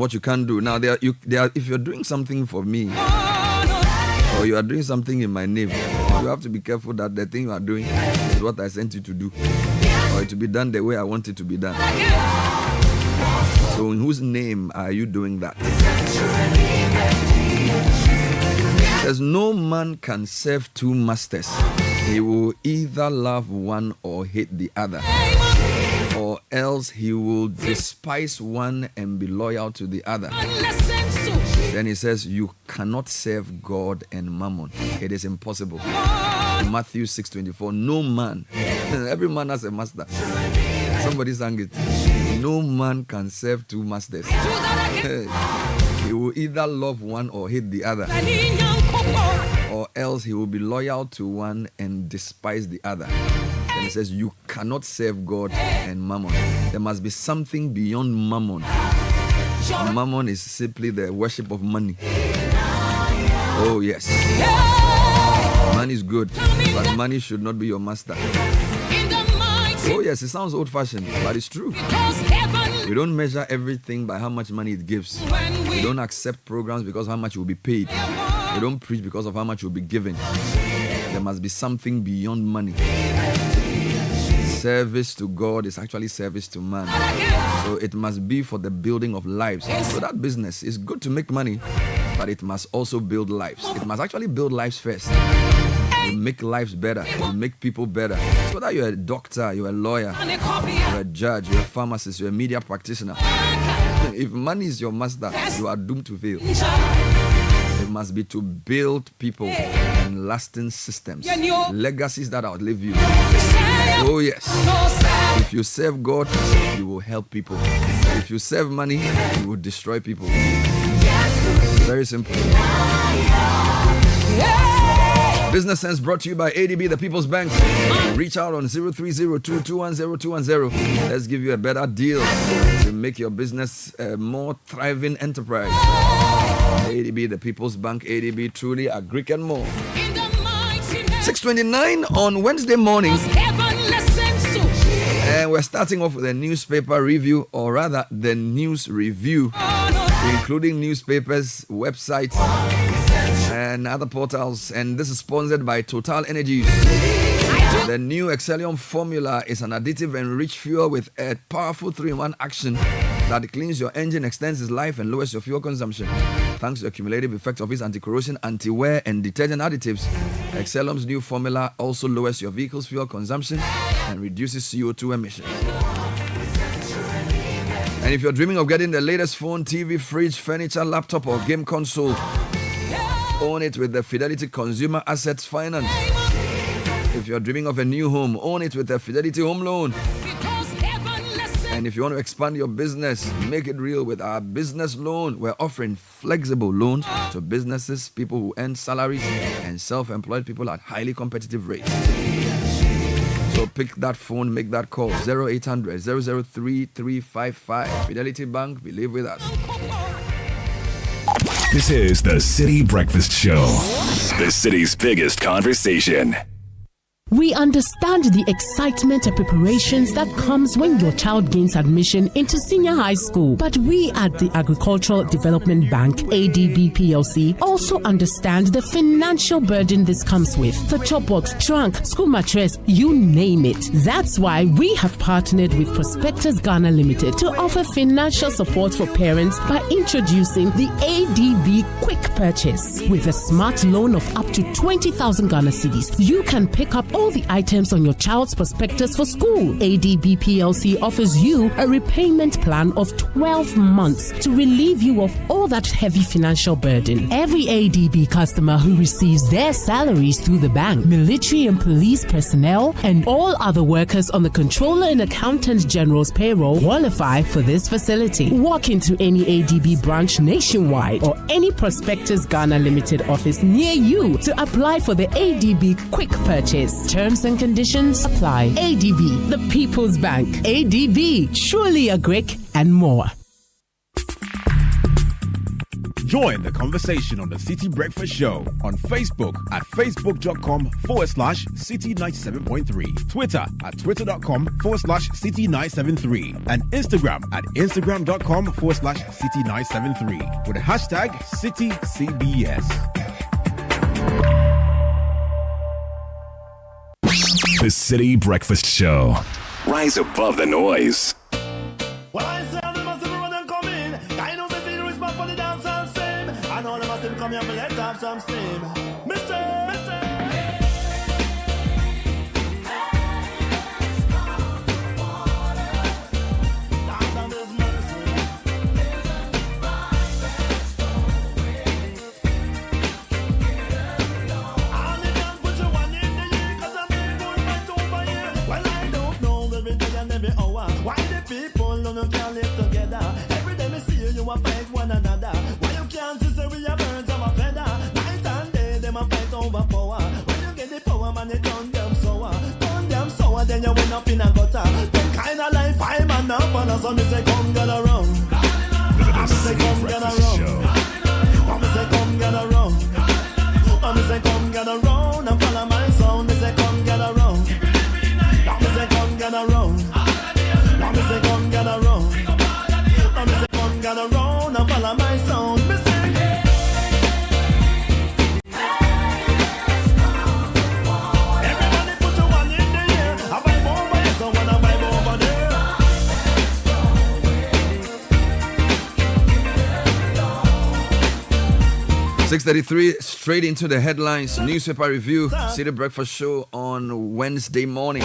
what you can't do. Now, if you're doing something for me, or you are doing something in my name, you have to be careful that the thing you are doing is what I sent you to do, or it to be done the way I want it to be done. So in whose name are you doing that? It says, no man can serve two masters. He will either love one or hate the other, or else he will despise one and be loyal to the other. Then he says, you cannot serve God and mammon. It is impossible. Matthew 6:24, no man, every man has a master. Somebody sang it. No man can serve two masters. He will either love one or hate the other, or else he will be loyal to one and despise the other. And he says, you cannot serve God and mammon. There must be something beyond mammon. Mammon is simply the worship of money. Oh yes, money is good, but money should not be your master. Oh yes, it sounds old-fashioned, but it's true. We don't measure everything by how much money it gives. We don't accept programs because of how much you will be paid. We don't preach because of how much you will be given. There must be something beyond money. Service to God is actually service to man. So it must be for the building of lives. So that business is good to make money, but it must also build lives. It must actually build lives first. You make lives better. You make people better. So whether you're a doctor, you're a lawyer, you're a judge, you're a pharmacist, you're a media practitioner. If money is your master, you are doomed to fail. It must be to build people and lasting systems, legacies that outlive you. Oh yes. If you serve God, you will help people. If you serve money, you will destroy people. Very simple. Business Sense brought to you by ADB, the People's Bank. Reach out on 0302210210. Let's give you a better deal to make your business a more thriving enterprise. ADB, the People's Bank, ADB, truly a Greek and more. 6:29 on Wednesday morning. And we're starting off with a newspaper review, or rather the news review, including newspapers, websites, and other portals. And this is sponsored by Total Energies. The new Excellium formula is an additive enriched fuel with a powerful 3-in-1 action that cleans your engine, extends its life, and lowers your fuel consumption. Thanks to the cumulative effect of its anti-corrosion, anti-wear, and detergent additives, Excellium's new formula also lowers your vehicle's fuel consumption and reduces CO2 emissions. And if you're dreaming of getting the latest phone, TV, fridge, furniture, laptop, or game console, own it with the Fidelity Consumer Assets Finance. If you're dreaming of a new home, own it with the Fidelity Home Loan. And if you want to expand your business, make it real with our business loan. We're offering flexible loans to businesses, people who earn salaries, and self-employed people at highly competitive rates. So pick that phone, make that call, 0800 003 355. Fidelity Bank, believe with us. This is the Citi Breakfast Show, the city's biggest conversation. We understand the excitement and preparations that comes when your child gains admission into senior high school. But we at the Agricultural Development Bank, ADB PLC, also understand the financial burden this comes with. The chopbox, trunk, school mattress, you name it. That's why we have partnered with Prospectus Ghana Limited to offer financial support for parents by introducing the ADB Quick Purchase. With a smart loan of up to 20,000 Ghana cedis, you can pick up all the items on your child's prospectus for school. ADB PLC offers you a repayment plan of 12 months to relieve you of all that heavy financial burden. Every ADB customer who receives their salaries through the bank, military and police personnel, and all other workers on the Controller and Accountant General's payroll qualify for this facility. Walk into any ADB branch nationwide or any Prospectus Ghana Limited office near you to apply for the ADB Quick Purchase. Terms and conditions apply. ADB, the People's Bank. ADB, truly a Greek and more. Join the conversation on the Citi Breakfast Show on Facebook at facebook.com/Citi 97.3, Twitter at twitter.com/Citi 973, and Instagram at instagram.com/Citi 973 with the hashtag CitiCBS. The Citi Breakfast Show. Rise above the noise. Well, I say all the massive run and come in. I know the zero is back for the dance and sing. And all the massive come here for let's have some steam. Mister. Why the people don't can live together? Every day me see you a fight one another. Why you can't just say we are birds of a feather? Night and day them a fight over power. When you get the power man it turn them sour. Turn them sour then you went up in a gutter. Them kind of life I'm an up and so me say come get around. I say come get around. I say come get around. I say come get around and follow my sound. Me say come get around. I say come get around. I'm say come get around. I'm say come get around and follow my sound. Me sing. Everybody put your one in the air. I vibe over here, so when I vibe over there. 6:33, straight into the headlines. Newspaper review. Citi Breakfast Show on Wednesday morning.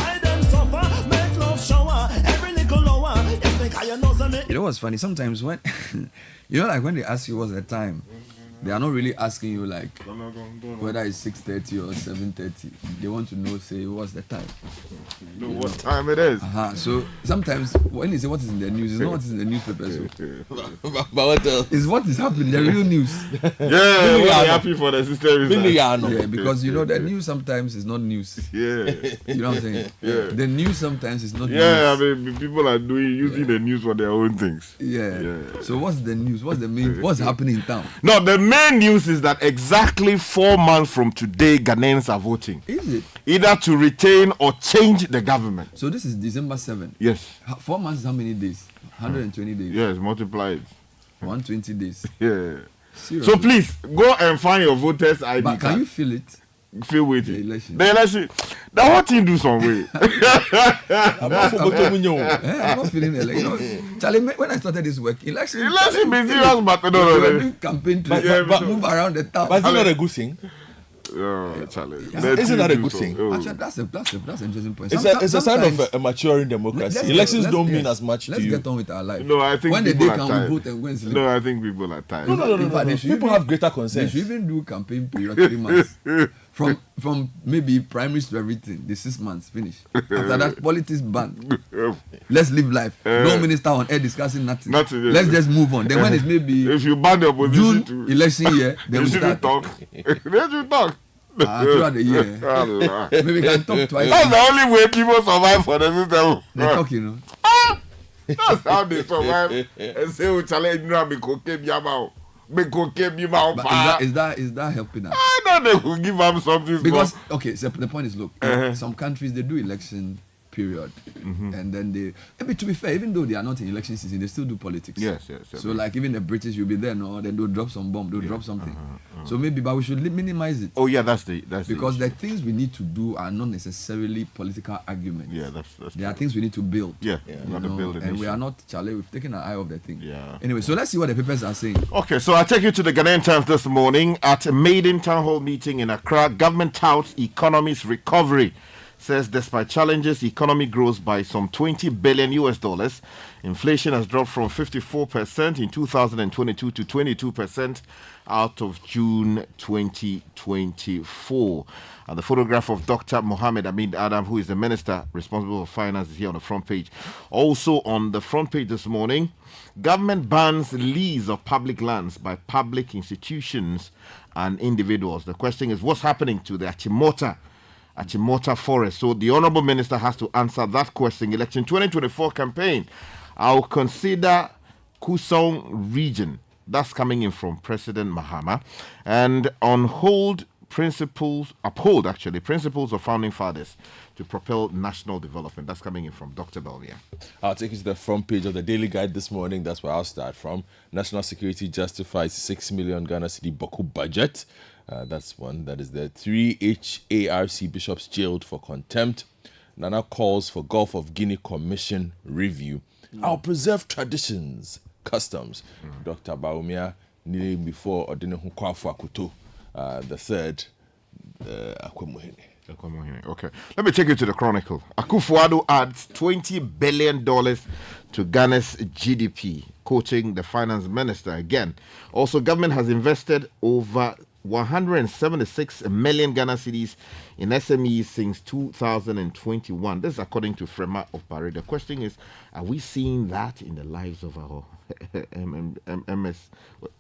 You know what's funny? Sometimes when, like when they ask you what's the time, they are not really asking you like whether it's 6:30 or 7:30. They want to know, say, what's the time? You know what time it is. So sometimes when they say what is in the news, it's not what is in the newspaper. So. But what else? It's what is happening, the real news. Yeah, we're happy for the system. Yeah, because you know the news sometimes is not news. Yeah. You know what I'm saying? Yeah. The news sometimes is not news. Yeah, I mean, people are using the news for their own things. Yeah. So what's the news? What's the main? What's happening in town? No, the main news is that exactly 4 months from today, Ghanaians are voting. Is it? Either to retain or change the government. So this is December 7th. Yes. 4 months is how many days? 120 days. Yes, multiply it. 120 days. Yeah. Seriously? So please, go and find your voters ID But can card. you feel it? Feel with The it. election. The election. The whole thing do some way. I'm not feeling it. Like, you know, Charlie, when I started this work, election be serious, but we no. were doing campaign to but move around the town. But it's not a good thing. Charlie. Isn't that a good thing? Actually, that's an interesting point. It's a sign of a maturing democracy. Elections don't mean as much to you. Let's get on with our life. No, I think when the people day are can tired. we vote and go and sleep. No, I think people are tired. No. People have greater They concerns. should even do campaign period 3 months. From maybe primaries to everything, the 6 months finish. After that, politics banned. Let's live life. No minister on air discussing nothing. Let's just move on. Then when it's maybe if you ban the opposition June election year, then we they start. should talk. They should talk. Throughout the year. Allah. Maybe we can talk twice. That's the only way people survive for the system. They talk, you know. That's how they survive. And say, "Oh, challenge you know, me cocaine yamao, me cocaine yamao." But is that helping us? I know they will give them something. Because so the point is, look, some countries they do election period, and then they. Maybe to be fair, even though they are not in election season, they still do politics. Yes. So like even the British, you'll be there, no, then they'll drop some bomb, they'll drop something. So maybe, but we should minimize it. Oh yeah, that's because the things we need to do are not necessarily political arguments. Yeah, that's there are things we need to build. Yeah, not to build a and nation. we are not, Charlie. We've taken our eye off the thing. Yeah. Anyway, so let's see what the papers are saying. Okay, so I take you to the Ghanaian Times this morning. At a maiden town hall meeting in Accra, government touts economy's recovery. Says despite challenges, economy grows by some $20 billion. Inflation has dropped from 54% in 2022 to 22% out of June 2024. And the photograph of Dr. Mohammed Amin Adam, who is the minister responsible for finance, is here on the front page. Also on the front page this morning, government bans lease of public lands by public institutions and individuals. The question is, what's happening to the Achimota Forest? So the Honourable Minister has to answer that question. Election 2024 campaign. I'll consider Kusong region That's coming in from President Mahama. And uphold principles of founding fathers to propel national development. That's coming in from Dr. Belvia. I'll take you to the front page of the Daily Guide this morning. That's where I'll start from. National security justifies 6 million Ghana Citi Boku budget. That's one. That is the 3 HARC bishops jailed for contempt. Nana calls for Gulf of Guinea Commission review. I'll preserve traditions, customs. Dr. Baumia, kneeling before Odene Hunkwafu Akuto. The third, Akwemuhene. Okay, let me take you to the Chronicle. Akufo-Addo adds $20 billion to Ghana's GDP, quoting the finance minister again. Also, government has invested over 176 million Ghana cedis in SMEs since 2021. This is according to Frema of Paris. The question is, are we seeing that in the lives of our MS?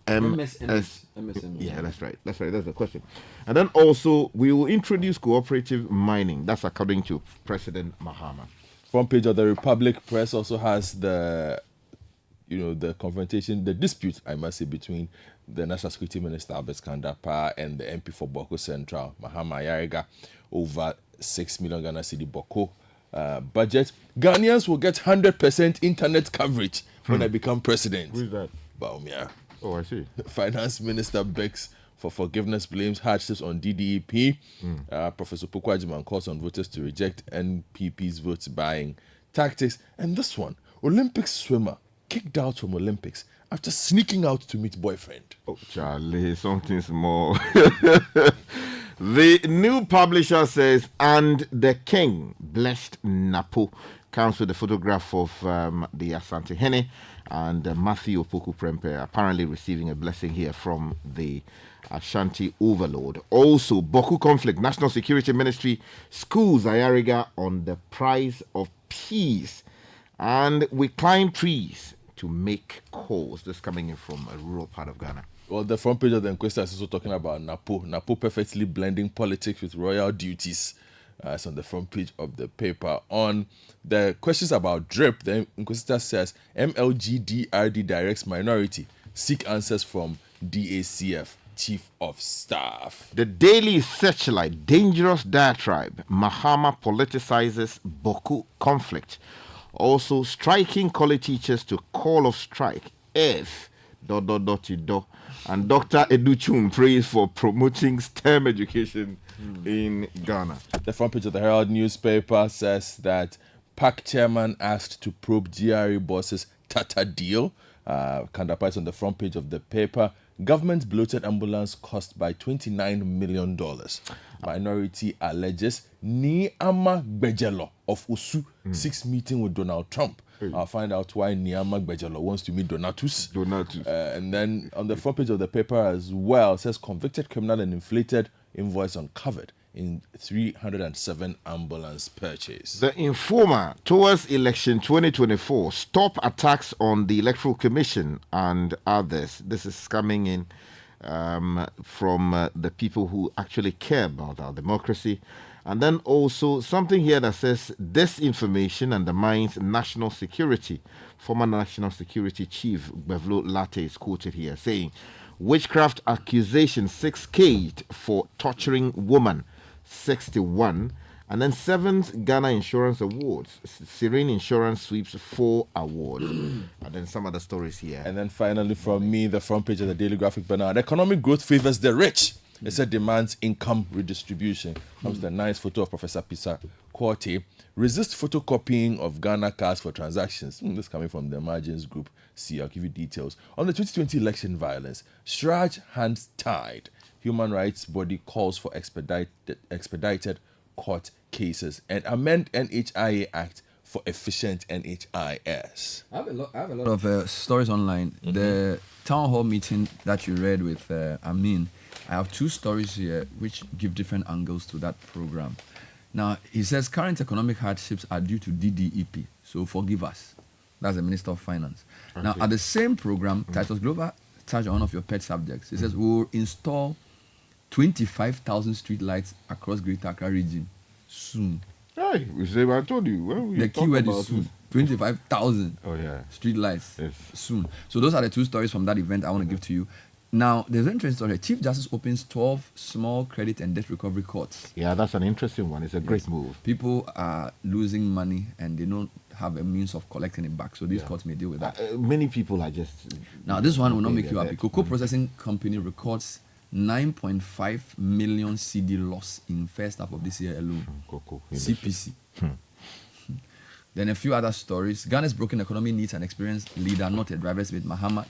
Yeah, that's right. That's the question. And then also, we will introduce cooperative mining. That's according to President Mahama. Front page of the Republic Press also has the confrontation, the dispute, I must say, between the National Security Minister Albert Kandapa and the MP for Boko Central, Mahama Yariga, over 6 million Ghana Cedi Boko budget. Ghanaians will get 100% internet coverage when I become president. Who is that? Baumia. Oh, I see. The Finance Minister begs for forgiveness, blames hardships on DDEP. Professor Pukwajiman calls on voters to reject NPP's vote buying tactics. And this one, Olympic swimmer kicked out from Olympics after sneaking out to meet boyfriend. Oh, Charlie, something small. The new publisher says, and the king blessed Napo. Comes with a photograph of the Asante Hene and Matthew Opoku Prempe apparently receiving a blessing here from the Ashanti overlord. Also, Boku conflict, National Security Ministry schools Ayariga on the price of peace. And we climb trees to make calls. This coming in from a rural part of Ghana. Well, the front page of the Inquisitor is also talking about Napo. Napo perfectly blending politics with royal duties. It's on the front page of the paper. On the questions about DRIP, the Inquisitor says MLGDRD directs minority. Seek answers from DACF Chief of Staff. The Daily Searchlight, dangerous diatribe. Mahama politicizes Boku conflict. Also, striking college teachers to call of strike if ... And Dr. Educhum prays for promoting STEM education in Ghana. The front page of the Herald newspaper says that PAC chairman asked to probe GRE bosses Tata deal. Kandapa is on the front page of the paper. Government bloated ambulance cost by $29 million. Minority alleges Niama Gbejelo of Usu seeks meeting with Donald Trump. I'll find out why Niama Gbejelo wants to meet Donatus. And then on the front page of the paper as well, it says convicted criminal and inflated invoice uncovered in 307 ambulance purchase. The Informer, towards election 2024, stop attacks on the Electoral Commission and others. This is coming in from the people who actually care about our democracy. And then also something here that says disinformation undermines national security. Former National Security Chief Bevlo Latte is quoted here saying, witchcraft accusation 6K'd for torturing woman 61. And then 7th Ghana Insurance Awards. Serene Insurance sweeps 4 awards. And then some other stories here. And then finally from me, the front page of the Daily Graphic banner. Economic growth favors the rich. It said demands income redistribution. Comes the nice photo of Professor Pisa Korte. Resist photocopying of Ghana cards for transactions. This coming from the Margins Group. See, I'll give you details. On the 2020 election violence, Shraj hands tied. Human rights body calls for expedited court cases and amend NHIA Act for efficient NHIS. I have a lot of stories online. The town hall meeting that you read with Amin, I have 2 stories here which give different angles to that program. Now, he says current economic hardships are due to DDEP, so forgive us. That's the Minister of Finance. Okay. Now, at the same program, Titus Glover touched on one of your pet subjects. He says we'll install 25,000 street lights across Greater Accra region soon. Hey, we say, I told you. Well, we The talk keyword about is soon. 25,000 Oh, yeah. street lights Yes. soon. So those are the two stories from that event I want to give to you. Now, there's an interesting story. Chief Justice opens 12 small credit and debt recovery courts. Yeah, that's an interesting one. It's a great move. People are losing money and they don't have a means of collecting it back. So these courts may deal with that. Many people are just. Now, this one will not make you happy. debt. Cocoa Processing Company records 9.5 million CD loss in first half of this year alone. Cocoa. CPC. Then a few other stories. Ghana's broken economy needs an experienced leader, not a driver. With Mahama.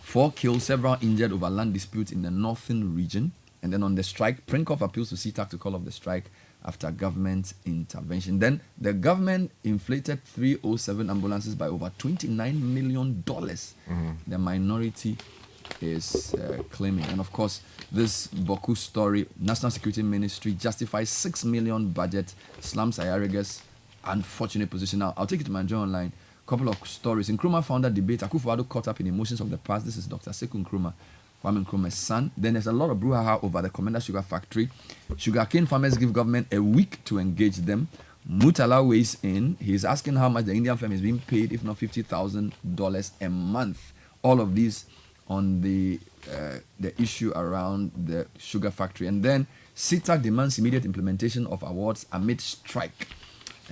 4 killed, several injured over land disputes in the northern region. And then on the strike, Prinkoff appeals to CTAC to call off the strike after government intervention. Then the government inflated 307 ambulances by over $29 million. The minority is claiming. And of course, this Boku story, National Security Ministry justifies 6 million budget, slams Ayariga's unfortunate position. Now, I'll take it to my journal online. Couple of stories. Nkrumah founder debate. Akufo-Addo caught up in emotions of the past. This is Dr. Sekou Nkrumah, Kwame Nkrumah's son. Then there's a lot of brouhaha over the Commander Sugar Factory. Sugarcane farmers give government a week to engage them. Mutala weighs in. He's asking how much the Indian firm is being paid, if not $50,000 a month. All of these on the issue around the sugar factory. And then CTAC demands immediate implementation of awards amid strike.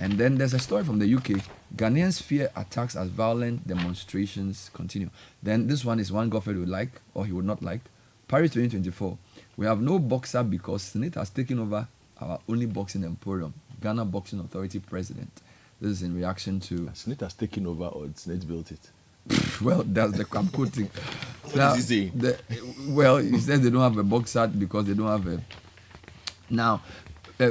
And then there's a story from the UK. Ghanaians fear attacks as violent demonstrations continue. Then this one is one Godfrey would like or he would not like. Paris 2024. We have no boxer because Senate has taken over our only boxing emporium. Ghana Boxing Authority president. This is in reaction to... Senate has taken over or Senate built it? Well, that's the I'm quoting. What does he say? Well, he says they don't have a boxer because they don't have a... Now...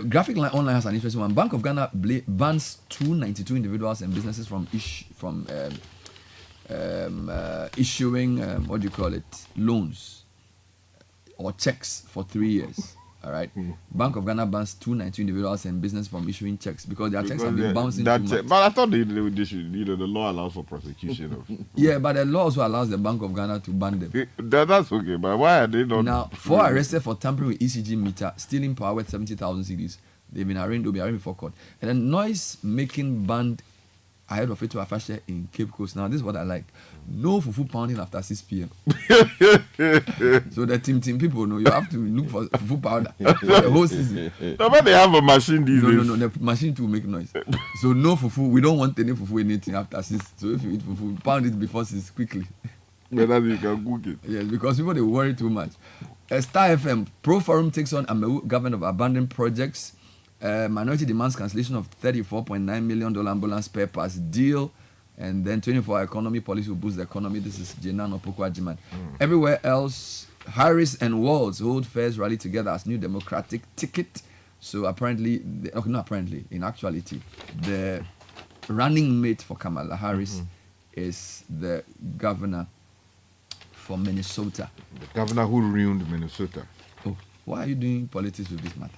Graphic Line Online has an interesting one. Bank of Ghana bans 292 individuals and businesses from issuing loans or checks for 3 years. All right. Bank of Ghana bans 292 individuals and business from issuing checks because their checks have been bouncing too much. But I thought they should, the law allows for prosecution of. Yeah, but the law also allows the Bank of Ghana to ban them. That's okay, but why are they not? Now, 4 arrested for tampering with ECG meter, stealing power worth 70,000 cedis. They'll be arraigned before court. And then noise making banned ahead of Fetu Afashe in Cape Coast. Now, this is what I like. No fufu pounding after 6 p.m. So the team people know you have to look for fufu powder for the whole season. No, but they have a machine these days. No, the machine to make noise. So no fufu. We don't want any fufu anything after 6. So if you eat fufu, pound it before 6 quickly. Whether you can cook it. Yes, because people they worry too much. Star FM Pro Forum takes on Amewu government of abandoned projects. Minority demands cancellation of $34.9 million ambulance spare parts deal. And then 24-hour economy policy will boost the economy. This is Jenan Opoku Ajiman. Everywhere else, Harris and Walz hold fairs rally together as new Democratic ticket. So apparently, in actuality, the running mate for Kamala Harris is the governor for Minnesota. The governor who ruined Minnesota. Oh, why are you doing politics with this matter?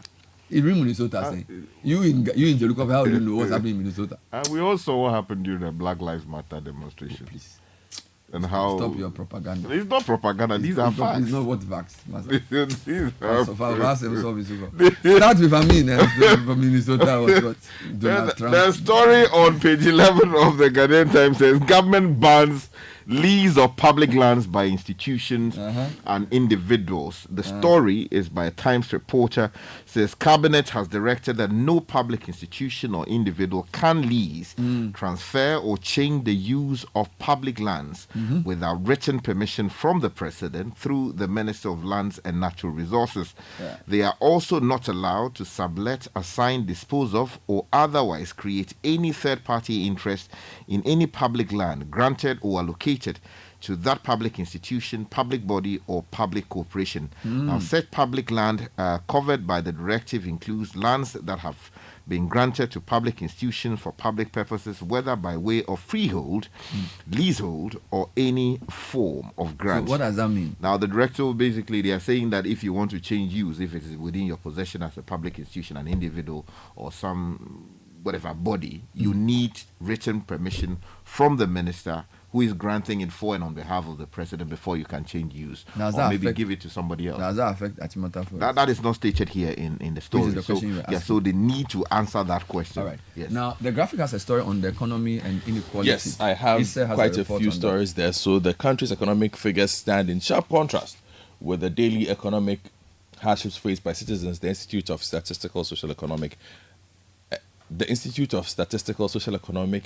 In Minnesota, saying you in Jerusalem, how do you know what's happening in Minnesota? We all saw what happened during the Black Lives Matter demonstration. Please. And how Stop your propaganda. It's not propaganda. These are facts. It's not what facts. These are Start with from Minnesota. What Donald Trump. The story on page 11 of the Ghanaian Times says government bans lease of public lands by institutions and individuals. The story is by a Times reporter. Says cabinet has directed that no public institution or individual can lease, transfer or change the use of public lands without written permission from the president through the Minister of Lands and Natural Resources. They are also not allowed to sublet, assign, dispose of or otherwise create any third-party interest in any public land granted or allocated to that public institution, public body, or public corporation. Now, said public land covered by the directive includes lands that have been granted to public institutions for public purposes, whether by way of freehold, leasehold, or any form of grant. So what does that mean? Now, the directive, basically, they are saying that if you want to change use, if it is within your possession as a public institution, an individual, or some whatever body, you need written permission from the minister who is granting it for and on behalf of the president before you can change use, Now, or maybe give it to somebody else. Does that affect Achimota Forest? That is not stated here in the story. Which is the question you were asking. So they need to answer that question. All right. Yes. Now, the graphic has a story on the economy and inequality. Yes, I have Issa has quite a report few on that. stories there. So the country's economic figures stand in sharp contrast with the daily economic hardships faced by citizens. The Institute of Statistical Social Economic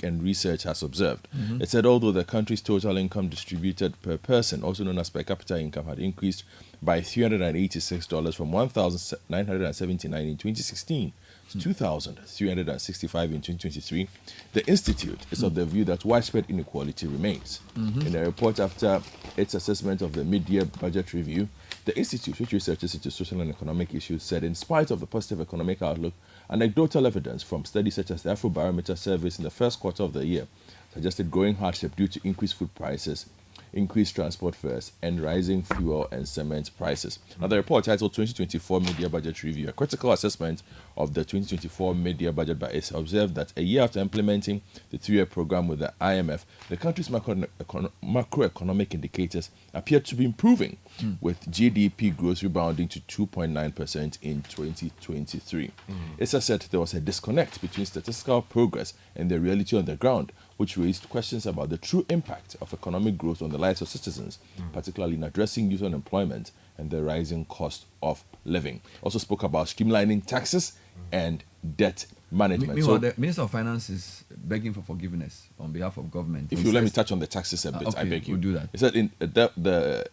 and Research has observed. It said although the country's total income distributed per person, also known as per capita income, had increased by $386 from $1,979 in 2016 to $2,365 in 2023, the Institute is of the view that widespread inequality remains. In a report after its assessment of the mid-year budget review, the Institute, which researches into social and economic issues, said in spite of the positive economic outlook, anecdotal evidence from studies such as the Afrobarometer surveys in the first quarter of the year suggested growing hardship due to increased food prices, increased transport fares, and rising fuel and cement prices. Now, the report titled 2024 Mid-Year Budget Review, a critical assessment of the 2024 mid-year budget by ISA, observed that a year after implementing the 3-year program with the IMF, the country's macroeconomic indicators appear to be improving, with GDP growth rebounding to 2.9% in 2023. ISA said there was a disconnect between statistical progress and the reality on the ground, which raised questions about the true impact of economic growth on the lives of citizens, particularly in addressing youth unemployment and the rising cost of living. Also spoke about streamlining taxes and debt management. Meanwhile, the Minister of Finance is begging for forgiveness on behalf of government. If you let me touch on the taxes a bit, okay, I beg you. we'll do that. It said in the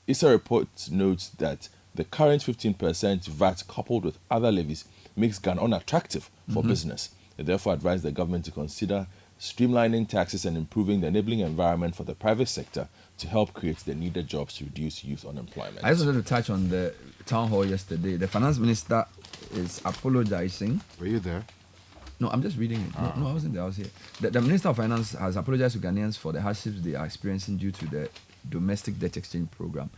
ISA report notes that the current 15% VAT coupled with other levies makes Ghana unattractive for business. They therefore advised the government to consider streamlining taxes and improving the enabling environment for the private sector to help create the needed jobs to reduce youth unemployment. I just wanted to touch on the town hall yesterday. The finance minister is apologizing. Were you there? No, I'm just reading it. No, I wasn't there. I was here. The Minister of Finance has apologized to Ghanaians for the hardships they are experiencing due to the domestic debt exchange program.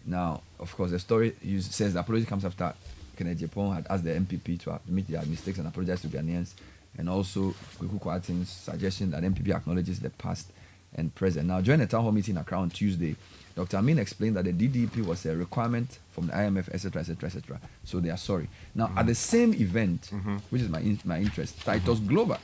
Now, of course, the story says the apology comes after Kenneth Japon had asked the MPP to admit their mistakes and apologize to Ghanaians, and also Kweku Kwatin's suggestion that MPP acknowledges the past and present. Now, during a town hall meeting in Accra on Tuesday, Dr. Amin explained that the DDP was a requirement from the IMF, etc., etc., etc. So they are sorry. Now, at the same event, which is my interest, Titus Glover,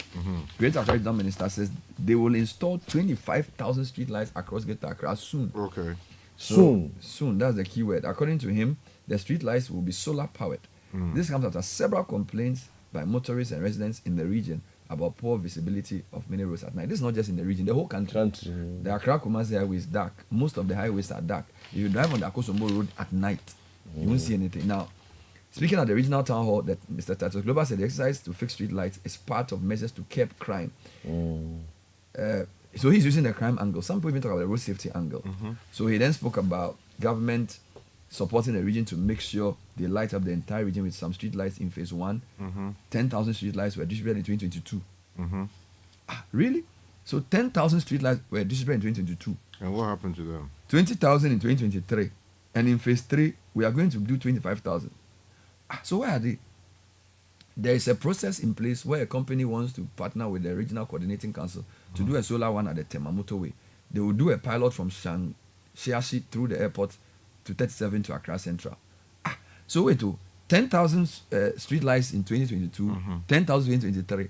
Greater Accra Regional Minister, says they will install 25,000 streetlights across Greater Accra soon. Okay. Soon, that's the key word. According to him, the streetlights will be solar powered. This comes after several complaints by motorists and residents in the region about poor visibility of many roads at night. This is not just in the region, the whole country. The Accra-Kumasi highway is dark. Most of the highways are dark. If you drive on the Akosombo road at night, you won't see anything. Now, speaking at the regional town hall, that Mr. Titus Glover said the exercise to fix street lights is part of measures to curb crime. So he's using the crime angle. Some people even talk about the road safety angle. So he then spoke about government supporting the region to make sure they light up the entire region with some street lights in phase 1. 10,000 street lights were distributed in 2022. Really? So 10,000 street lights were distributed in 2022. And what happened to them? 20,000 in 2023. And in phase 3, we are going to do 25,000. So where are they? There is a process in place where a company wants to partner with the regional coordinating council to do a solar one at the Tema motorway. They will do a pilot from Shiashi through the airport to 37 to Accra Central. So wait, 10,000 street lights in 2022, 10,000 in 2023.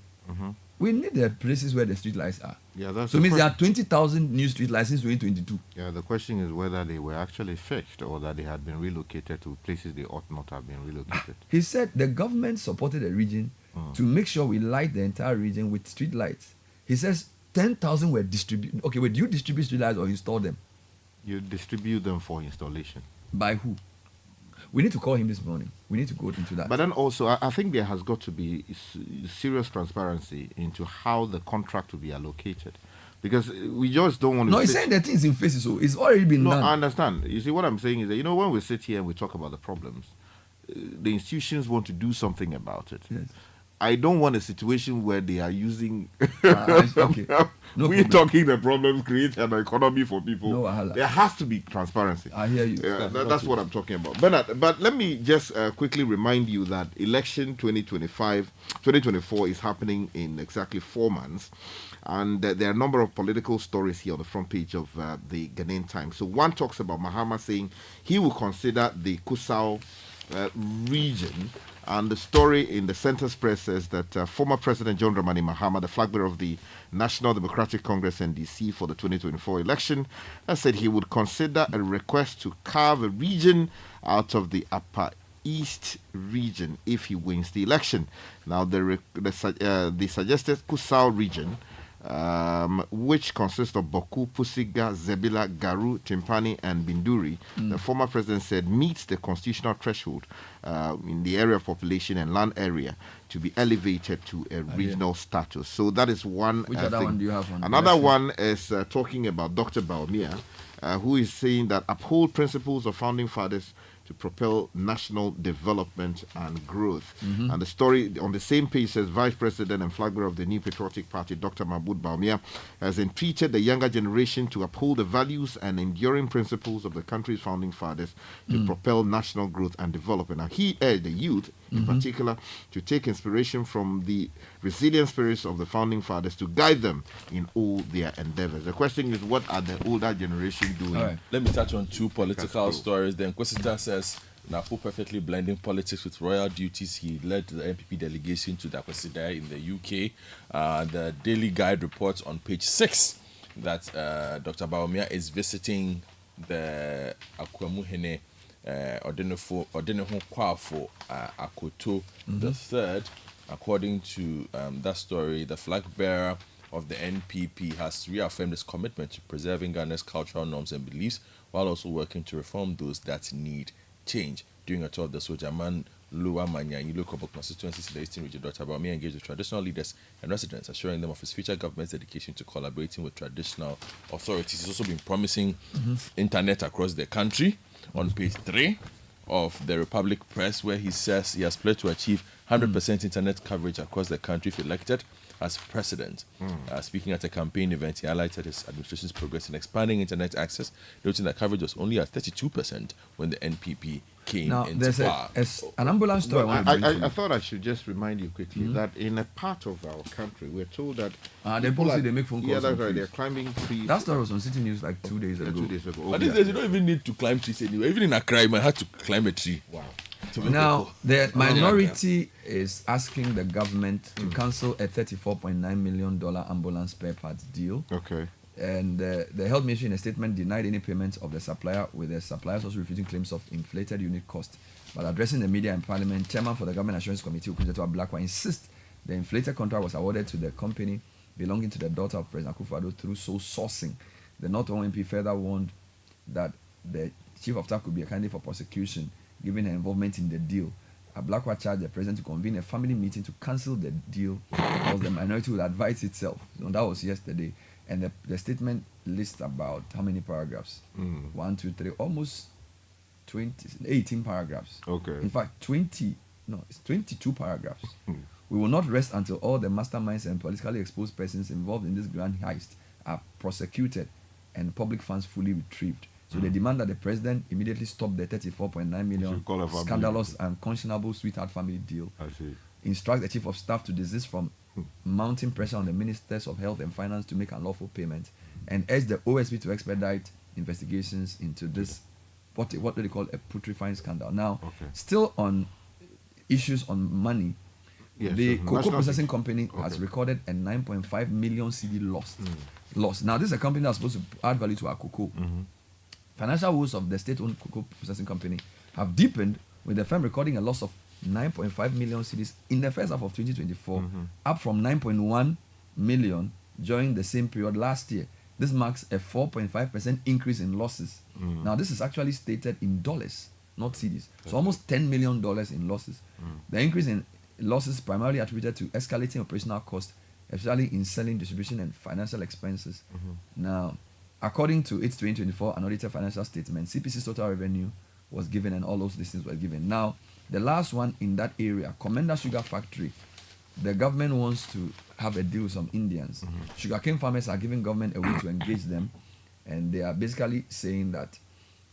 We need the places where the street lights are. Yeah, that's so it means there are 20,000 new street lights since 2022. Yeah, the question is whether they were actually fixed or that they had been relocated to places they ought not have been relocated. He said the government supported the region to make sure we light the entire region with street lights. He says 10,000 were distributed. Okay, wait, do you distribute street lights or install them? You distribute them for installation. By who? We need to call him this morning. We need to go into that. But then also, I think there has got to be serious transparency into how the contract will be allocated. Because we just don't want to... No, he's saying the things in phases, so it's already been done. No, I understand. You see, what I'm saying is that, when we sit here and we talk about the problems, the institutions want to do something about it. Yes. I don't want a situation where they are using. Okay. No We're problem. talking the problems create an economy for people. No wahala. There has to be transparency. I hear you. Yeah, that's what I'm talking about. But let me just quickly remind you that election 2024 is happening in exactly 4 months. And there are a number of political stories here on the front page of the Ghanaian Times. So one talks about Mahama saying he will consider the Kusau region. And the story in the Centre's Press says that former President John Dramani Mahama, the flag bearer of the National Democratic Congress NDC for the 2024 election, has said he would consider a request to carve a region out of the Upper East region if he wins the election. Now, the suggested Kusau region, which consists of Boku, Pusiga, Zebila, Garu, Timpani, and Binduri, the former president said meets the constitutional threshold in the area of population and land area to be elevated to a regional status. So that is one. Which other one do you have on? Another one is talking about Dr. Baumia, who is saying that uphold principles of founding fathers to propel national development and growth. And the story on the same page says Vice President and flag bearer of the New Patriotic Party, Dr. Mahmoud Baumia, has entreated the younger generation to uphold the values and enduring principles of the country's founding fathers to propel national growth and development. Now, he urged the youth, in particular, to take inspiration from the resilient spirits of the founding fathers to guide them in all their endeavors. The question is, what are the older generation doing? All right. Let me touch on 2 political stories. The Inquisitor says Napo perfectly blending politics with royal duties. He led the NPP delegation to the Inquisitor in the UK. The Daily Guide reports on page 6 that Dr. Baumia is visiting the Akwamuhene Odeneho Kwafo Akoto the third. According to that story, the flag bearer of the NPP has reaffirmed his commitment to preserving Ghana's cultural norms and beliefs while also working to reform those that need change. During a tour of the Sojaman Lua Manya in local constituencies in the Eastern Region, Dr. Baumia engaged with traditional leaders and residents, assuring them of his future government's dedication to collaborating with traditional authorities. He's also been promising internet across the country. On page 3 of the Republic Press, where he says he has pledged to achieve 100% internet coverage across the country if elected as president. Speaking at a campaign event, he highlighted his administration's progress in expanding internet access, noting that coverage was only at 32% when the NPP came Now, into there's power. an ambulance story. I thought I should just remind you quickly that in a part of our country, we're told that they post it, they make phone calls. Yeah, that's on right. trees. They're climbing trees. That story was on City News like 2 days ago. 2 days ago. But these days, you don't even need to climb trees anyway. Even in Accra, you might have to climb a tree. Wow. Now, the minority is asking the government to cancel a $34.9 million ambulance spare parts deal. Okay. And the Health Ministry in a statement denied any payments of the supplier, with the suppliers also refuting claims of inflated unit cost. But addressing the media and parliament, Chairman for the Government Assurance Committee, Okujetua Blakwa, insists the inflated contract was awarded to the company belonging to the daughter of President Akufo-Addo through sole sourcing. The North MP further warned that the chief of staff could be a candidate for prosecution given her involvement in the deal. Blakwa charged the president to convene a family meeting to cancel the deal, or the minority will advise itself. So that was yesterday. And the statement lists about how many paragraphs? 1, 2, 3, almost 18 paragraphs. Okay. In fact, 22 paragraphs. We will not rest until all the masterminds and politically exposed persons involved in this grand heist are prosecuted and public funds fully retrieved. So they demand that the president immediately stop the 34.9 million scandalous and conscionable sweetheart family deal. I see. Instruct the chief of staff to desist from mounting pressure on the ministers of health and finance to make unlawful payments, and urge the OSP to expedite investigations into this, what do they call a putrefying scandal. Now, still on issues on money, the cocoa processing company has recorded a 9.5 million CD loss. Now, this is a company that's supposed to add value to our cocoa. Financial woes of the state-owned cocoa processing company have deepened, with the firm recording a loss of 9.5 million cedis in the first half of 2024, up from 9.1 million during the same period last year. This marks a 4.5% increase in losses. Now, this is actually stated in dollars, not cedis. So almost $10 million in losses. The increase in losses primarily attributed to escalating operational costs, especially in selling, distribution, and financial expenses. Now, according to its 2024 unaudited financial statement, CPC's total revenue was given and all those listings were given. Now, the last one in that area, Commander Sugar Factory, the government wants to have a deal with some Indians. Sugarcane farmers are giving government a way to engage them, and they are basically saying that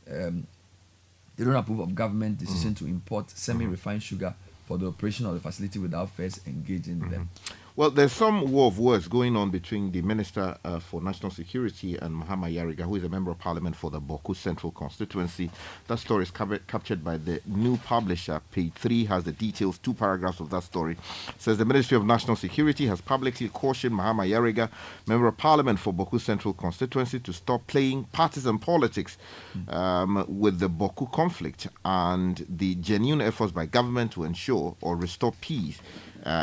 they don't approve of government decision to import semi-refined sugar for the operation of the facility without first engaging them. Well, there's some war of words going on between the Minister for National Security and Mahama Yariga, who is a member of parliament for the Boku Central constituency. That story is captured by the new publisher. Page 3 has the details, 2 paragraphs of that story. It says the Ministry of National Security has publicly cautioned Mahama Yariga, member of parliament for Boku Central constituency, to stop playing partisan politics with the Boku conflict and the genuine efforts by government to ensure or restore peace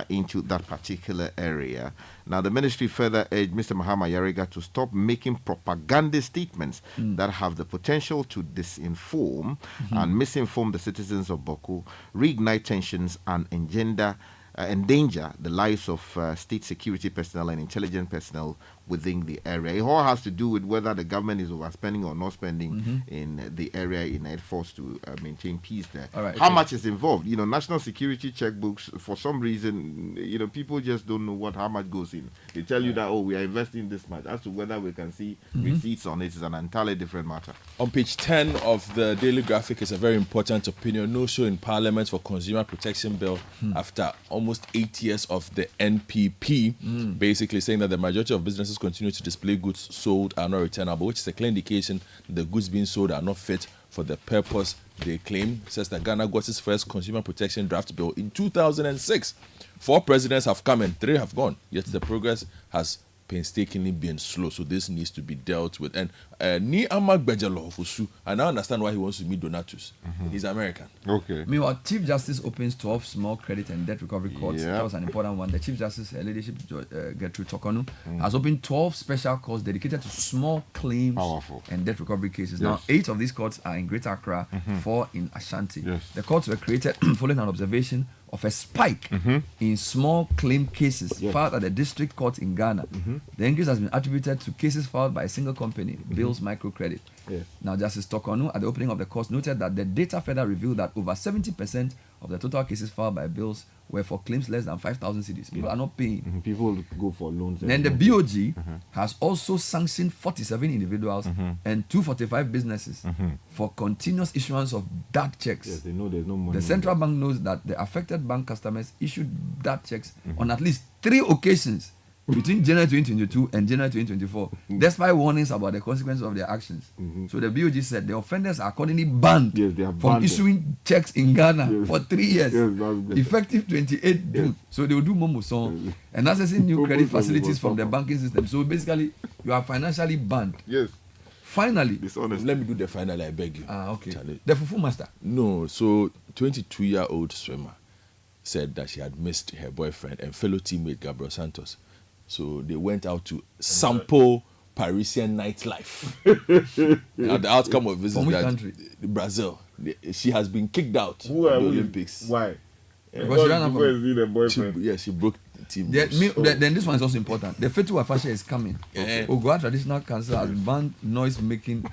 into that particular area. Now, the ministry further urged Mr. Mahama Yariga to stop making propaganda statements that have the potential to disinform and misinform the citizens of Boku, reignite tensions, and endanger the lives of state security personnel and intelligence personnel within the area. It all has to do with whether the government is overspending or not spending in the area in efforts to maintain peace there. How much is involved? National security checkbooks, for some reason, people just don't know how much goes in. They tell you that, we are investing this much. As to whether we can see receipts on it is an entirely different matter. On page 10 of the Daily Graphic is a very important opinion. No show in Parliament for Consumer Protection Bill after almost 8 years of the NPP, basically saying that the majority of businesses continue to display goods sold are not returnable, which is a clear indication that the goods being sold are not fit for the purpose they claim. It says that Ghana got its first consumer protection draft bill in 2006. 4 presidents have come and 3 have gone, yet the progress has painstakingly been slow, so this needs to be dealt with. And Ni Amak Bejalo Fusu, I now understand why he wants to meet Donatus. He's American. Okay. Meanwhile, Chief Justice opens 12 small credit and debt recovery courts. That was an important one. The Chief Justice, her ladyship Gertrude Tokonu, has opened 12 special courts dedicated to small claims and debt recovery cases. Yes. Now, 8 of these courts are in Greater Accra, 4 in Ashanti. Yes. The courts were created following an observation of a spike in small claim cases filed at the district court in Ghana. The increase has been attributed to cases filed by a single company, Bills Microcredit. Now, Justice Tokonu, at the opening of the court, noted that the data further revealed that over 70% of the total cases filed by Bills were for claims less than 5,000 cedis. People are not paying. People go for loans. Then the BOG has also sanctioned 47 individuals and 245 businesses for continuous issuance of DAT checks. Yes, they know there's no money. The central bank knows that the affected bank customers issued DAT checks on at least 3 occasions between January 2022 and January 2024, despite warnings about the consequences of their actions. So the BOG said the offenders are accordingly banned from issuing checks in Ghana for 3 years, effective 28 June. So they will do Momo and accessing new credit facilities from the banking system. So basically, you are financially banned. Yes. Finally, let me do the finally, I beg you. Okay. The Fufu Master. No, so 22-year-old swimmer said that she had missed her boyfriend and fellow teammate Gabriel Santos. So they went out to sample Parisian nightlife. Now the outcome of this is that country? Brazil. She has been kicked out of the Olympics. Why? Because she ran out of boyfriend. She broke the team. Then this one is also important. The Fetu Afasha is coming. Ogoa Traditional Council has banned noise making.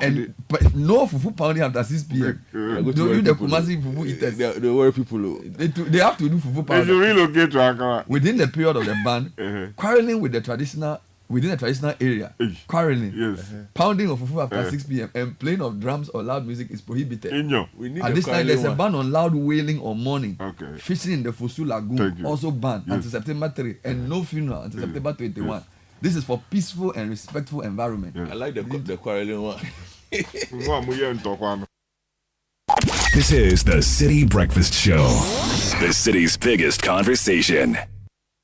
And but no fufu pounding after 6 p.m. Don't do the Kumasi fufu eaters. They worry people. They have to do fufu pounding. They should relocate to Accra. Within the period of the ban, quarreling with the traditional within the traditional area, quarreling, pounding of fufu after 6 p.m. and playing of drums or loud music is prohibited. At this time, there's a ban on loud wailing or mourning. Fishing in the Fusu Lagoon also banned until September 3, and no funeral until September 21. This is for peaceful and respectful environment. I like the quarreling one. This is the Citi Breakfast Show, the city's biggest conversation.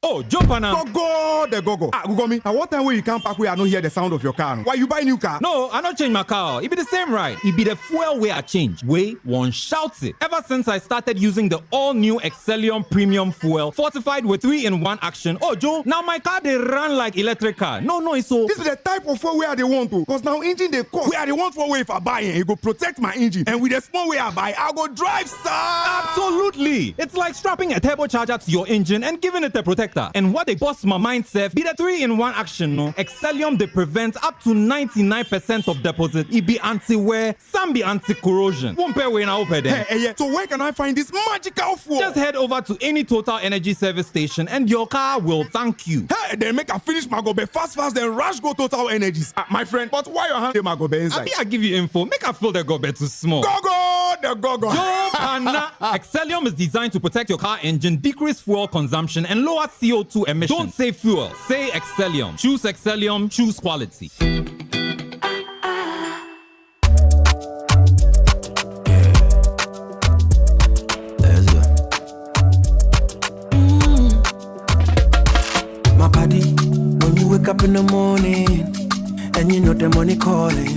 Oh, jump on now. Go. Google me. At what time when you come back where I don't hear the sound of your car? Why you buy new car? No, I don't change my car. It be the same ride. It be the fuel way I change. Way one shouts it. Ever since I started using the all-new Excellium Premium Fuel, fortified with 3-in-1 action. Oh, Joe, now my car they run like electric car. No, so. This is the type of fuel where they want to. Because now engine they cost. Where they want for way if I buy it, it go protect my engine. And with the small way I buy, I go drive, sir. Absolutely. It's like strapping a turbocharger to your engine and giving it the protection protector. And what they boss my mind self be the 3-in-1 action, no? Excellium they prevent up to 99% of deposit. It be anti-wear, some be anti-corrosion. Won't pay when I open them. Hey, so where can I find this magical fuel? Just head over to any Total Energy service station and your car will thank you. Hey, then make a finish Magobe fast, then rush go Total Energies. My friend, but why your hand the Magobe inside? I give you info. Make a feel the gobe too small. The gogo. Yo, Pana. Excellium is designed to protect your car engine, decrease fuel consumption, and lower CO2 emissions. Don't say fuel. Say Excellium. Choose Excellium. Choose quality. My body, when you wake up in the morning, and you know the money calling.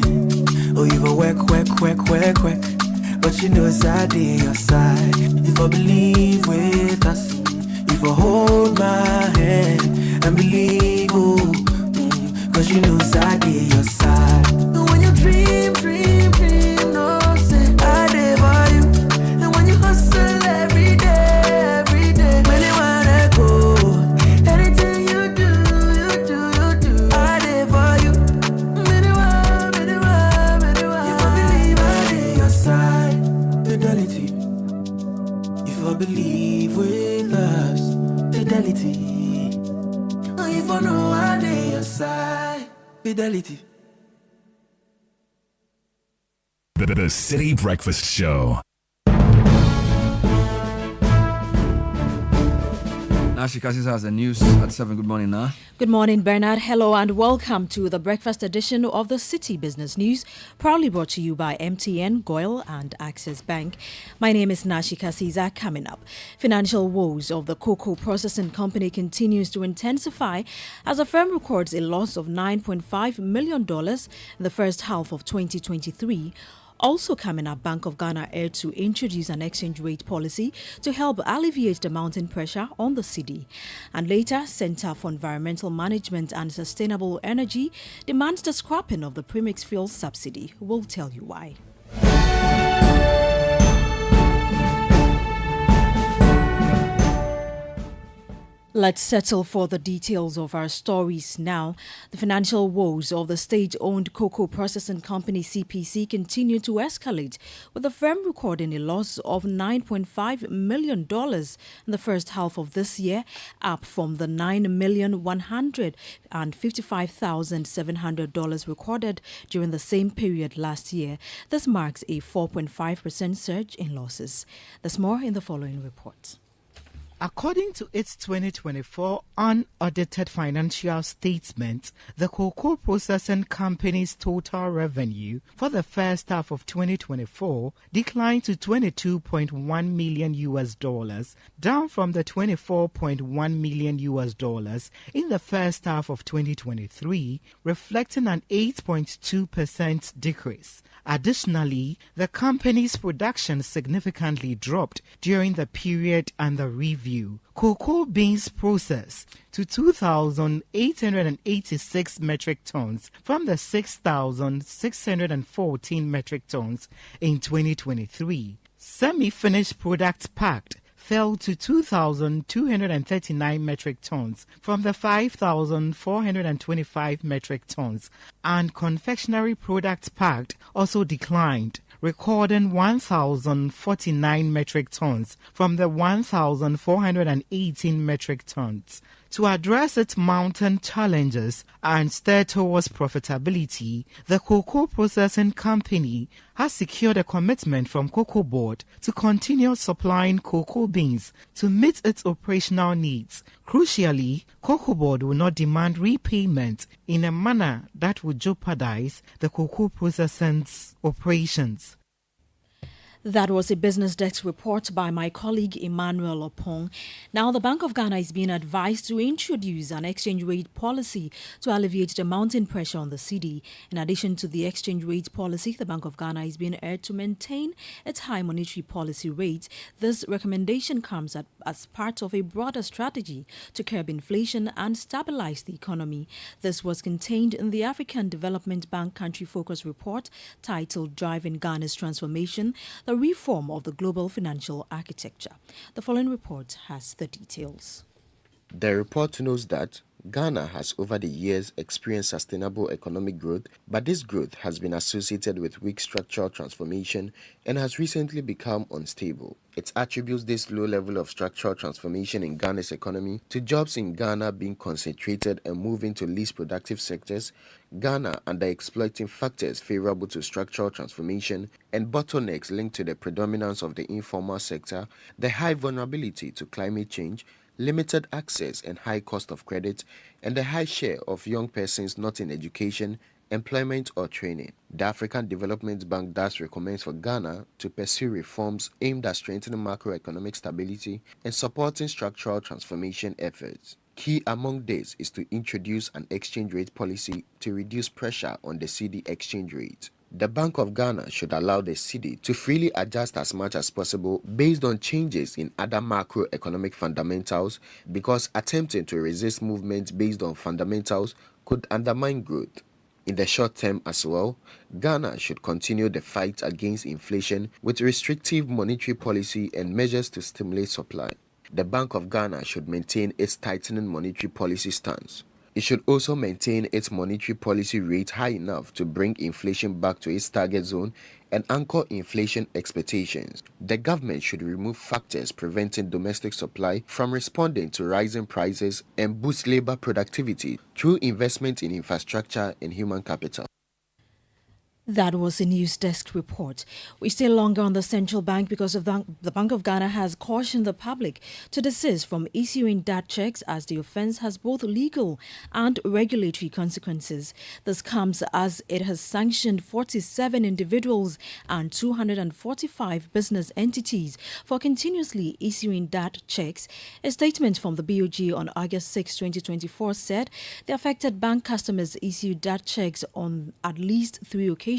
Oh, you go work. But you know it's out your side. If I believe with us, if I hold my hand and believe, cause you know it's out your side. And when you dream, no say I live for you. And when you hustle every day, when you wanna go, anything you do, I live for you. If I believe I live your side. Fidelity. If I believe with us, fidelity. If I know I lay your side, fidelity. The Citi Breakfast Show. Nashi Kassis has the news at 7. Good morning, Nah. Good morning, Bernard. Hello and welcome to the breakfast edition of the Citi Business News, proudly brought to you by MTN, Goyle and Access Bank. My name is Nashi Kasisa. Coming up, financial woes of the cocoa processing company continues to intensify as the firm records a loss of $9.5 million in the first half of 2023. Also coming up, Bank of Ghana aired to introduce an exchange rate policy to help alleviate the mounting pressure on the cedi. And later, Center for Environmental Management and Sustainable Energy demands the scrapping of the premix fuel subsidy. We'll tell you why. Let's settle for the details of our stories now. The financial woes of the state-owned cocoa processing company CPC continue to escalate, with the firm recording a loss of $9.5 million in the first half of this year, up from the $9,155,700 recorded during the same period last year. This marks a 4.5% surge in losses. There's more in the following report. According to its 2024 unaudited financial statement, the cocoa processing company's total revenue for the first half of 2024 declined to $22.1 million, down from the $24.1 million in the first half of 2023, reflecting an 8.2% decrease. Additionally, the company's production significantly dropped during the period under review. Cocoa beans processed to 2,886 metric tons from the 6,614 metric tons in 2023. Semi-finished products packed fell to 2,239 metric tons from the 5,425 metric tons, and confectionery products packed also declined, recording 1,049 metric tons from the 1,418 metric tons. To address its mounting challenges and steer towards profitability, the cocoa processing company has secured a commitment from Cocoa Board to continue supplying cocoa beans to meet its operational needs. Crucially, Cocoa Board will not demand repayment in a manner that would jeopardize the cocoa processing's operations. That was a Business Desk report by my colleague Emmanuel Opong. Now, the Bank of Ghana is being advised to introduce an exchange rate policy to alleviate the mounting pressure on the cedi. In addition to the exchange rate policy, the Bank of Ghana is being urged to maintain its high monetary policy rate. This recommendation comes as part of a broader strategy to curb inflation and stabilize the economy. This was contained in the African Development Bank Country Focus Report titled Driving Ghana's Transformation, the reform of the global financial architecture. The following report has the details. The report notes that Ghana has over the years experienced sustainable economic growth, but this growth has been associated with weak structural transformation and has recently become unstable. It attributes this low level of structural transformation in Ghana's economy to jobs in Ghana being concentrated and moving to least productive sectors, Ghana underexploiting factors favorable to structural transformation, and bottlenecks linked to the predominance of the informal sector, the high vulnerability to climate change, limited access and high cost of credit, and the high share of young persons not in education, employment or training. The African Development Bank thus recommends for Ghana to pursue reforms aimed at strengthening macroeconomic stability and supporting structural transformation efforts. Key among this is to introduce an exchange rate policy to reduce pressure on the cedi exchange rate. The Bank of Ghana should allow the cedi to freely adjust as much as possible based on changes in other macroeconomic fundamentals, because attempting to resist movements based on fundamentals could undermine growth. In the short term as well, Ghana should continue the fight against inflation with restrictive monetary policy and measures to stimulate supply. The Bank of Ghana should maintain its tightening monetary policy stance. It should also maintain its monetary policy rate high enough to bring inflation back to its target zone and anchor inflation expectations. The government should remove factors preventing domestic supply from responding to rising prices and boost labor productivity through investment in infrastructure and human capital. That was a news desk report. We stay longer on the central bank because of the Bank of Ghana has cautioned the public to desist from issuing dat checks, as the offence has both legal and regulatory consequences. This comes as it has sanctioned 47 individuals and 245 business entities for continuously issuing dat checks. A statement from the BOG on August 6, 2024 said the affected bank customers issued dat checks on at least 3 occasions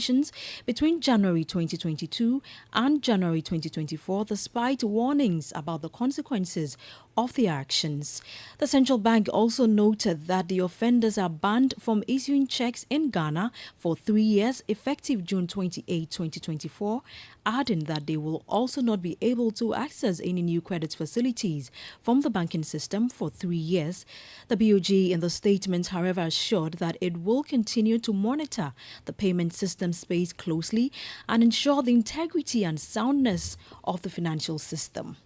between January 2022 and January 2024, despite warnings about the consequences of their actions. The central bank also noted that the offenders are banned from issuing checks in Ghana for 3 years, effective June 28, 2024, adding that they will also not be able to access any new credit facilities from the banking system for 3 years. The BOG in the statement, however, assured that it will continue to monitor the payment system space closely and ensure the integrity and soundness of the financial system.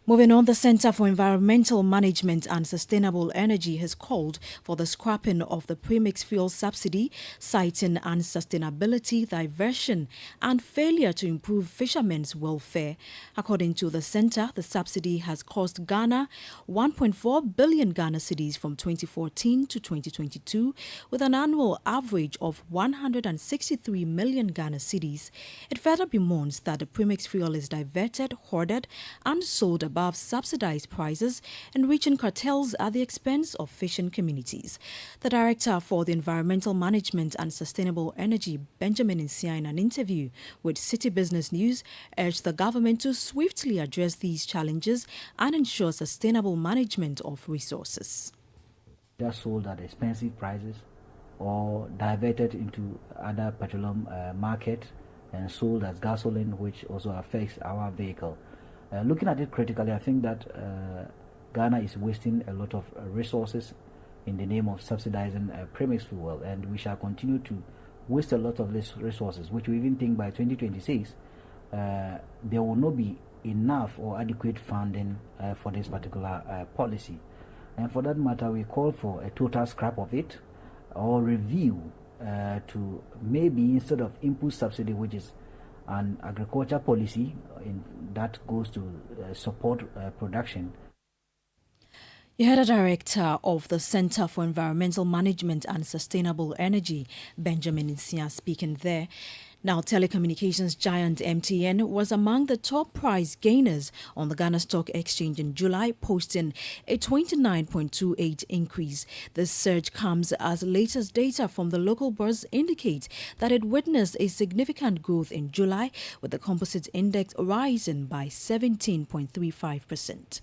Moving on, the Center for Environmental Management and Sustainable Energy has called for the scrapping of the premix fuel subsidy, citing unsustainability, diversion, and failure to improve fishermen's welfare. According to the center, the subsidy has cost Ghana 1.4 billion Ghana cedis from 2014 to 2022, with an annual average of 163 million Ghana cedis. It further bemoans that the premix fuel is diverted, hoarded, and sold above subsidized prices, enriching cartels at the expense of fishing communities. The Director for the Environmental Management and Sustainable Energy, Benjamin Nsia, in an interview with Citi Business News, urged the government to swiftly address these challenges and ensure sustainable management of resources. Just sold at expensive prices or diverted into other petroleum market and sold as gasoline, which also affects our vehicle. Looking at it critically, I think that Ghana is wasting a lot of resources in the name of subsidizing premix fuel, and we shall continue to waste a lot of these resources, which we even think by 2026 there will not be enough or adequate funding for this particular policy. And for that matter, we call for a total scrap of it or review to maybe, instead of input subsidy, which is an agriculture policy that goes to support production. You heard a director of the Center for Environmental Management and Sustainable Energy, Benjamin Nsia, speaking there. Now, telecommunications giant MTN was among the top price gainers on the Ghana Stock Exchange in July, posting a 29.28 increase. This surge comes as latest data from the local bourse indicate that it witnessed a significant growth in July, with the composite index rising by 17.35%.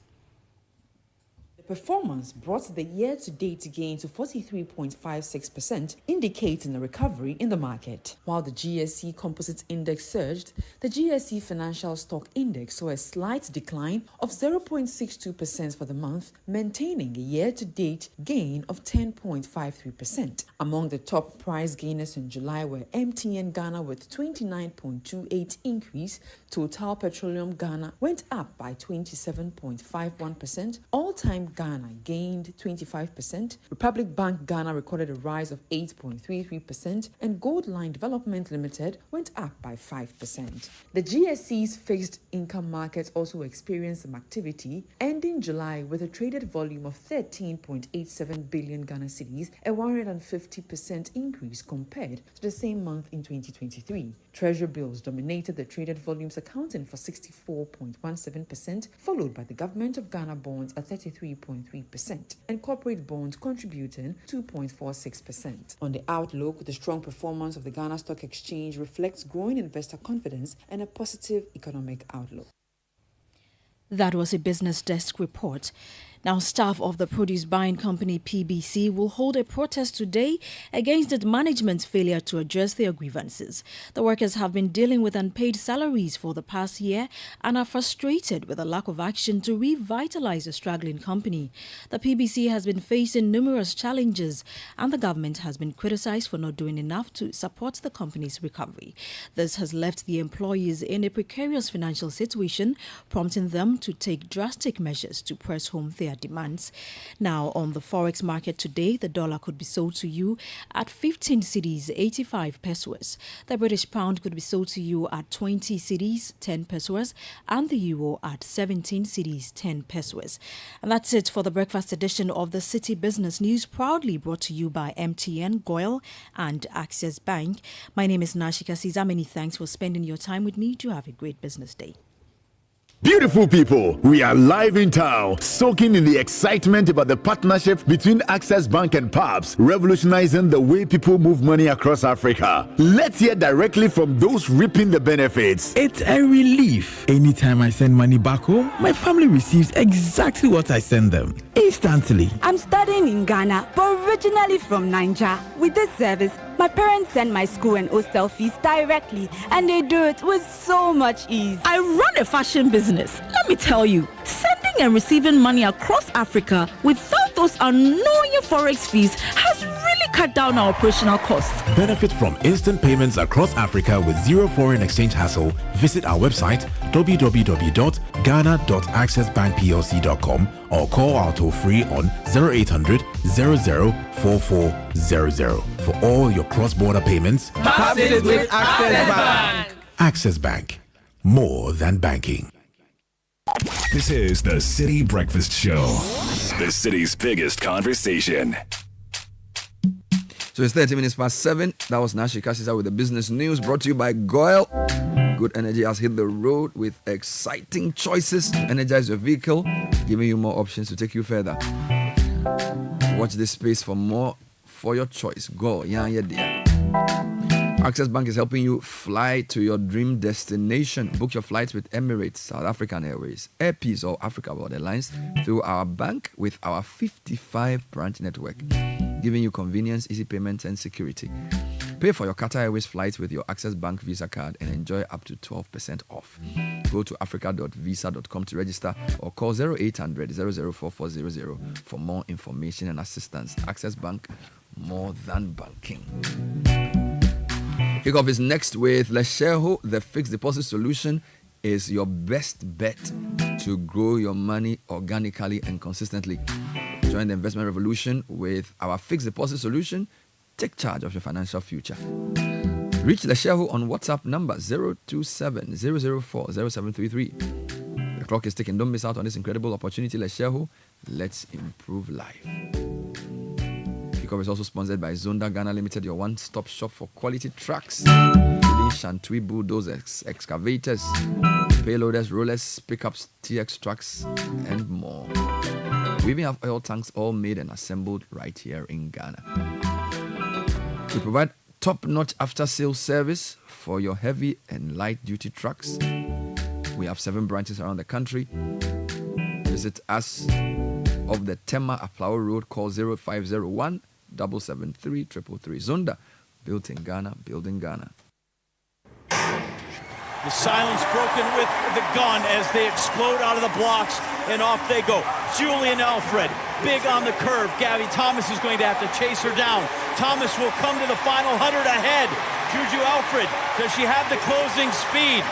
performance brought the year-to-date gain to 43.56%, indicating a recovery in the market. While the GSE Composite Index surged, the GSE Financial Stock Index saw a slight decline of 0.62% for the month, maintaining a year-to-date gain of 10.53%. Among the top price gainers in July were MTN Ghana with 29.28 increase, Total Petroleum Ghana went up by 27.51%, All-Time Ghana gained 25%, Republic Bank Ghana recorded a rise of 8.33%, and Goldline Development Limited went up by 5%. The GSE's fixed income markets also experienced some activity, ending July with a traded volume of 13.87 billion Ghana cedis, a 150% increase compared to the same month in 2023. Treasury bills dominated the traded volumes, accounting for 64.17%, followed by the Government of Ghana bonds at 33.3%, and corporate bonds contributing 2.46%. On the outlook, the strong performance of the Ghana Stock Exchange reflects growing investor confidence and a positive economic outlook. That was a Business Desk report. Now, staff of the produce buying company PBC will hold a protest today against the management's failure to address their grievances. The workers have been dealing with unpaid salaries for the past year and are frustrated with a lack of action to revitalize the struggling company. The PBC has been facing numerous challenges, and the government has been criticized for not doing enough to support the company's recovery. This has left the employees in a precarious financial situation, prompting them to take drastic measures to press home their demands. Now, on the forex market today, the dollar could be sold to you at 15 cedis 85 pesos. The British pound could be sold to you at 20 cedis 10 pesos, and the euro at 17 cedis 10 pesos. And that's it for the breakfast edition of the Citi Business News, proudly brought to you by MTN, Goyle, and Access Bank. My name is Nashika Caesar. Many thanks for spending your time with me. Do have a great business day. Beautiful people, we are live in town, soaking in the excitement about the partnership between Access Bank and PABS, revolutionizing the way people move money across Africa. Let's hear directly from those reaping the benefits. It's a relief. Anytime I send money back home, my family receives exactly what I send them, instantly. I'm studying in Ghana, but originally from Nigeria. With this service, my parents send my school and hostel fees directly, and they do it with so much ease. I run a fashion business. Let me tell you, sending and receiving money across Africa without those annoying forex fees has really cut down our operational costs. Benefit from instant payments across Africa with zero foreign exchange hassle. Visit our website www.ghana.accessbankplc.com or call our toll free on 0800 00 4400 for all your cross-border payments. Pass it with Access Bank. Access Bank, more than banking. This is the Citi Breakfast Show, the city's biggest conversation. So it's 30 minutes past 7. That was Nashi Kasisa with the business news, brought to you by Goyle. Good Energy has hit the road with exciting choices to energize your vehicle, giving you more options to take you further. Watch this space for more for your choice. Go, yeah, dear. Access Bank is helping you fly to your dream destination. Book your flights with Emirates, South African Airways, Air Peace, or Africa World Airlines through our bank with our 55 branch network, giving you convenience, easy payments, and security. Pay for your Qatar Airways flights with your Access Bank Visa card and enjoy up to 12% off. Go to africa.visa.com to register or call 0800 004400 for more information and assistance. Access Bank, more than banking. Kickoff is next with Lesheho. The fixed deposit solution is your best bet to grow your money organically and consistently. Join the investment revolution with our fixed deposit solution. Take charge of your financial future. Reach Lesheho on WhatsApp number 027 004 0733. The clock is ticking. Don't miss out on this incredible opportunity. Lesheho, let's improve life. Kickoff is also sponsored by Zonda Ghana Limited, your one-stop shop for quality trucks, including Shantui bulldozers, excavators, payloaders, rollers, pickups, TX trucks, and more. We even have oil tanks all made and assembled right here in Ghana. We provide top-notch after-sales service for your heavy and light-duty trucks. We have 7 branches around the country. Visit us of the Tema Aflao Road. Call 0501 773 333. Zonda, built in Ghana, building Ghana. The silence broken with the gun as they explode out of the blocks, and off they go. Julian Alfred, big on the curve. Gabby Thomas is going to have to chase her down. Thomas will come to the final 100 ahead. Juju Alfred, does she have the closing speed?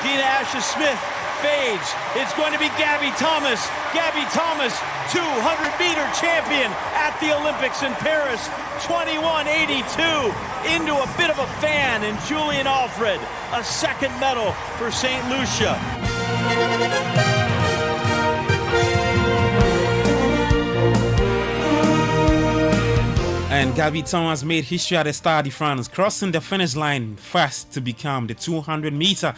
Dina Asher-Smith fades. It's going to be Gabby Thomas. Gabby Thomas, 200-meter champion at the Olympics in Paris, 21.82, into a bit of a fan, and Julian Alfred, a second medal for St. Lucia. And Gabby Thomas made history at the Stade de France, crossing the finish line first to become the 200-meter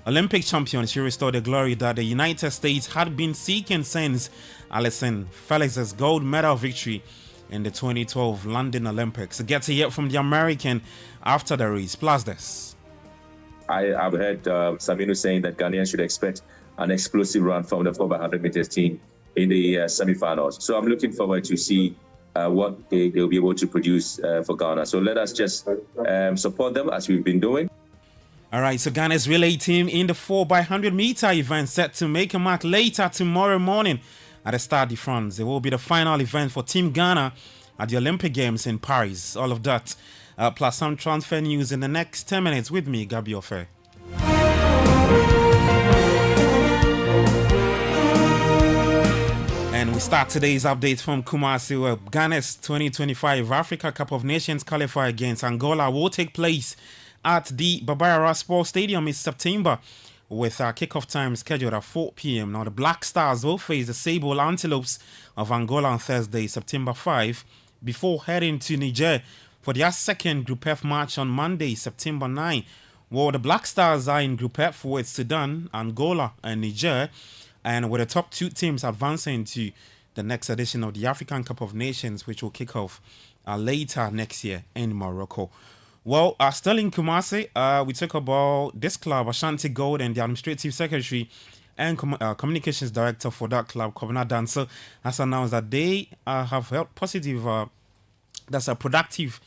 Olympic champion. She restored the glory that the United States had been seeking since Allyson Felix's gold medal victory in the 2012 London Olympics. Get to hear from the American after the race. Plus this. I've heard Saminu saying that Ghanaians should expect an explosive run from the 4x100 meters team in the semi-finals. So I'm looking forward to see what they'll be able to produce for Ghana. So let us just support them as we've been doing. All right, so Ghana's relay team in the 4x100 meter event set to make a mark later tomorrow morning at the Stade de France. It will be the final event for Team Ghana at the Olympic Games in Paris. All of that, plus some transfer news in the next 10 minutes with me, Gabi Ofe. And we start today's update from Kumasi, where Ghana's 2025 Africa Cup of Nations qualifier against Angola will take place at the Babayara Sports Stadium in September, with our kickoff time scheduled at 4 p.m. Now, the Black Stars will face the Sable Antelopes of Angola on Thursday, September 5, before heading to Niger for their second Group F match on Monday, September 9. Well, the Black Stars are in Group F with Sudan, Angola, and Niger, and with the top two teams advancing to the next edition of the African Cup of Nations, which will kick off later next year in Morocco. Well, still in Kumasi, we talk about this club, Ashanti Gold, and the administrative secretary and communications director for that club, Kobina Dancer, has announced that they have held positive, productive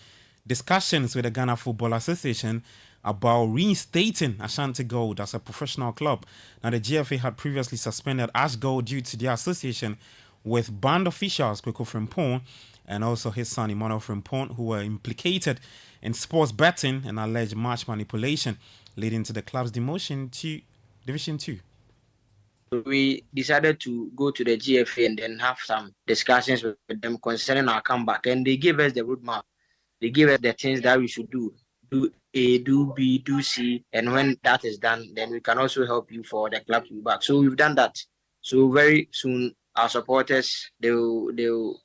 discussions with the Ghana Football Association about reinstating Ashanti Gold as a professional club. Now, the GFA had previously suspended Ash Gold due to their association with band officials Kweko Frimpong and also his son Emmanuel Frimpong, who were implicated in sports betting and alleged match manipulation, leading to the club's demotion to Division 2. We decided to go to the GFA and then have some discussions with them concerning our comeback, and they gave us the roadmap. They gave us the things that we should do. Do A, do B, do C, and when that is done, then we can also help you for the club to be back. So we've done that. So very soon, our supporters, they will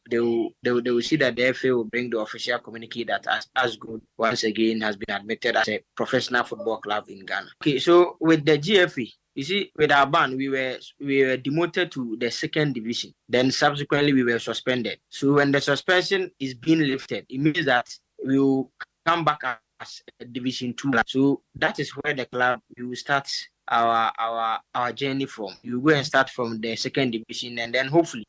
see that the FA will bring the official communique that as good once again has been admitted as a professional football club in Ghana. Okay, so with the GFA, you see, with our ban, we were demoted to the second division. Then subsequently we were suspended. So when the suspension is being lifted, it means that we will come back as a Division 2. So that is where the club will start our journey from. You go and start from the second division, and then hopefully.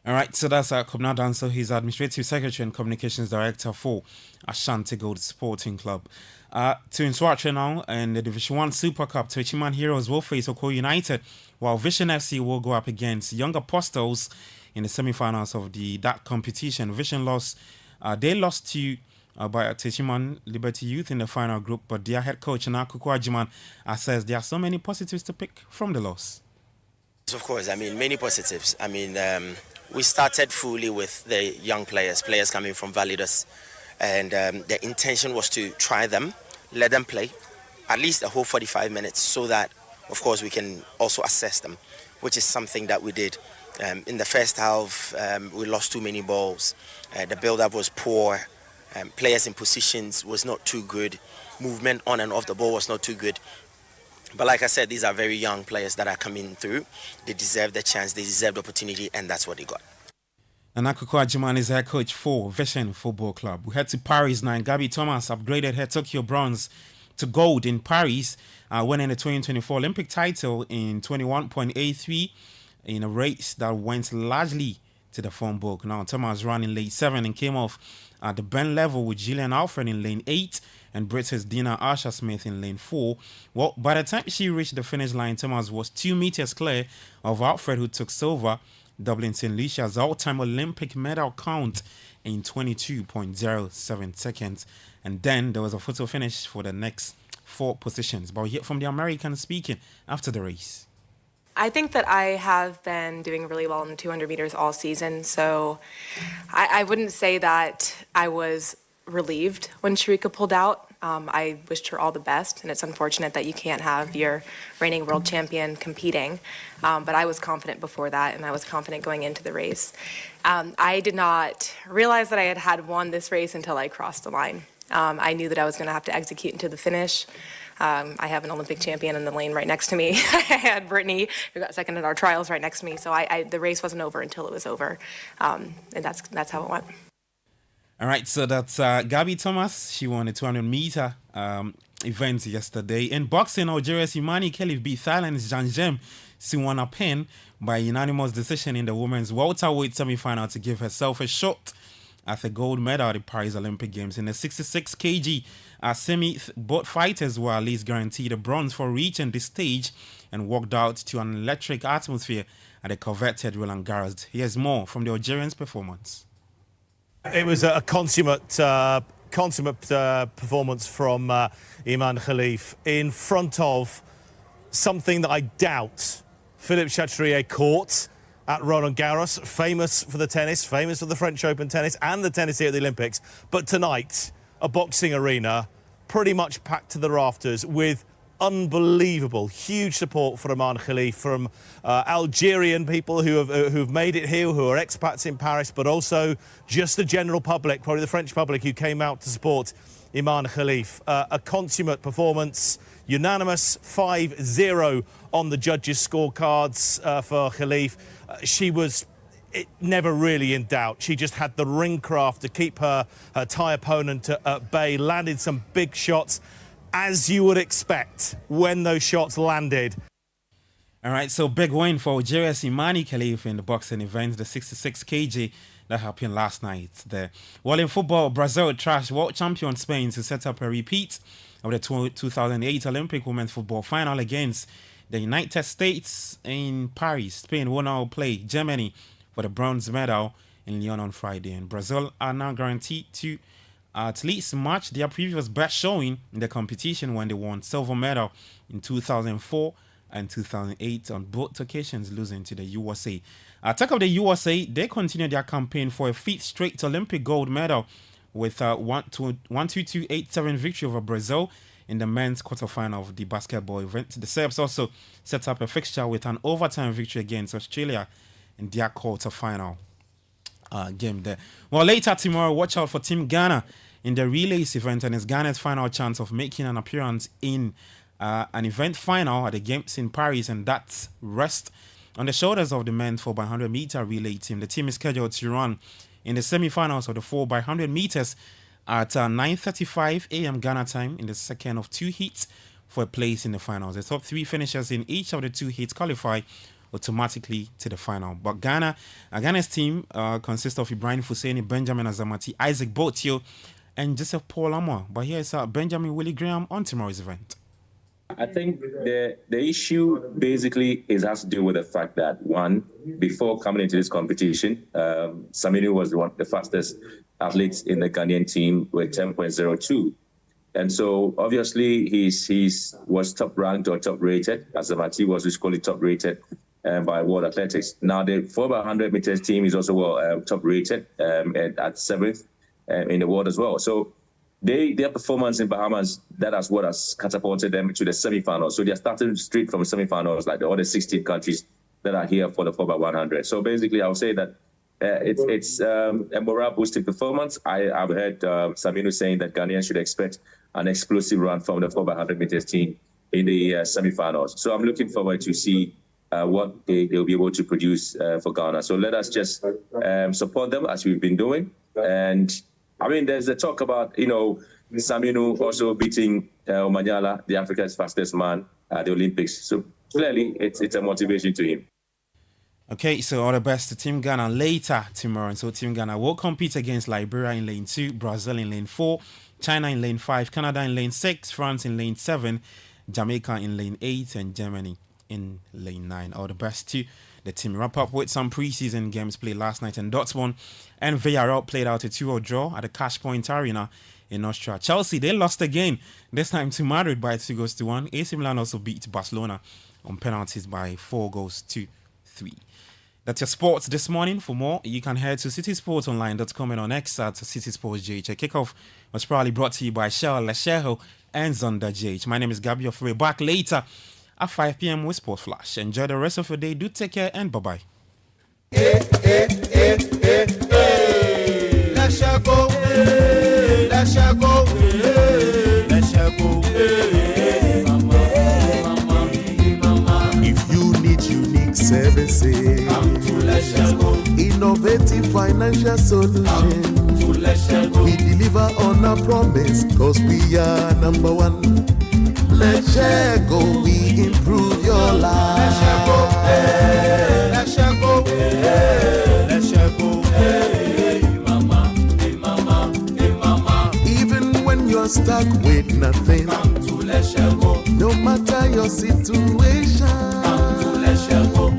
All right, so that's Kobina Danso. He's administrative secretary and communications director for Ashanti Gold Sporting Club. To Nswatwe now, and the Division 1 Super Cup, Techiman Heroes will face Oko United, while Vision FC will go up against Young Apostles in the semi-finals of that competition. Vision lost. They lost to by Techiman Liberty Youth in the final group, but their head coach Nakuku Ajiman says there are so many positives to pick from the loss. Of course, many positives. We started fully with the young players coming from Validas, and the intention was to try them, let them play at least a whole 45 minutes so that, of course, we can also assess them, which is something that we did. In the first half, we lost too many balls. The build-up was poor. Players in positions was not too good. Movement on and off the ball was not too good. But like I said, these are very young players that are coming through. They deserve the chance, they deserve the opportunity, and that's what they got. And Nakuku Ajiman is head coach for Vision Football Club. We head to Paris now. Gabby Thomas upgraded her Tokyo bronze to gold in Paris, winning the 2024 Olympic title in 21.83. in a race that went largely to the phone book. Now, Thomas ran in lane 7 and came off at the bend level with Gillian Alfred in lane 8 and British Dina Asha Smith in lane 4. Well, by the time she reached the finish line, Thomas was 2 meters clear of Alfred, who took silver, doubling St. Lucia's all-time Olympic medal count in 22.07 seconds. And then there was a photo finish for the next 4 positions. But we'll hear from the American speaking after the race. I think that I have been doing really well in the 200 meters all season, so I wouldn't say that I was relieved when Sharika pulled out. I wished her all the best, and it's unfortunate that you can't have your reigning world champion competing, but I was confident before that, and I was confident going into the race. I did not realize that I had won this race until I crossed the line. I knew that I was going to have to execute into the finish. I have an Olympic champion in the lane right next to me. I had Brittany, who got second in our trials, right next to me. So the race wasn't over until it was over, and that's how it went. All right, so that's Gabby Thomas. She won the 200-meter event yesterday. In boxing, Algeria's Imani Khelif beat Thailand's Janjem Siwanapen by unanimous decision in the women's welterweight semi-final to give herself a shot at the gold medal at the Paris Olympic Games. In the 66 kg semi, both fighters were at least guaranteed a bronze for reaching this stage and walked out to an electric atmosphere at the coveted Roland Garros. Here's more from the Algerians' performance. It was a consummate performance from Iman Khelif in front of something that I doubt Philippe Chatrier caught at Roland Garros, famous for the tennis, famous for the French Open tennis and the tennis here at the Olympics. But tonight, a boxing arena pretty much packed to the rafters with unbelievable, huge support for Iman Khelif from Algerian people who've made it here, who are expats in Paris, but also just the general public, probably the French public, who came out to support Iman Khelif. A consummate performance, unanimous 5-0 on the judges' scorecards for Khelif. She was never really in doubt. She just had the ring craft to keep her Thai opponent at bay, landed some big shots, as you would expect when those shots landed. All right, so big win for Algeria's Imani Khelif in the boxing event, the 66 kg that happened last night there. Well, in football, Brazil trashed world champion Spain to set up a repeat of the 2008 Olympic women's football final against the United States in Paris. Spain will now play Germany for the bronze medal in Lyon on Friday, and Brazil are now guaranteed to at least match their previous best showing in the competition when they won silver medal in 2004 and 2008 on both occasions, losing to the USA. Talk of the USA, they continue their campaign for a 5th straight Olympic gold medal with a 1-2-2-8-7 victory over Brazil in the men's quarterfinal of the basketball event. The Serbs also set up a fixture with an overtime victory against Australia in their quarterfinal game there. Well, later tomorrow, watch out for Team Ghana in the relays event, and it's Ghana's final chance of making an appearance in an event final at the Games in Paris, and that's rest on the shoulders of the men's 4x100 meter relay team. The team is scheduled to run in the semi-finals of the 4x100 meters at 9:35 a.m. Ghana time in the second of 2 heats for a place in the finals. The top 3 finishers in each of the 2 heats qualify automatically to the final. But Ghana's team consists of Ibrahim Fuseni, Benjamin Azamati, Isaac Botio, and Joseph Paul Amor. But here's Benjamin Willie Graham on tomorrow's event. I think the issue basically has to do with the fact that, one, before coming into this competition, Saminu was the fastest athlete in the Ghanaian team with 10.02. And so obviously he was top ranked or top rated. Azamati was equally top rated by World Athletics. Now the 4x100 meters team is also top rated at 7th in the world as well. So their performance in Bahamas, that is what has catapulted them to the semifinals. So they're starting straight from semifinals, like the other 16 countries that are here for the 4x100. So basically, I would say that it's a morale-boosting performance. I've heard Saminu saying that Ghanaians should expect an explosive run from the 4x100 meters team in the semifinals. So I'm looking forward to see what they'll be able to produce for Ghana. So let us just support them as we've been doing. And I mean, there's a talk about, Saminu also beating Omanyala, the Africa's fastest man at the Olympics. So clearly, it's a motivation to him. Okay, so all the best to Team Ghana later tomorrow. And so Team Ghana will compete against Liberia in lane 2, Brazil in lane 4, China in lane 5, Canada in lane 6, France in lane 7, Jamaica in lane 8, and Germany in lane 9. All the best to the team. Wrap up with some preseason games played last night in Dortmund, and Villarreal played out a 2-0 draw at the Cash Point Arena in Austria. Chelsea, they lost again, this time to Madrid by 2-1. AC Milan also beat Barcelona on penalties by 4-3. That's your sports this morning. For more, you can head to citisportsonline.com and on X at citisportsjh. Kickoff was probably brought to you by Shell, Lesheho, and Zonda JH. My name is Gabi Ofre. Back later at 5 p.m. with Sport Flash. Enjoy the rest of your day. Do take care and bye-bye. If you need unique services, innovative financial solutions, we deliver on our promise, cause we are number one. Let's share go, we improve your life. Let's share go, hey, let's share go, hey, let's share go, hey, mama, hey mama, hey mama. Even when you're stuck with nothing, come to let's share go. No matter your situation, come to let's share go.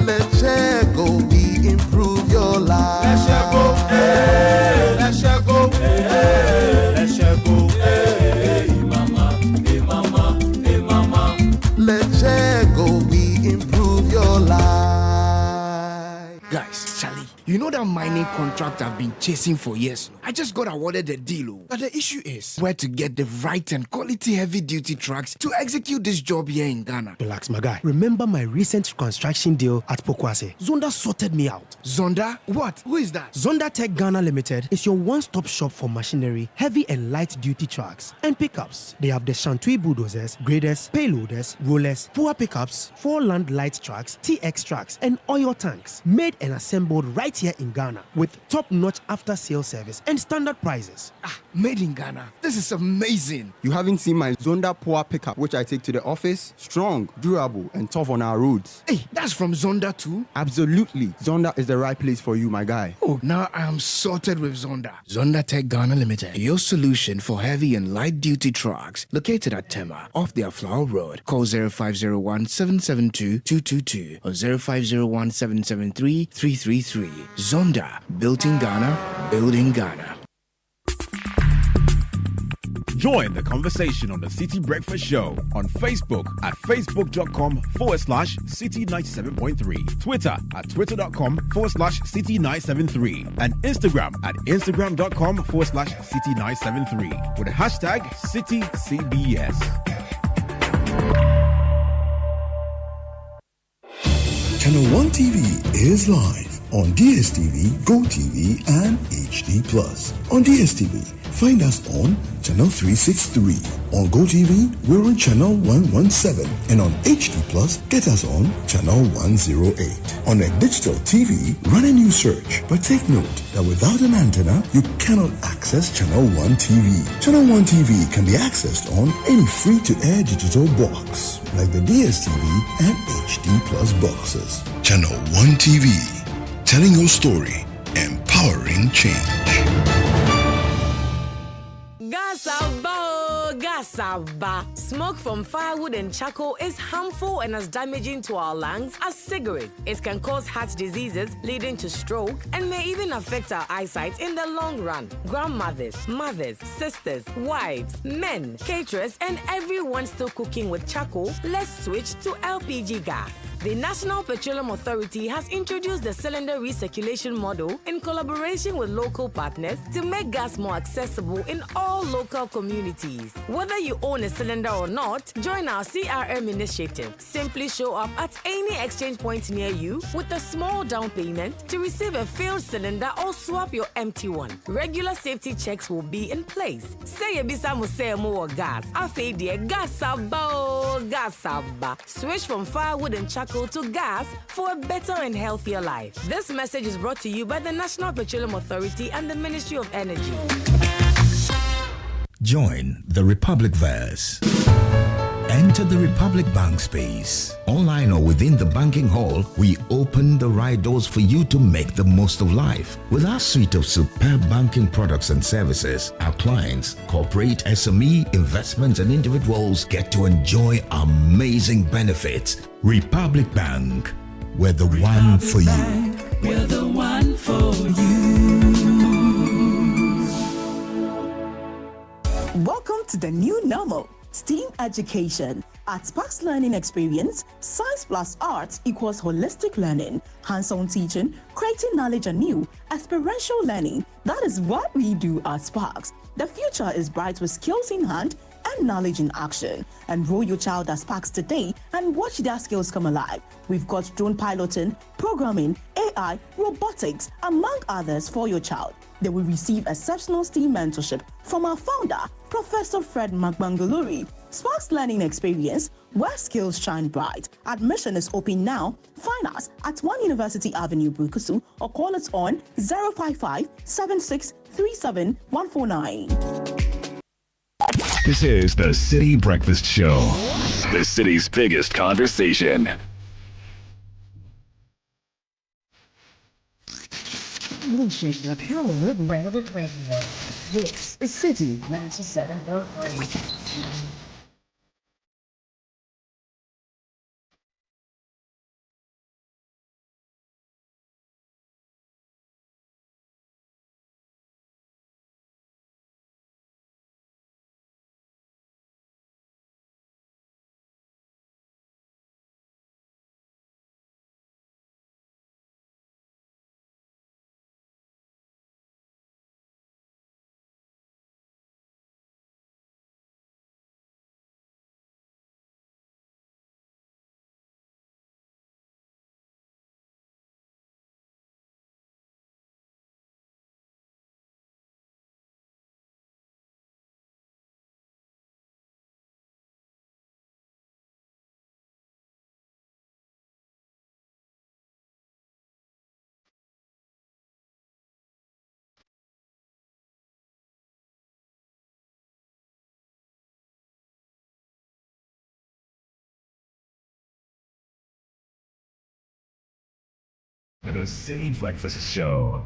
Let's share go, we improve your life. Let's share go, hey, let's share go, hey, let's share go, hey, mama, hey mama, hey mama. Let's share go, we improve your life. Guys, Charlie, you know that mining contract I've been chasing for years? I just got awarded the deal. But the issue is where to get the right and quality heavy-duty trucks to execute this job here in Ghana. Relax, my guy. Remember my recent construction deal at Pokwase? Zonda sorted me out. Zonda? What? Who is that? Zonda Tech Ghana Limited is your one-stop shop for machinery, heavy and light-duty trucks, and pickups. They have the Shantui bulldozers, graders, payloaders, rollers, poor pickups, 4-land light trucks, TX trucks, and oil tanks, made and assembled right here in Ghana with top-notch after-sales service and standard prices. Made in Ghana. This is amazing. You haven't seen my Zonda Power pickup, which I take to the office? Strong, durable, and tough on our roads. Hey, that's from Zonda too? Absolutely. Zonda is the right place for you, my guy. Oh, now I am sorted with Zonda. Zonda Tech Ghana Limited, your solution for heavy and light-duty trucks, located at Tema, off their Flower Road. Call 0501-772-222 or 0501-773-333. Zonda, built in Ghana, building Ghana. Join the conversation on the Citi Breakfast Show on Facebook at facebook.com/Citi97.3, Twitter at twitter.com/Citi973, and Instagram at instagram.com/Citi973 with the hashtag CitiCBS. Channel 1 TV is live on DSTV, GoTV, and HD+. On DSTV, find us on Channel 363. On GoTV, we're on Channel 117. And on HD+, get us on Channel 108. On a digital TV, run a new search. But take note that without an antenna, you cannot access Channel 1 TV. Channel 1 TV can be accessed on any free-to-air digital box, like the DSTV and HD+ boxes. Channel 1 TV, telling your story, empowering change. Gasaba. Smoke from firewood and charcoal is harmful and as damaging to our lungs as cigarettes. It can cause heart diseases leading to stroke and may even affect our eyesight in the long run. Grandmothers, mothers, sisters, wives, men, caterers, and everyone still cooking with charcoal, let's switch to LPG gas. The National Petroleum Authority has introduced the cylinder recirculation model in collaboration with local partners to make gas more accessible in all local communities. Whether you own a cylinder or not, join our CRM initiative. Simply show up at any exchange point near you with a small down payment to receive a filled cylinder or swap your empty one. Regular safety checks will be in place. Say ebisa musemo or gas. Afedia gasaba. Switch from firewood and charcoal to gas for a better and healthier life. This message is brought to you by the National Petroleum Authority and the Ministry of Energy. Join the Republic Verse. Enter the Republic Bank space. Online or within the banking hall, we open the right doors for you to make the most of life. With our suite of superb banking products and services, our clients, corporate, SME, investments, and individuals get to enjoy amazing benefits. Republic Bank, we're the one for you. We're the one for you. Welcome to the new normal. STEAM education. At Sparks Learning Experience, Science plus Art equals holistic learning, hands-on teaching, creating knowledge anew, experiential learning. That is what we do at Sparks. The future is bright with skills in hand and knowledge in action. Enroll your child at Sparks today and watch their skills come alive. We've got drone piloting, programming, AI, robotics, among others for your child. They will receive exceptional STEAM mentorship from our founder, Professor Fred Magbangaluri. Sparks Learning Experience, where skills shine bright. Admission is open now. Find us at 1 University Avenue, Bukusu, or call us on 055 7637 149. This is the Citi Breakfast Show, the city's biggest conversation. This is Citi 97.3. The Citi Breakfast Show.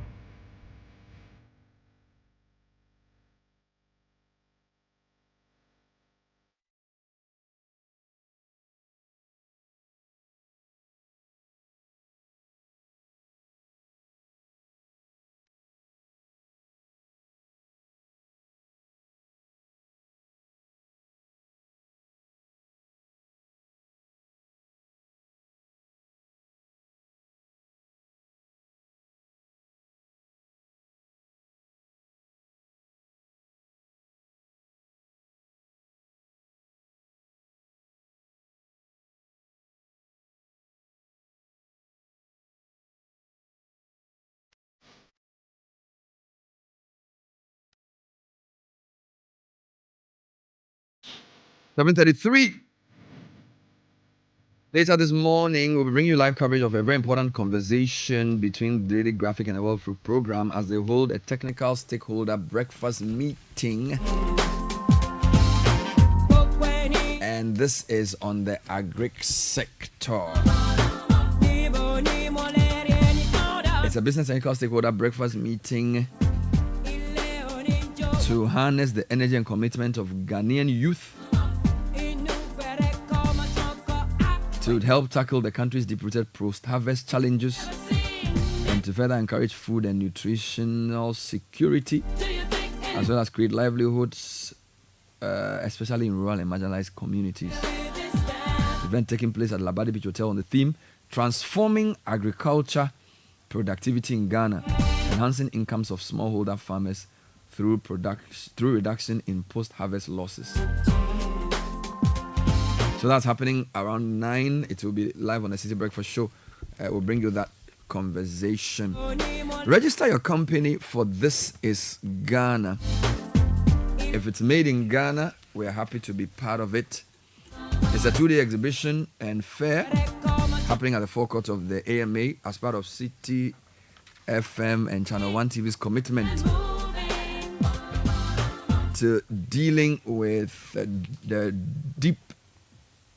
.33. Later this morning, we'll bring you live coverage of a very important conversation between the Daily Graphic and the World Food Program as they hold a technical stakeholder breakfast meeting. And this is on the agric sector. It's a business technical stakeholder breakfast meeting to harness the energy and commitment of Ghanaian youth to help tackle the country's deep-rooted post-harvest challenges and to further encourage food and nutritional security, as well as create livelihoods, especially in rural and marginalized communities. The event taking place at Labadi Beach Hotel on the theme, Transforming Agriculture Productivity in Ghana, Enhancing Incomes of Smallholder Farmers through reduction in post-harvest losses. So that's happening around 9. It will be live on the Citi Breakfast Show. We'll bring you that conversation. Register your company for This is Ghana. If it's made in Ghana, we're happy to be part of it. It's a 2-day exhibition and fair happening at the forecourt of the AMA as part of Citi FM and Channel 1 TV's commitment to dealing with the deep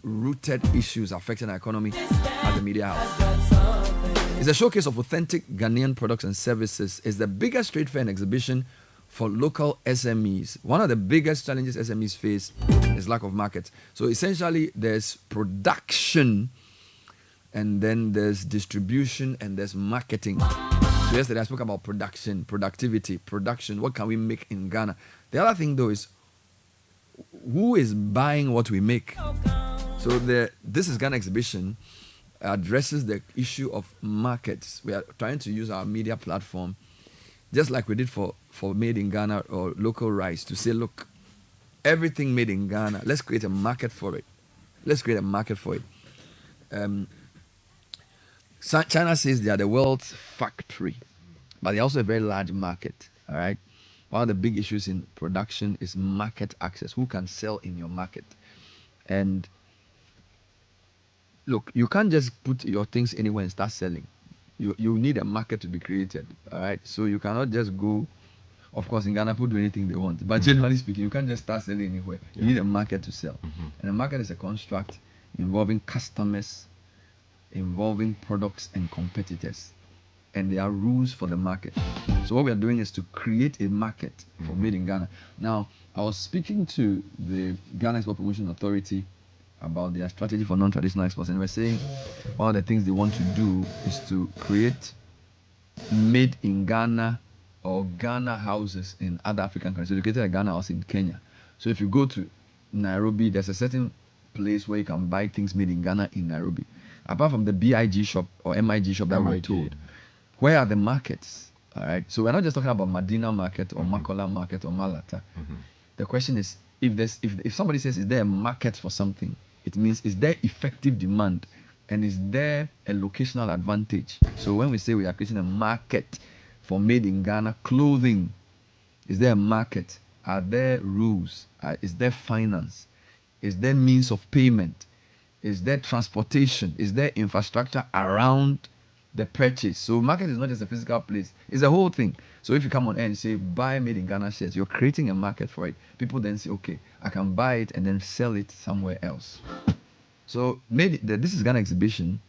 rooted issues affecting our economy at the Media House. It's a showcase of authentic Ghanaian products and services. It's the biggest trade fair and exhibition for local SMEs. One of the biggest challenges SMEs face is lack of markets. So essentially, there's production, and then there's distribution, and there's marketing. So yesterday I spoke about production, productivity, production. What can we make in Ghana? The other thing though is, who is buying what we make? So this is Ghana exhibition addresses the issue of markets. We are trying to use our media platform, just like we did for Made in Ghana or local rice, to say, look, everything made in Ghana, let's create a market for it. China says they are the world's factory, but they're also a very large market, all right? One of the big issues in production is market access. Who can sell in your market? And look, you can't just put your things anywhere and start selling. You need a market to be created, all right? So you cannot just go, of course, in Ghana, people do anything they want. But generally speaking, you can't just start selling anywhere. You need a market to sell. And a market is a construct involving customers, involving products and competitors. And there are rules for the market. So what we are doing is to create a market for Made in Ghana. Now, I was speaking to the Ghana Export Promotion Authority about their strategy for non-traditional exports, and we're saying one of the things they want to do is to create Made in Ghana or Ghana houses in other African countries. So they created a Ghana house in Kenya. So if you go to Nairobi, there's a certain place where you can buy things made in Ghana in Nairobi. Apart from the BIG shop or MIG shop that we're told, where are the markets? All right. So we're not just talking about Medina market or Makola market or Malata. The question is, if somebody says, is there a market for something? It means, is there effective demand? And is there a locational advantage? So when we say we are creating a market for Made in Ghana clothing, is there a market? Are there rules? Is there finance? Is there means of payment? Is there transportation? Is there infrastructure around the purchase? So market is not just a physical place, it's a whole thing. So if you come on air and say, buy Made in Ghana shirts, you're creating a market for it. People then say, okay, I can buy it and then sell it somewhere else. So This is Ghana exhibition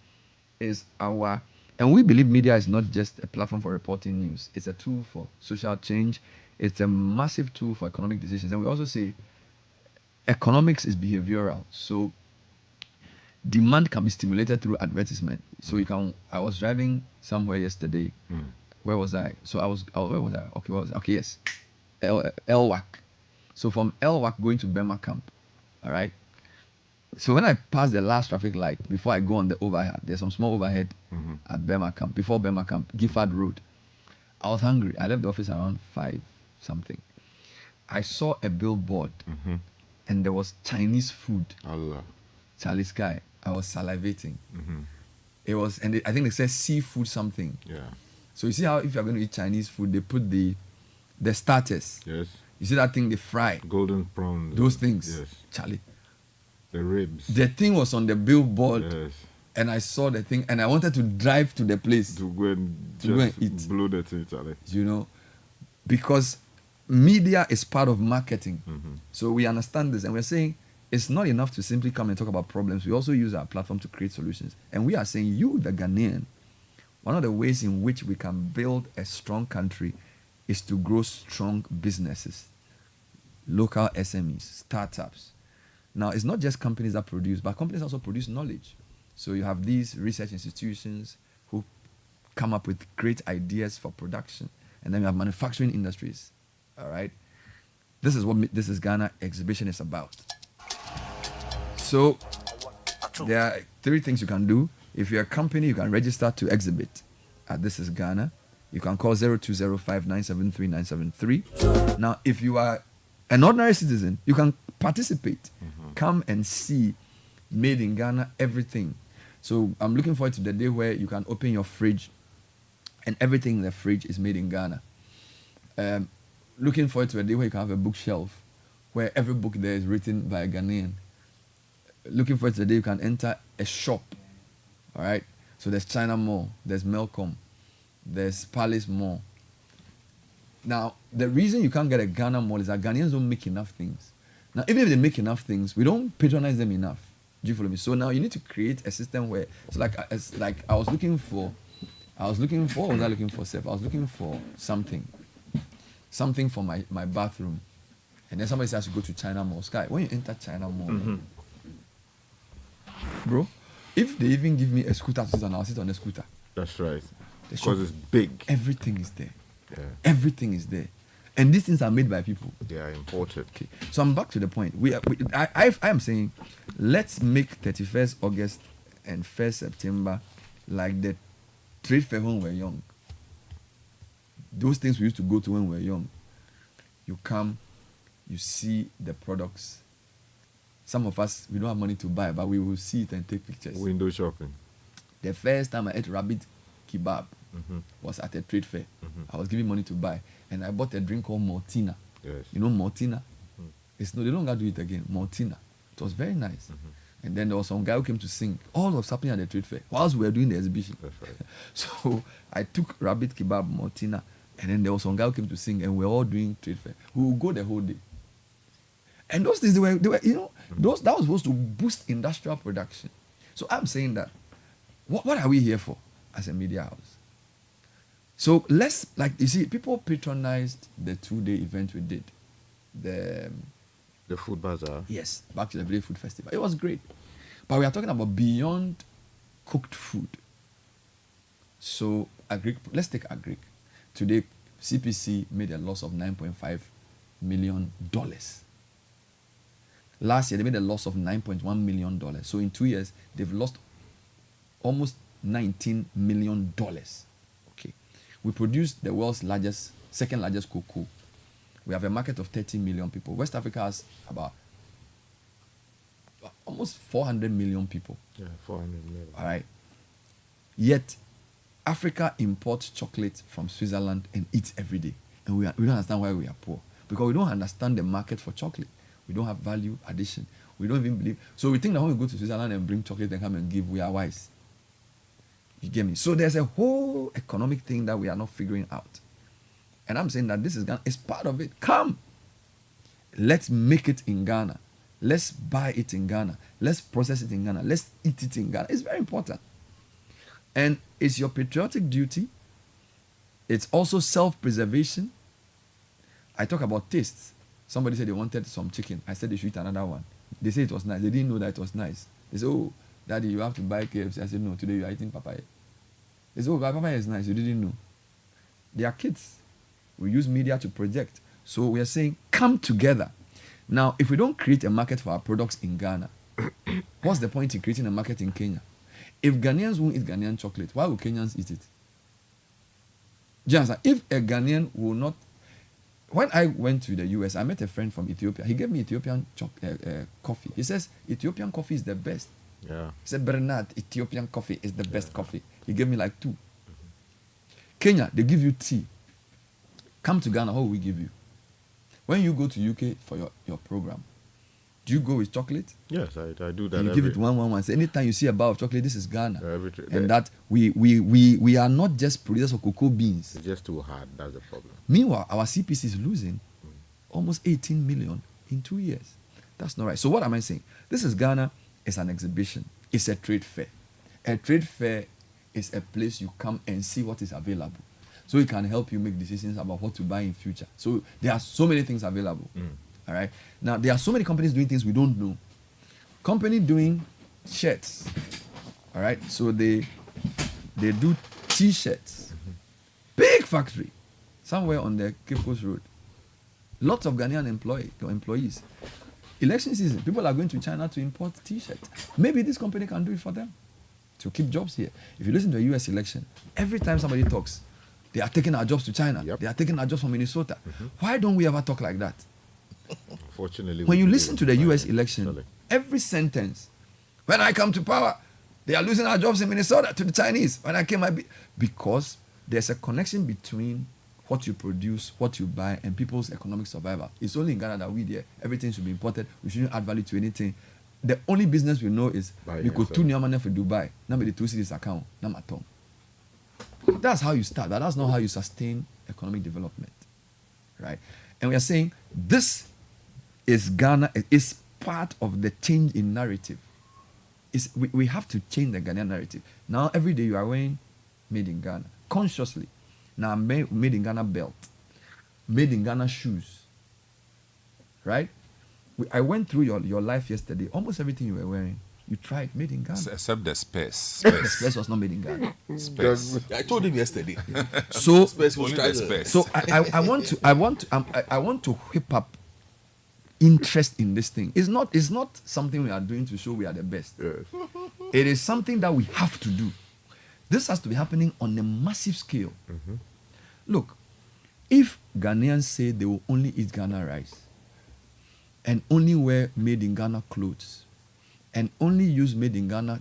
is our, and we believe media is not just a platform for reporting news. It's a tool for social change. It's a massive tool for economic decisions. And we also say economics is behavioral. So demand can be stimulated through advertisement. So I was driving somewhere yesterday. Where was I? So where was I? Okay, where was I? Okay, yes. Elwak. So from Elwak going to Bema Camp, all right? So when I pass the last traffic light, before I go on the overhead, there's some small overhead at Bema Camp, before Bema Camp, Gifford Road. I was hungry. I left the office around 5 something. I saw a billboard and there was Chinese food. Charlie Sky. I was salivating. It was, and I think they said seafood something. Yeah. So you see how if you're going to eat Chinese food, they put the starters. Yes. You see that thing they fry. Golden prawns. Those things. Yes. Charlie. The ribs. The thing was on the billboard. Yes. And I saw the thing, and I wanted to drive to the place to go and eat. Blow the thing, Charlie. You know, because media is part of marketing. So we understand this, and we're saying it's not enough to simply come and talk about problems. We also use our platform to create solutions. And we are saying, you, the Ghanaian, one of the ways in which we can build a strong country is to grow strong businesses, local SMEs, startups. Now, it's not just companies that produce, but companies also produce knowledge. So you have these research institutions who come up with great ideas for production. And then you have manufacturing industries. All right? This is what This is Ghana exhibition is about. So there are 3 things you can do. If you're a company, you can register to exhibit at This is Ghana. You can call 0205-973-973. Now, if you are an ordinary citizen, you can participate. Come and see Made in Ghana, everything. So I'm looking forward to the day where you can open your fridge and everything in the fridge is made in Ghana. Looking forward to a day where you can have a bookshelf where every book there is written by a Ghanaian. Looking forward to the day you can enter a shop. All right? So there's China Mall, there's Melcom, there's Palace Mall. Now, the reason you can't get a Ghana Mall is that Ghanaians don't make enough things. Now, even if they make enough things, we don't patronize them enough. Do you follow me? So now you need to create a system where, so like I was looking for, what was I looking for, Seth? I was looking for something for my bathroom. And then somebody says to go to China Mall. Sky, when you enter China Mall, bro, if they even give me a scooter to sit on, I'll sit on the scooter. That's right. The Because it's big. Everything is there. Yeah. Everything is there. And these things are made by people. They are imported. Okay. So I'm back to the point. I am saying, let's make 31st August and 1st September like the trade fair when we were young. Those things we used to go to when we were young. You come, you see the products. Some of us, we don't have money to buy, but we will see it and take pictures. Window shopping. The first time I ate rabbit kebab was at a trade fair. I was giving money to buy. And I bought a drink called Maltina. Yes. You know Maltina? It's no, they don't got to do it again. Maltina. It was very nice. And then there was some guy who came to sing. All was happening at the trade fair whilst we were doing the exhibition. That's right. So I took rabbit kebab, Maltina, and then there was some guy who came to sing, and we were all doing trade fair. We would go the whole day. And those things, they were you know, that was supposed to boost industrial production. So I'm saying that, what are we here for as a media house? So let's, like, you see, people patronized the 2-day event we did. The food bazaar. Yes, back to the Village Food Festival. It was great. But we are talking about beyond cooked food. So, let's take agric. Today, CPC made a loss of $9.5 million. Last year, they made a loss of $9.1 million. So, in 2 years, they've lost almost $19 million. Okay. We produce the world's second largest cocoa. We have a market of 30 million people. West Africa has about almost 400 million people. Yeah, 400 million. All right. Yet, Africa imports chocolate from Switzerland and eats every day. And we don't understand why we are poor. Because we don't understand the market for chocolate. We don't have value addition. We don't even believe. So we think that when we go to Switzerland and bring chocolate and come and give, we are wise. You get me? So there's a whole economic thing that we are not figuring out. And I'm saying that this is Ghana. It's part of it. Come. Let's make it in Ghana. Let's buy it in Ghana. Let's process it in Ghana. Let's eat it in Ghana. It's very important. And it's your patriotic duty. It's also self-preservation. I talk about tastes. Somebody said they wanted some chicken. I said they should eat another one. They said it was nice. They didn't know that it was nice. They said, oh, Daddy, you have to buy KFC. I said, no, today you are eating papaya. They said, oh, papaya is nice. You didn't know. They are kids. We use media to project. So we are saying, come together. Now, if we don't create a market for our products in Ghana, what's the point in creating a market in Kenya? If Ghanaians won't eat Ghanaian chocolate, why will Kenyans eat it? Just if a Ghanaian will not... When I went to the US, I met a friend from Ethiopia. He gave me Ethiopian coffee. He says, Ethiopian coffee is the best. Yeah. He said, Bernard, Ethiopian coffee is the best coffee. He gave me like 2. Kenya, they give you tea. Come to Ghana, what will we give you? When you go to UK for your program, do you go with chocolate? Yes, I do that. And you give it 111. So anytime you see a bar of chocolate, this is Ghana. And that we are not just producers of cocoa beans. It's just too hard. That's the problem. Meanwhile, our CPC is losing almost 18 million in 2 years. That's not right. So what am I saying? This is Ghana. It's an exhibition. It's a trade fair. A trade fair is a place you come and see what is available. So it can help you make decisions about what to buy in future. So there are so many things available. All right. Now there are so many companies doing things we don't know. Company doing shirts. All right. So they do T-shirts. Big factory, somewhere on the Cape Coast Road. Lots of Ghanaian employees. Election season, people are going to China to import T-shirts. Maybe this company can do it for them to keep jobs here. If you listen to a US election, every time somebody talks, they are taking our jobs to China. Yep. They are taking our jobs from Minnesota. Why don't we ever talk like that? Unfortunately, when you listen to the US election, every sentence, when I come to power, they are losing our jobs in Minnesota to the Chinese. When I came, because there's a connection between what you produce, what you buy, and people's economic survival. It's only in Ghana that everything should be imported. We shouldn't add value to anything. The only business we know is we could 2 new money for Dubai. Now the 2 cities account. That's how you start. But that's not how you sustain economic development. Right? And we are saying this is Ghana, is part of the change in narrative. we have to change the Ghanaian narrative. Now every day you are wearing made in Ghana consciously. Now made in Ghana belt, made in Ghana shoes. Right? I went through your life yesterday. Almost everything you were wearing, you tried made in Ghana. Except the space. The space was not made in Ghana. Space. I told him yesterday. So space was only the space. So I want to whip up interest in this thing. It's not something we are doing to show we are the best. Yes. It is something that we have to do. This has to be happening on a massive scale. Mm-hmm. Look, if Ghanaians say they will only eat Ghana rice and only wear made in Ghana clothes and only use made in Ghana,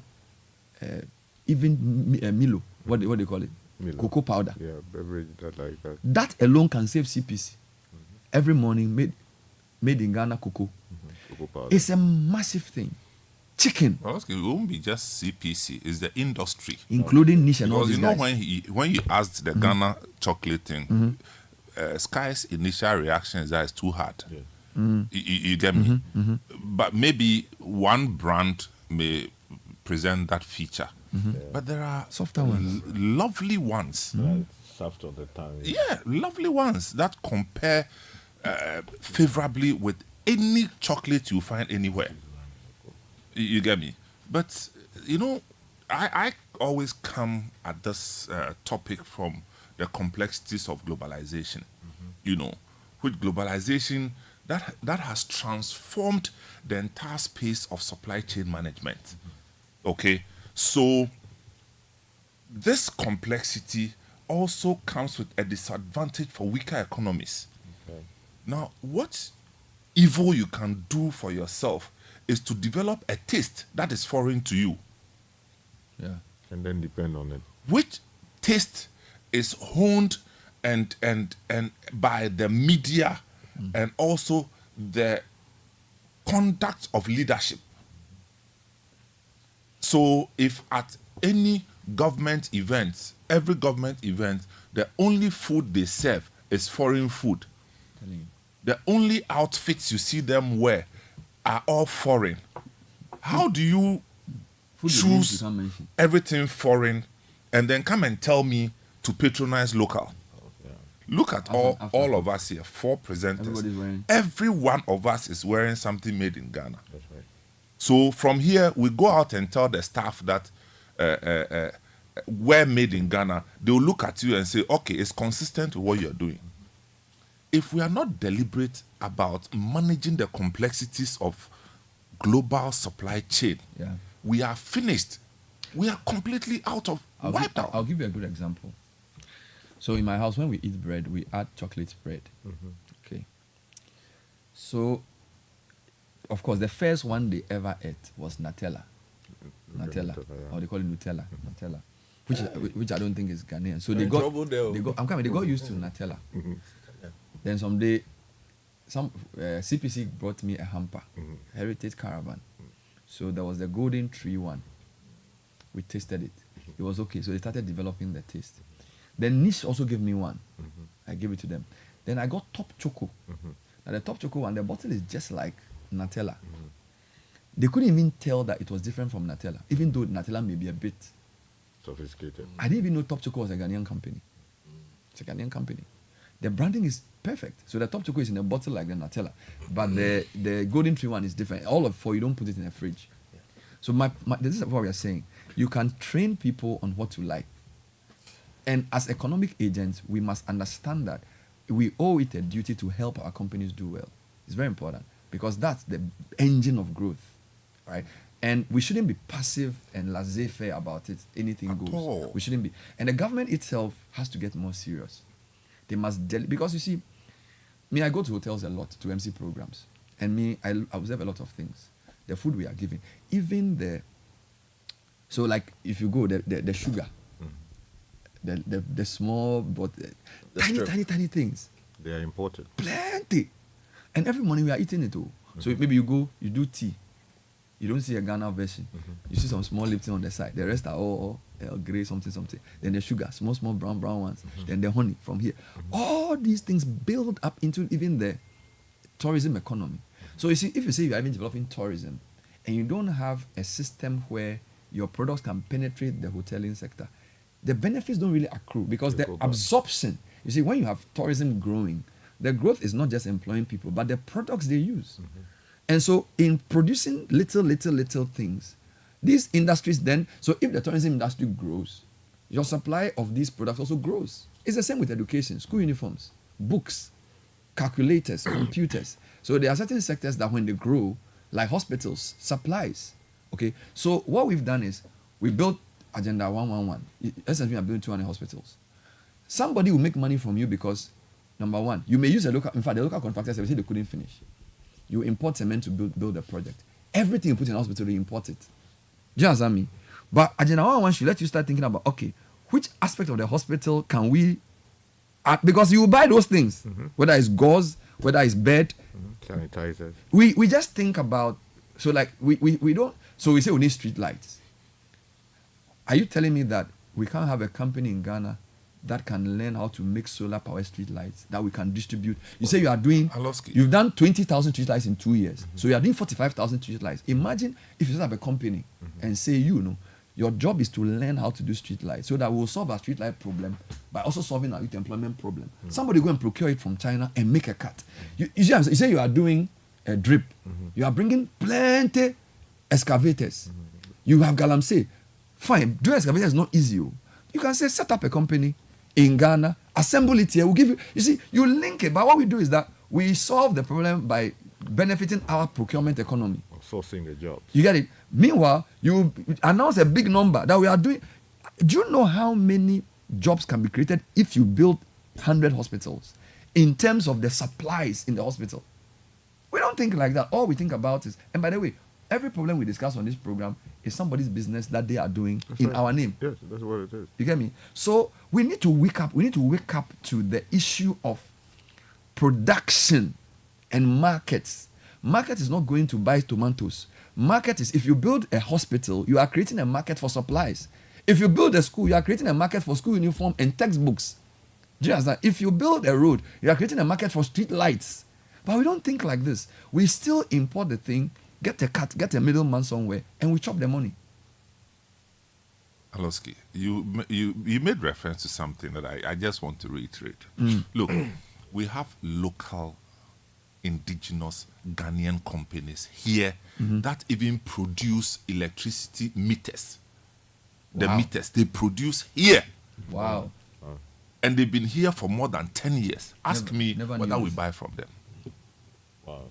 even Milo, what do they call it? Milo. Cocoa powder. Yeah, beverage that like that. That alone can save CPC. Every morning made in Ghana cocoa. Cocoa powder. It's a massive thing. Chicken, Okay, it won't be just CPC, it's the industry. including niche and all Because these you know guys. when you asked the Ghana chocolate thing, Sky's initial reaction is that it's too hard. Yeah. You get me? But maybe one brand may present that feature. But there are Softer ones. lovely ones. Soft on the tongue. Yeah, lovely ones that compare favorably with any chocolate you find anywhere. You get me? But, you know, I always come at this topic from the complexities of globalization. You know, with globalization, that has transformed the entire space of supply chain management. Okay? So, this complexity also comes with a disadvantage for weaker economies. Okay. Now, what evil you can do for yourself is to develop a taste that is foreign to you, Yeah. And then depend on it. which taste is honed and by the media and also the conduct of leadership. So if at any government event, every government event, the only food they serve is foreign food, the only outfits you see them wear are all foreign, how do you Food you choose can't mention. everything foreign and then come and tell me to patronize local? Look at all of us here, 4 presenters. Everybody's wearing. Every one of us is wearing something made in Ghana. That's right. So from here, we go out and tell the staff that we're made in Ghana. They'll look at you and say, okay, it's consistent with what you're doing. If we are not deliberate about managing the complexities of global supply chain, we are finished. We are completely wiped out. I'll give you a good example. So in my house, when we eat bread, we add chocolate bread. Okay. So, of course, the first one they ever ate was Nutella. Nutella, or they call it Nutella. Nutella, which I don't think is Ghanaian. So they got They got used to Nutella. Then someday, CPC brought me a hamper, Heritage Caravan. So there was the golden tree one. We tasted it. It was okay. So they started developing the taste. Then Niche also gave me one. I gave it to them. Then I got Top Choco. Now the Top Choco one, the bottle is just like Nutella. They couldn't even tell that it was different from Nutella, even though Nutella may be a bit sophisticated. I didn't even know Top Choco was a Ghanaian company. It's a Ghanaian company. The branding is perfect. So the Top Choco is in a bottle like the Nutella, but the Golden Tree one is different. All of 4, you don't put it in a fridge. So this is what we are saying. You can train people on what to like. And as economic agents, we must understand that we owe it a duty to help our companies do well. It's very important because that's the engine of growth, right? And we shouldn't be passive and laissez-faire about it. Anything goes. We shouldn't be. And the government itself has to get more serious. They must, because you see, I go to hotels a lot to MC programs. And I observe a lot of things. The food we are giving, even so like if you go, the sugar, the small but tiny things. They are imported. Plenty. And every morning we are eating it too. So maybe you go, you do tea. You don't see a Ghana version. You see some small Lipton on the side. The rest are all Earl Grey, something. Then the sugar, small brown ones. Then the honey from here. All these things build up into even the tourism economy. So you see, if you say you are even developing tourism, and you don't have a system where your products can penetrate the hoteling sector, the benefits don't really accrue because the absorption, you see, when you have tourism growing, the growth is not just employing people, but the products they use. And so in producing little things, these industries then, so if the tourism industry grows, your supply of these products also grows. It's the same with education, school uniforms, books, calculators, computers. So there are certain sectors that when they grow, like hospitals, supplies. Okay, so what we've done is we built Agenda 111. SSV are building 200 hospitals. Somebody will make money from you because, number one, you may use a local, in fact, the local contractors say they couldn't finish. You import cement to build a project. Everything you put in a hospital, you import it. Do you understand me? But Agenda 111 should let you start thinking about, okay, which aspect of the hospital can we, because you will buy those things, whether it's gauze, whether it's bed, sanitizers. We just think about, so like we don't, so we say we need street lights. Are you telling me that we can't have a company in Ghana that can learn how to make solar power street lights that we can distribute? You say you are doing, you've done 20,000 street lights in 2 years. So you are doing 45,000 street lights. Imagine if you set up a company and say, your job is to learn how to do street lights so that we'll solve our street light problem by also solving our youth employment problem. Somebody go and procure it from China and make a cut. You say you are doing a drip. You are bringing plenty excavators. You have galamsey. Fine, doing excavators is not easy. You can say set up a company in Ghana, assemble it here, we'll give you, you link it. But what we do is that we solve the problem by benefiting our procurement economy. Sourcing the jobs. You get it? Meanwhile, you announce a big number that we are doing. Do you know how many jobs can be created if you build 100 hospitals in terms of the supplies in the hospital? We don't think like that. All we think about is, and by the way, every problem we discuss on this program is somebody's business that they are doing in our name. Yes, that's what it is. You get me? So we need to wake up. We need to wake up to the issue of production and markets. Market is not going to buy tomatoes. Market is, if you build a hospital, you are creating a market for supplies. If you build a school, you are creating a market for school uniform and textbooks. Do you understand? If you build a road, you are creating a market for street lights. But we don't think like this. We still import the thing, get a cut, get a middleman somewhere, and we chop the money. Aloski, you made reference to something that I just want to reiterate. Look, we have local indigenous Ghanaian companies here that even produce electricity meters. The meters they produce here. Wow. And they've been here for more than 10 years. Ask me whether we buy from them. Wow.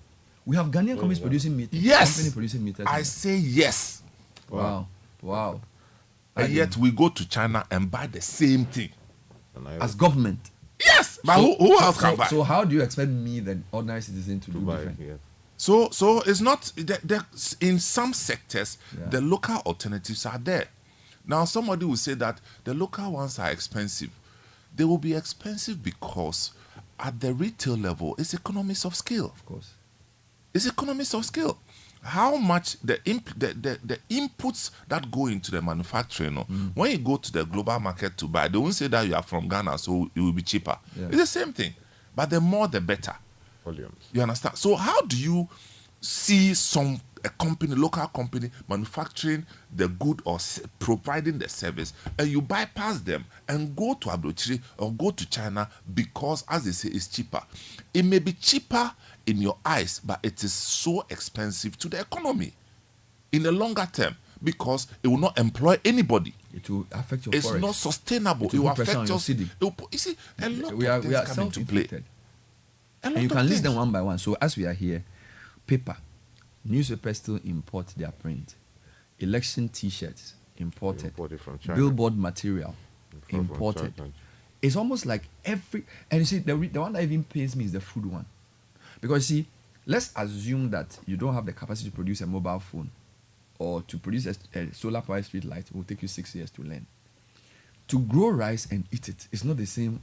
We have Ghanaian companies producing meters. Yes. Company producing meters. I say yes. Wow. Wow. And yet we go to China and buy the same thing. As government. Yes. But who else can buy? So how do you expect me, the ordinary citizen, to do buy different? it, yeah. So it's not, in some sectors, the local alternatives are there. Now, somebody will say that the local ones are expensive. They will be expensive because at the retail level, it's economies of scale. Of course. It's economies of scale. How much the inputs that go into the manufacturing, when you go to the global market to buy, they won't say that you are from Ghana, so it will be cheaper. Yeah. It's the same thing. But the more, the better. Volumes. You understand? So how do you see a company, local company, manufacturing the good or providing the service, and you bypass them and go to Abrochiri or go to China because, as they say, it's cheaper. It may be cheaper in your eyes, but it is so expensive to the economy in the longer term because it will not employ anybody. It will affect your It's forest. not sustainable. It will affect your city. You see, a lot we of are things come into play. And you can list them one by one. So as we are here, paper, newspapers still import their print. Election T-shirts imported from China. Billboard material imported. It's almost like every, and you see the one that even pains me is the food one, because you see, let's assume that you don't have the capacity to produce a mobile phone or to produce a solar power street light. It will take you 6 years to learn. To grow rice and eat it, it's not the same.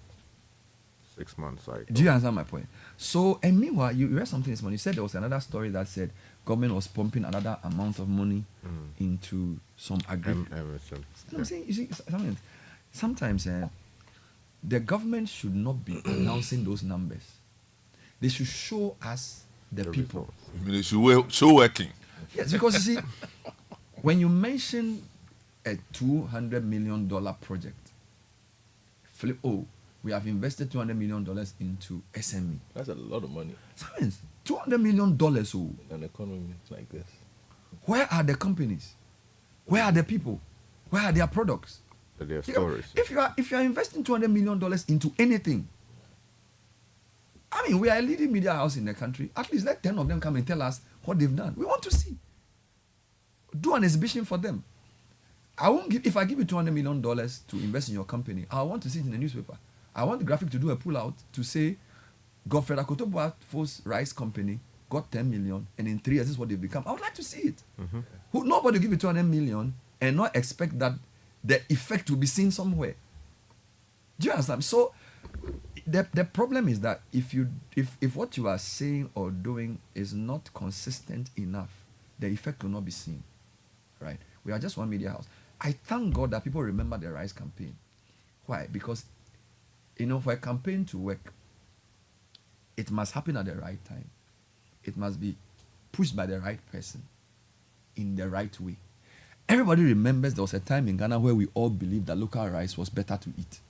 6 months cycle. Do you understand my point? So, and meanwhile, you read something this morning. You said there was another story that said government was pumping another amount of money into some agriculture. I'm saying, you see, sometimes the government should not be announcing those numbers. They should show us the people. They should show working. Yes, because you see, when you mention a $200 million project, we have invested $200 million into SME. That's a lot of money. Science, $200 million. In an economy like this. Where are the companies? Where are the people? Where are their products? Their stories. If you are investing $200 million into anything, I mean, we are a leading media house in the country. At least let 10 of them come and tell us what they've done. We want to see. Do an exhibition for them. If I give you $200 million to invest in your company, I want to see it in the newspaper. I want the graphic to do a pull-out to say, Godfrey Akoto-Boafo's rice company got 10 million, and in 3 years, this is what they've become. I would like to see it. Nobody will give you 200 million and not expect that the effect will be seen somewhere. Do you understand? So, the problem is that if what you are saying or doing is not consistent enough, the effect will not be seen. Right? We are just one media house. I thank God that people remember the rice campaign. Why? Because, for a campaign to work, it must happen at the right time. It must be pushed by the right person in the right way. Everybody remembers there was a time in Ghana where we all believed that local rice was better to eat.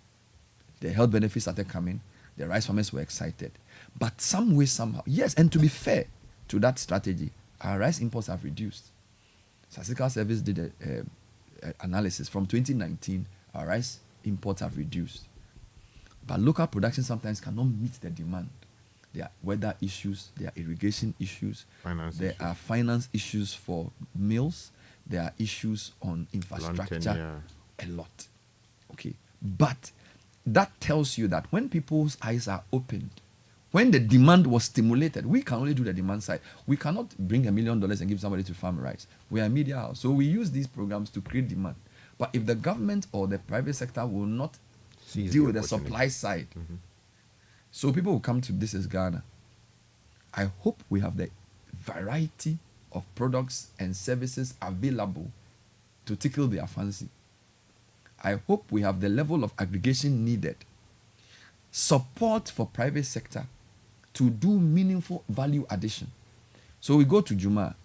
The health benefits started coming. The rice farmers were excited. But some way, somehow, yes, and to be fair to that strategy, our rice imports have reduced. Statistical Service did an analysis. From 2019, our rice imports have reduced. But local production sometimes cannot meet the demand. There are weather issues, there are irrigation issues, there are finance issues for mills, there are issues on infrastructure, a lot. Okay, but that tells you that when people's eyes are opened, when the demand was stimulated, we can only do the demand side. We cannot bring $1 million and give somebody to farm rice. We are a media house, so we use these programs to create demand. But if the government or the private sector will not deal with the supply side, so people will come to This Is Ghana. I hope we have the variety of products and services available to tickle their fancy. I hope we have the level of aggregation needed. Support for private sector to do meaningful value addition. So we go to Juma,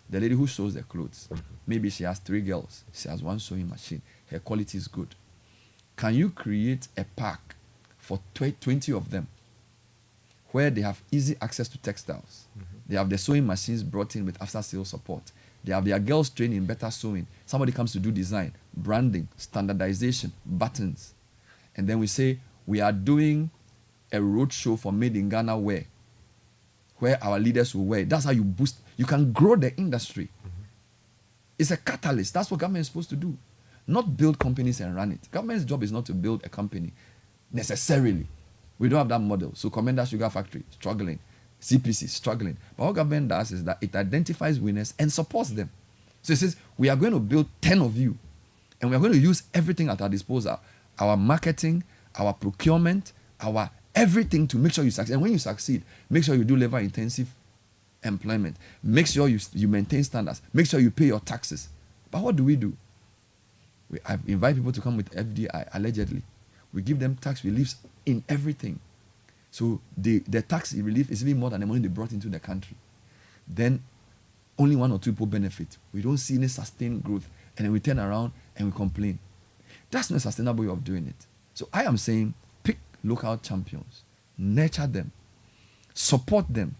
the lady who sews the clothes. Maybe she has 3 girls. She has 1 sewing machine. Her quality is good. Can you create a pack for 20 of them where they have easy access to textiles? They have the sewing machines brought in with after-sales support. They have their girls trained in better sewing. Somebody comes to do design, branding, standardization, buttons. And then we say, we are doing a road show for Made in Ghana wear, where our leaders will wear. That's how you boost. You can grow the industry. It's a catalyst. That's what government is supposed to do. Not build companies and run it. Government's job is not to build a company necessarily. We don't have that model. So Commander Sugar Factory, struggling. CPC, struggling. But what government does is that it identifies winners and supports them. So it says, we are going to build 10 of you, and we are going to use everything at our disposal. Our marketing, our procurement, our everything to make sure you succeed. And when you succeed, make sure you do labor-intensive employment. Make sure you maintain standards. Make sure you pay your taxes. But what do? I invite people to come with FDI, allegedly. We give them tax reliefs in everything. So the tax relief is even more than the money they brought into the country. Then only 1 or 2 people benefit. We don't see any sustained growth. And then we turn around and we complain. That's not a sustainable way of doing it. So I am saying, pick local champions, nurture them, support them,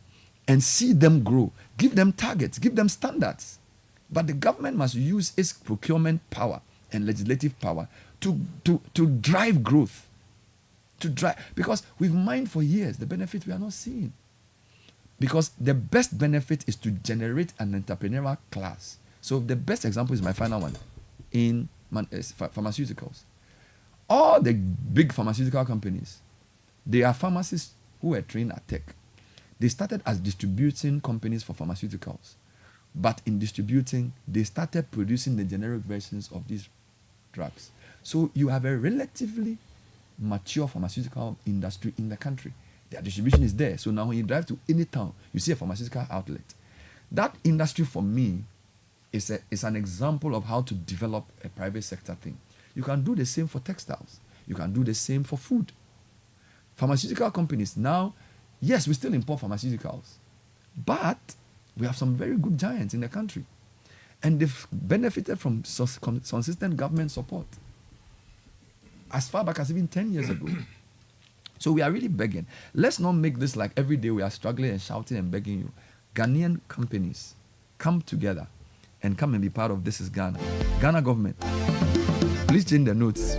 and see them grow. Give them targets, give them standards. But the government must use its procurement power and legislative power to drive growth. Because we've mined for years the benefit we are not seeing. Because the best benefit is to generate an entrepreneurial class. So the best example is my final one in pharmaceuticals. All the big pharmaceutical companies, they are pharmacists who were trained at tech. They started as distributing companies for pharmaceuticals. But in distributing, they started producing the generic versions of these drugs. So you have a relatively mature pharmaceutical industry in the country. Their distribution is there. So now when you drive to any town, you see a pharmaceutical outlet. That industry for me is an example of how to develop a private sector thing. You can do the same for textiles. You can do the same for food. Pharmaceutical companies now, yes, we still import pharmaceuticals, but We have some very good giants in the country. And they've benefited from consistent government support. As far back as even 10 years ago. So we are really begging. Let's not make this like every day we are struggling and shouting and begging you. Ghanaian companies, come together and come and be part of This is Ghana. Ghana government, please change the notes.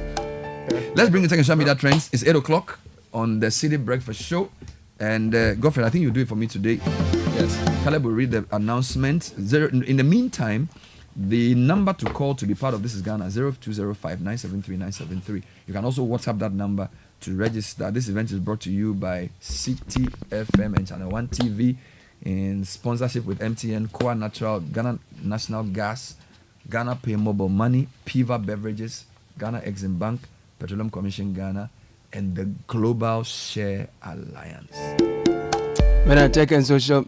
Let's bring the second social media trends. It's 8 o'clock on the Citi Breakfast Show. And Godfrey, I think you'll do it for me today. Yes. Caleb will read the announcement. In the meantime, the number to call to be part of This is Ghana, 0205 973 973. You can also WhatsApp that number to register. This event is brought to you by Citi FM and Channel 1 TV in sponsorship with MTN, Koa Natural, Ghana National Gas, Ghana Pay Mobile Money, Piva Beverages, Ghana Exim Bank, Petroleum Commission Ghana, and the Global Share Alliance. Meta Tech and Social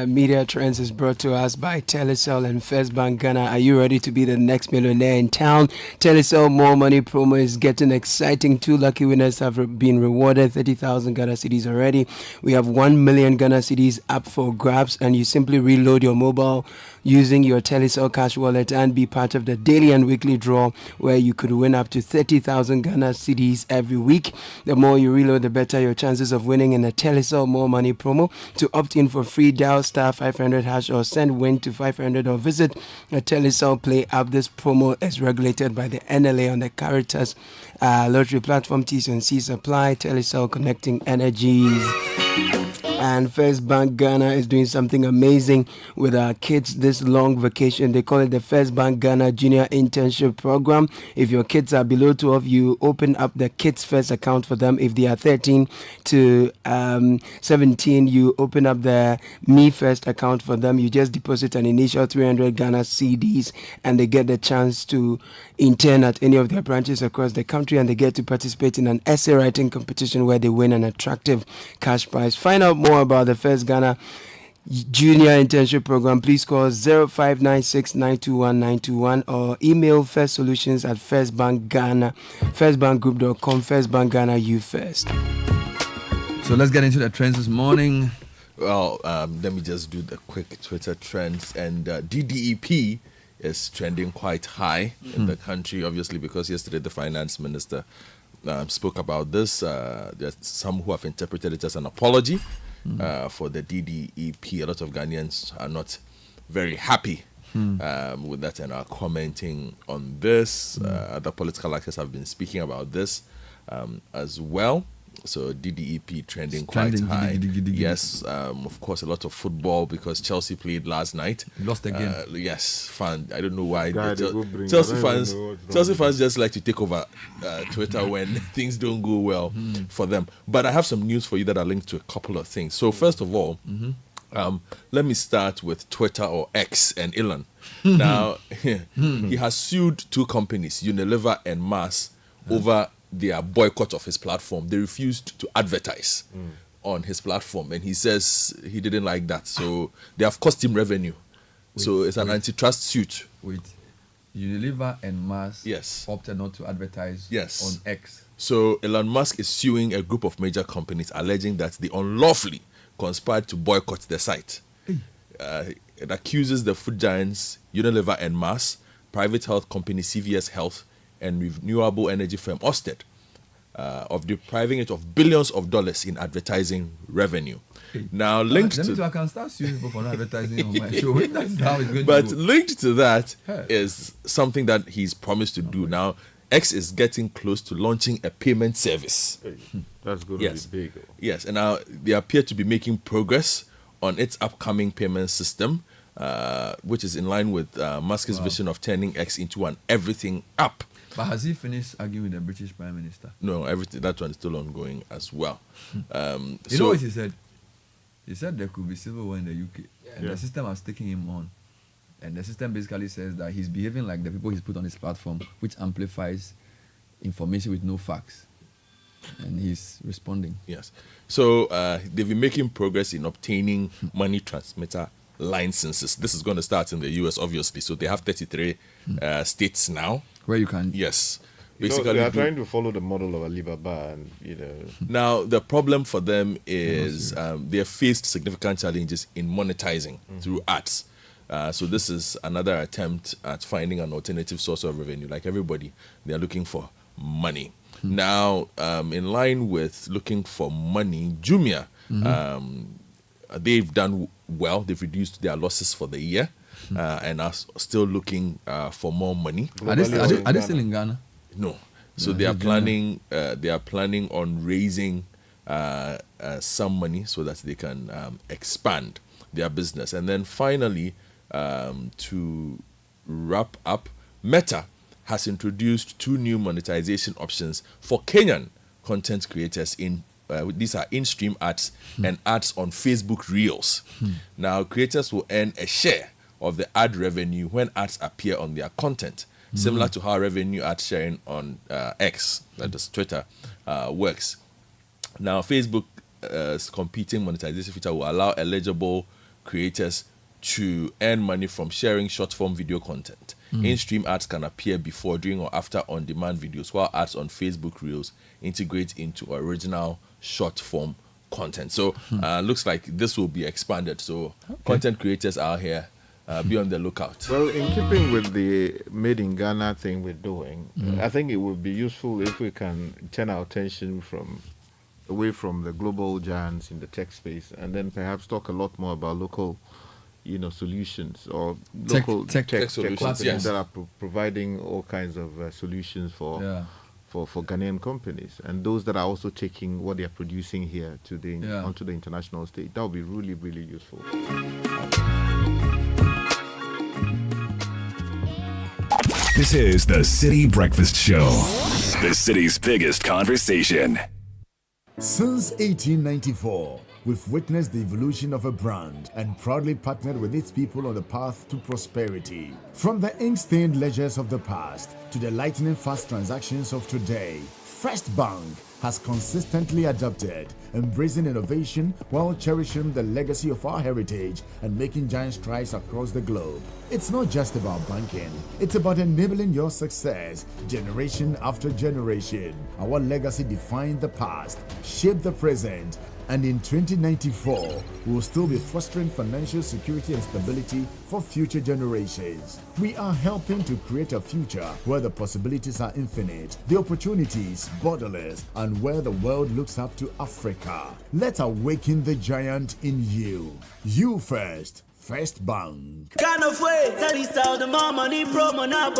Media Trends is brought to us by Telecel and First Bank Ghana. Are you ready to be the next millionaire in town? Telecel More Money promo is getting exciting. 2 lucky winners have been rewarded 30,000 Ghana cedis already. We have 1 million Ghana cedis up for grabs, and you simply reload your mobile using your Telecel cash wallet and be part of the daily and weekly draw where you could win up to 30,000 Ghana cedis every week. The more you reload, the better your chances of winning in a Telecel More Money promo. To opt in for free, dial star 500 hash or send win to 500 or visit a Telecel Play app. This promo is regulated by the NLA on the Caritas lottery platform. T's and C's apply. Telecel, connecting energies. And First Bank Ghana is doing something amazing with our kids this long vacation. They call it the First Bank Ghana Junior Internship Program. If your kids are below 12, you open up the Kids First account for them. If they are 13 to 17, you open up the Me First account for them. You just deposit an initial 300 Ghana CDs and they get the chance to intern at any of their branches across the country, and they get to participate in an essay writing competition where they win an attractive cash prize. Find out more about the First Ghana Junior Internship Program. Please call 0596 921 921 or email firstsolutions at firstbankghana, firstbankgroup.com. First Bank Ghana, you first. So let's get into the trends this morning. Well, let me just do the quick Twitter trends. And DDEP is trending quite high in the country, obviously, because yesterday the finance minister spoke about this. There's some who have interpreted it as an apology for the DDEP. A lot of Ghanaians are not very happy with that and are commenting on this. Other political actors have been speaking about this as well. So DDEP trending quite high. Yes, of course, a lot of football because Chelsea played last night. Lost again. Yes, fun. I don't know why. Chelsea fans just like to take over Twitter when things don't go well for them. But I have some news for you that are linked to a couple of things. So first of all, let me start with Twitter or X and Elon. Now, he has sued 2 companies, Unilever and Mars, over their boycott of his platform. They refused to advertise on his platform, and he says he didn't like that. So they have cost him revenue. So it's an antitrust suit. Unilever and Mars opted not to advertise on X. So Elon Musk is suing a group of major companies, alleging that they unlawfully conspired to boycott the site. It accuses the food giants Unilever and Mars, private health company CVS Health, and renewable energy firm Ørsted of depriving it of billions of dollars in advertising revenue. Now, linked to I can start suing people for not advertising on my show. That's how it's going but to go. Linked to that is something that he's promised to do. Now, X is getting close to launching a payment service. That's going to be big. Yes, and now they appear to be making progress on its upcoming payment system, which is in line with Musk's vision of turning X into an everything app. But has he finished arguing with the British Prime Minister? No, that one is still ongoing as well. You know what he said? He said there could be civil war in the UK, and the system has taken him on. And the system basically says that he's behaving like the people he's put on his platform, which amplifies information with no facts. And he's responding. Yes. So they've been making progress in obtaining money transmitter licenses. This is going to start in the US, obviously. So they have 33 states now. Where you can. Yes. basically they are trying to follow the model of Alibaba, and Now the problem for them is they have faced significant challenges in monetizing through ads. So this is another attempt at finding an alternative source of revenue. Like everybody, they are looking for money. Now, in line with looking for money, Jumia, they've done well. They've reduced their losses for the year and are still looking for more money. Are they still in Ghana? No. So they are planning. They are planning on raising some money so that they can expand their business. And then finally, to wrap up, Meta has introduced 2 new monetization options for Kenyan content creators. These are in-stream ads and ads on Facebook Reels. Now, creators will earn a share of the ad revenue when ads appear on their content, similar to how revenue ad sharing on X, that is Twitter, works. Now, Facebook's competing monetization feature will allow eligible creators to earn money from sharing short-form video content. In-stream ads can appear before, during, or after on-demand videos, while ads on Facebook Reels integrate into original short-form content. So, looks like this will be expanded. So, content creators out here, be on the lookout. Well, in keeping with the Made in Ghana thing we're doing, I think it would be useful if we can turn our attention away from the global giants in the tech space, and then perhaps talk a lot more about local solutions, or local tech solutions that are providing all kinds of solutions for Ghanaian companies, and those that are also taking what they are producing here onto the international stage. That would be really, really useful. This is the Citi Breakfast Show, the city's biggest conversation. Since 1894, we've witnessed the evolution of a brand and proudly partnered with its people on the path to prosperity. From the ink-stained ledgers of the past to the lightning-fast transactions of today, First Bank has consistently adapted, embracing innovation while cherishing the legacy of our heritage and making giant strides across the globe. It's not just about banking, it's about enabling your success generation after generation. Our legacy defined the past, shaped the present, and in 2094, we'll still be fostering financial security and stability for future generations. We are helping to create a future where the possibilities are infinite, the opportunities borderless, and where the world looks up to Africa. Let's awaken the giant in you. You first. First Bank. Kind of way, tell you how the more money promo now.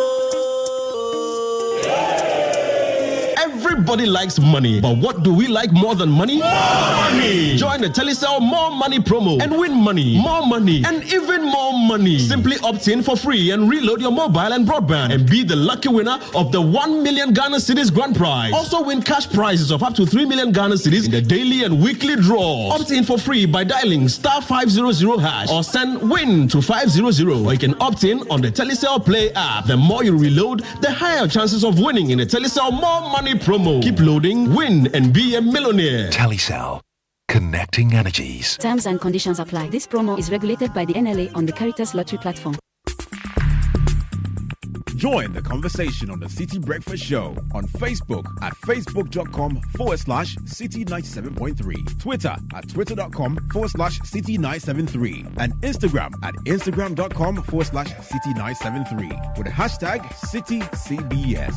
Everybody likes money, but what do we like more than money? More money! Join the Telecel More Money promo and win money, more money, and even more money. Simply opt in for free and reload your mobile and broadband and be the lucky winner of the 1 million Ghana cedis grand prize. Also win cash prizes of up to 3 million Ghana cedis in the daily and weekly draws. Opt in for free by dialing *500# or send WIN to 500, or you can opt in on the Telecel Play app. The more you reload, the higher chances of winning in the Telecel More Money promo. Keep loading, win, and be a millionaire. Telecel. Connecting energies. Terms and conditions apply. This promo is regulated by the NLA on the Caritas Lottery platform. Join the conversation on the Citi Breakfast Show on Facebook at facebook.com/Citi97.3, Twitter at twitter.com/Citi973, and Instagram at instagram.com/Citi973 with the hashtag CitiCBS.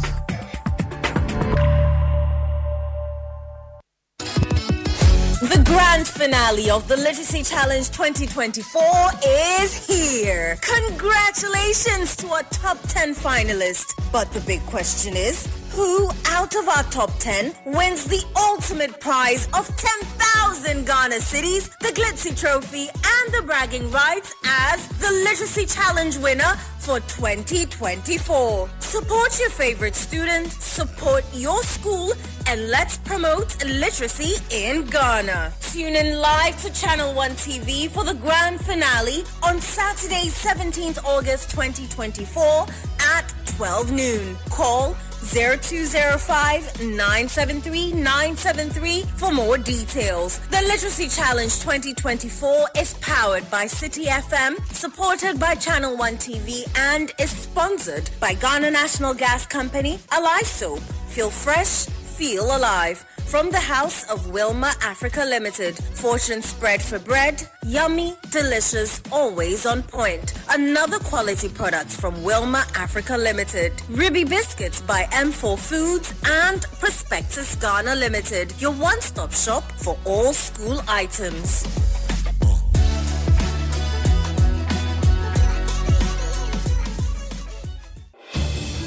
The grand finale of the Literacy Challenge 2024 is here. Congratulations to our top 10 finalists. But the big question is, who out of our top 10 wins the ultimate prize of 10,000 Ghana cedis, the Glitzy Trophy, and the bragging rights as the Literacy Challenge winner for 2024? Support your favorite student, support your school, and let's promote literacy in Ghana. Tune in live to Channel 1 TV for the grand finale on Saturday, 17th August 2024 at 12 noon. Call 0205-973-973 for more details. The Literacy Challenge 2024 is powered by Citi FM, supported by Channel 1 TV, and is sponsored by Ghana National Gas Company, Alive Soap. Feel fresh, feel alive. From the House of Wilma Africa Limited. Fortune spread for bread. Yummy, delicious, always on point. Another quality product from Wilma Africa Limited. Ribby Biscuits by M4 Foods and Prospectus Ghana Limited. Your one-stop shop for all school items.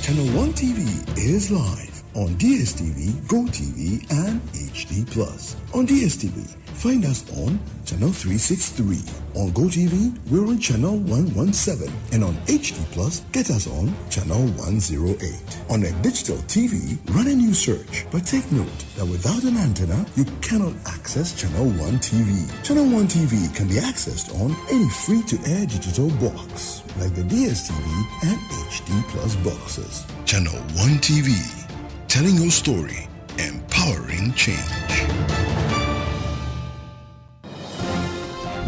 Channel 1 TV is live on DSTV, GoTV, and HD+. On DSTV, find us on Channel 363. On GoTV, we're on Channel 117. And on HD+, get us on Channel 108. On a digital TV, run a new search. But take note that without an antenna, you cannot access Channel 1 TV. Channel 1 TV can be accessed on any free-to-air digital box, like the DSTV and HD+ boxes. Channel 1 TV. Telling your story, empowering change.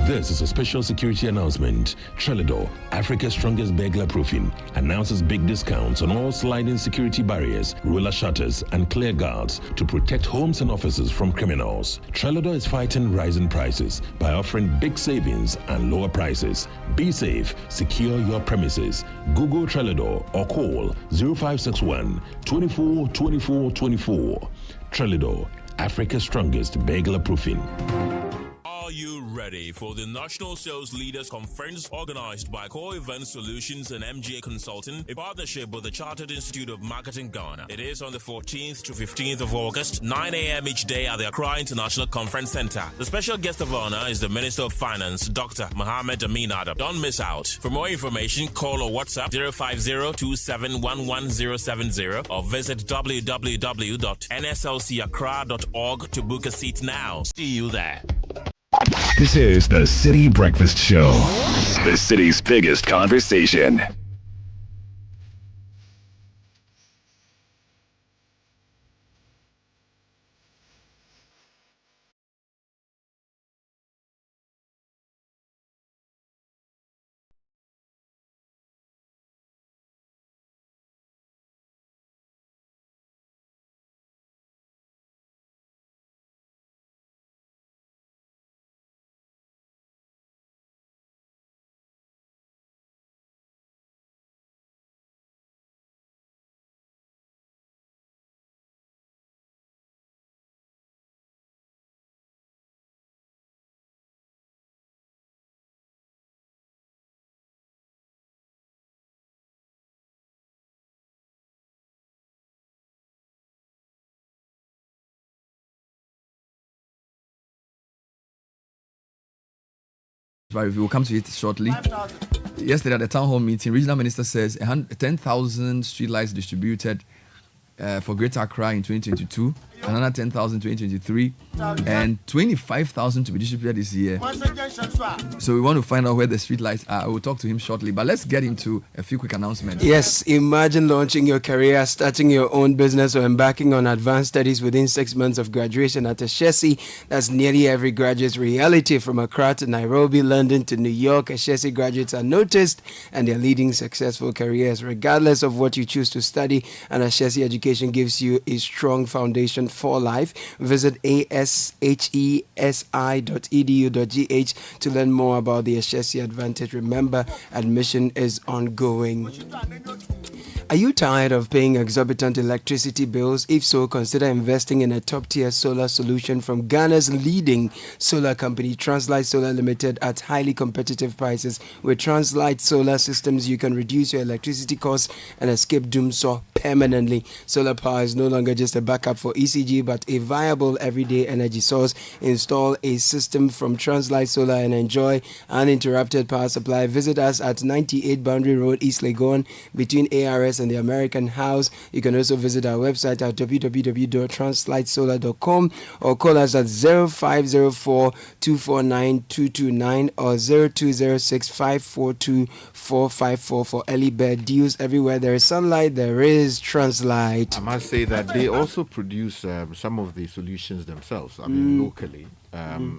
This is a special security announcement. Trelidor, Africa's strongest burglar proofing, announces big discounts on all sliding security barriers, roller shutters, and clear guards to protect homes and offices from criminals. Trelidor is fighting rising prices by offering big savings and lower prices. Be safe, secure your premises. Google Trelidor or call 0561 24 24 24. Trelidor, Africa's strongest burglar proofing. Are you ready for the National Sales Leaders Conference organized by Core Event Solutions and MGA Consulting in partnership with the Chartered Institute of Marketing Ghana? It is on the 14th to 15th of August, 9 a.m. each day at the Accra International Conference Center. The special guest of honor is the Minister of Finance, Dr. Mohamed Amin Adam. Don't miss out. For more information, call or WhatsApp 050-2711-070 or visit www.nslcaccra.org to book a seat now. See you there. This is the Citi Breakfast Show, the city's biggest conversation. But we will come to it shortly. Yesterday at the town hall meeting, regional minister says 10,000 streetlights distributed for Greater Accra in 2022, another 10,000 in 2023, and 25,000 to be distributed this year. So we want to find out where the streetlights are. I will talk to him shortly, but let's get into a few quick announcements. Yes, imagine launching your career, starting your own business, or embarking on advanced studies within 6 months of graduation at Ashesi. That's nearly every graduate's reality. From Accra to Nairobi, London to New York, Ashesi graduates are noticed and they're leading successful careers. Regardless of what you choose to study, and Ashesi Education gives you a strong foundation for life. Visit ashesi.edu.gh to learn more about the Ashesi Advantage. Remember, admission is ongoing. Are you tired of paying exorbitant electricity bills? If so, consider investing in a top-tier solar solution from Ghana's leading solar company, Translight Solar Limited, at highly competitive prices. With Translight Solar Systems, you can reduce your electricity costs and escape doomsday permanently. Solar power is no longer just a backup for ECG, but a viable everyday energy source. Install a system from Translight Solar and enjoy uninterrupted power supply. Visit us at 98 Boundary Road, East Legon, between ARS in the American house. You can also visit our website at www.translightsolar.com or call us at 0504 249 229 or 0206 542 454 for early bird deals. Everywhere there is sunlight, there is Translight. I must say that they also produce some of the solutions themselves. I mean, locally.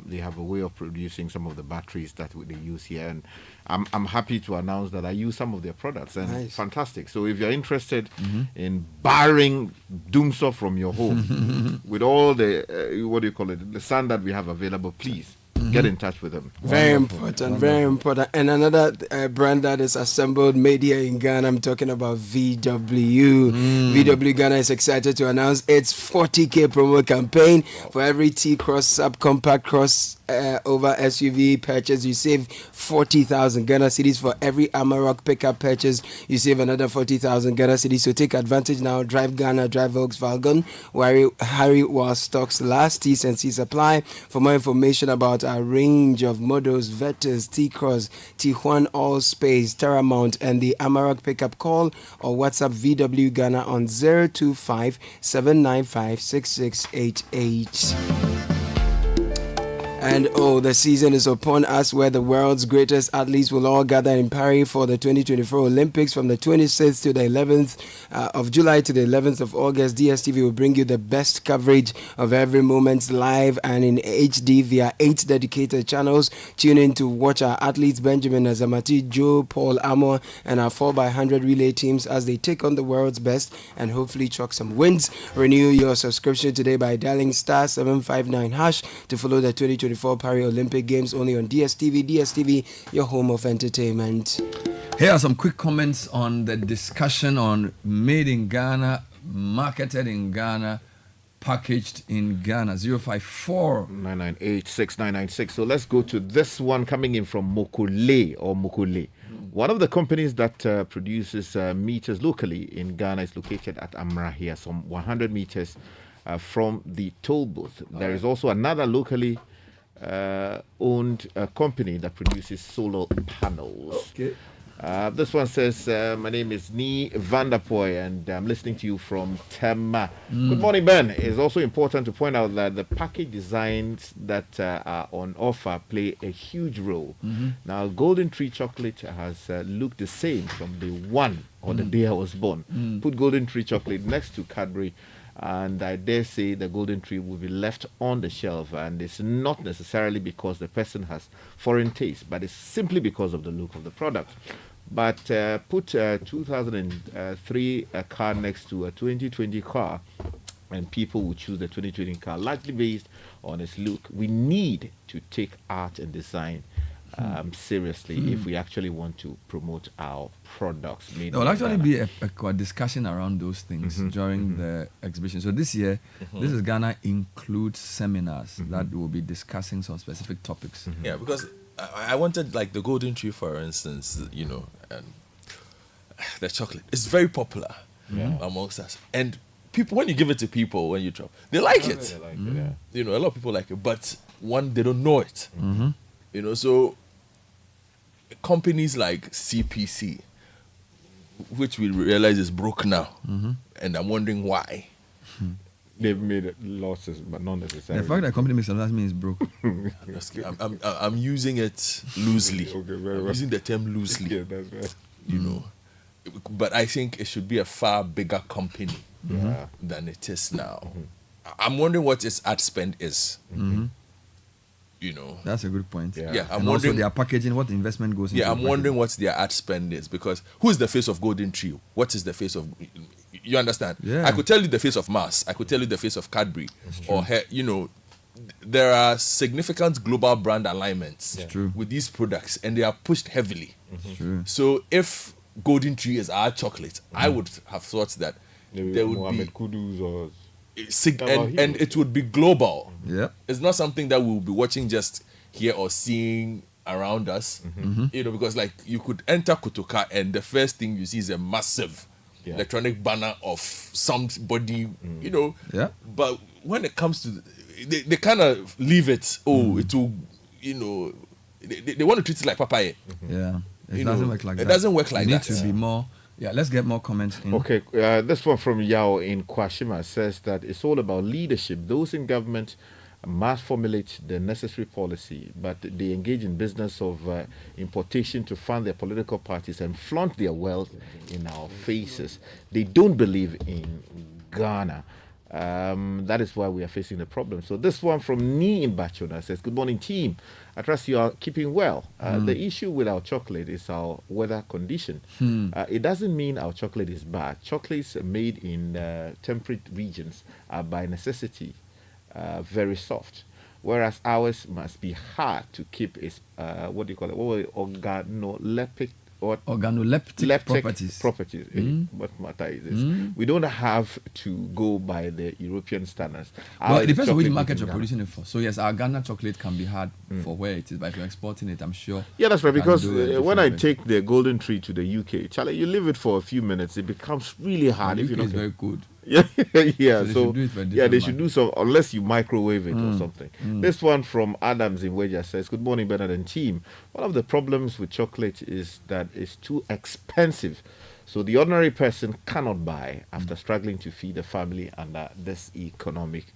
They have a way of producing some of the batteries that they use here, and I'm happy to announce that I use some of their products, and fantastic. So if you're interested in barring doomsday from your home with all the the sun that we have available, please get in touch with them. Very important, very important. And another brand that is assembled media in Ghana, I'm talking about VW. VW Ghana is excited to announce its 40K promo campaign. For every T-Cross subcompact cross over SUV purchase, you save 40,000 Ghana cedis. For every Amarok pickup purchase, you save another 40,000 Ghana cedis. So take advantage now. Drive Ghana, drive Volkswagen. Hurry while stocks last. T's and C's apply. For more information about a range of models, Vetters, T-Cross, T1 All Space, Terramount, and the Amarok pickup, call or WhatsApp VW Ghana on 025 795 6688. And the season is upon us, where the world's greatest athletes will all gather in Paris for the 2024 Olympics from the 26th to the 11th of July to the 11th of August. DSTV will bring you the best coverage of every moment live and in HD via 8 dedicated channels. Tune in to watch our athletes Benjamin Azamati, Joe, Paul Amor, and our 4x100 relay teams as they take on the world's best and hopefully chalk some wins. Renew your subscription today by dialing *759# to follow the 2024 Paris Olympic Games only on DSTV. DSTV, your home of entertainment. Here are some quick comments on the discussion on made in Ghana, marketed in Ghana, packaged in Ghana. 054 998 6996. So let's go to this one coming in from Mokole. One of the companies that produces meters locally in Ghana is located at Amra here, some 100 meters from the toll booth. There is also another locally owned company that produces solar panels. Okay. This one says, my name is Nee Vanderpoy and I'm listening to you from Tema. Good morning, Ben. It's also important to point out that the package designs that are on offer play a huge role. Now, Golden Tree chocolate has looked the same from day one, or the day I was born. Put Golden Tree chocolate next to Cadbury, and I dare say the Golden Tree will be left on the shelf, and it's not necessarily because the person has foreign taste, but it's simply because of the look of the product. But put a 2003 car next to a 2020 car, and people will choose the 2020 car largely based on its look. We need to take art and design seriously if we actually want to promote our products. There will actually be a discussion around those things during the exhibition. So this year, this is Ghana includes seminars that will be discussing some specific topics. Yeah, because I wanted, like the Golden Tree, for instance, the chocolate. It's very popular amongst us. And people, when you give it to people, when you try, they like it. They like it, You know, a lot of people like it, but they don't know it. You know, so companies like CPC, which we realize is broke now, and I'm wondering why. They've made losses, but not necessarily. The fact that a company makes a loss means it's broke. I'm using it loosely. I'm using the term loosely. Yeah, that's right. You know, but I think it should be a far bigger company than it is now. I'm wondering what its ad spend is. You know, that's a good point. I'm and wondering also their packaging, what investment goes into. Yeah, I'm wondering what their ad spend is, because who is the face of Golden Tree? What is the face of? You understand? Yeah. I could tell you the face of Mars. I could tell you the face of Cadbury, or you know, there are significant global brand alignments with these products, and they are pushed heavily. So if Golden Tree is our chocolate, I would have thought that there would be Kudus or and it would be global. Yeah, it's not something that we'll be watching just here or seeing around us. You know, because like you could enter Kotoka and the first thing you see is a massive electronic banner of somebody. You know, but when it comes to they kind of leave it. It will, you know, they want to treat it like papaya. It doesn't work like that. It doesn't work like that. It needs to be more. Yeah, let's get more comments in. Okay, this one from Yao in Kwashima says that it's all about leadership. Those in government must formulate the necessary policy, but they engage in business of importation to fund their political parties and flaunt their wealth in our faces. They don't believe in Ghana. That is why we are facing the problem. So this one from Ni in Bachona says, good morning, team. I trust you are keeping well. The issue with our chocolate is our weather condition. It doesn't mean our chocolate is bad. Chocolates made in temperate regions are by necessity very soft, whereas ours must be hard to keep its organoleptic properties. What matter is this? We don't have to go by the European standards. Well, it depends on which market you're producing it for. So yes, our Ghana chocolate can be hard for where it is, but if you're exporting it, I'm sure. Yeah, that's right. Because when I take the golden tree to the UK, Charlie, you leave it for a few minutes, it becomes really hard. If it's very good. Yeah, yeah. So they should do so unless you microwave it or something. This one from Adams in Weja says, good morning, Bernard and team. One of the problems with chocolate is that it's too expensive. So the ordinary person cannot buy after struggling to feed a family under this economic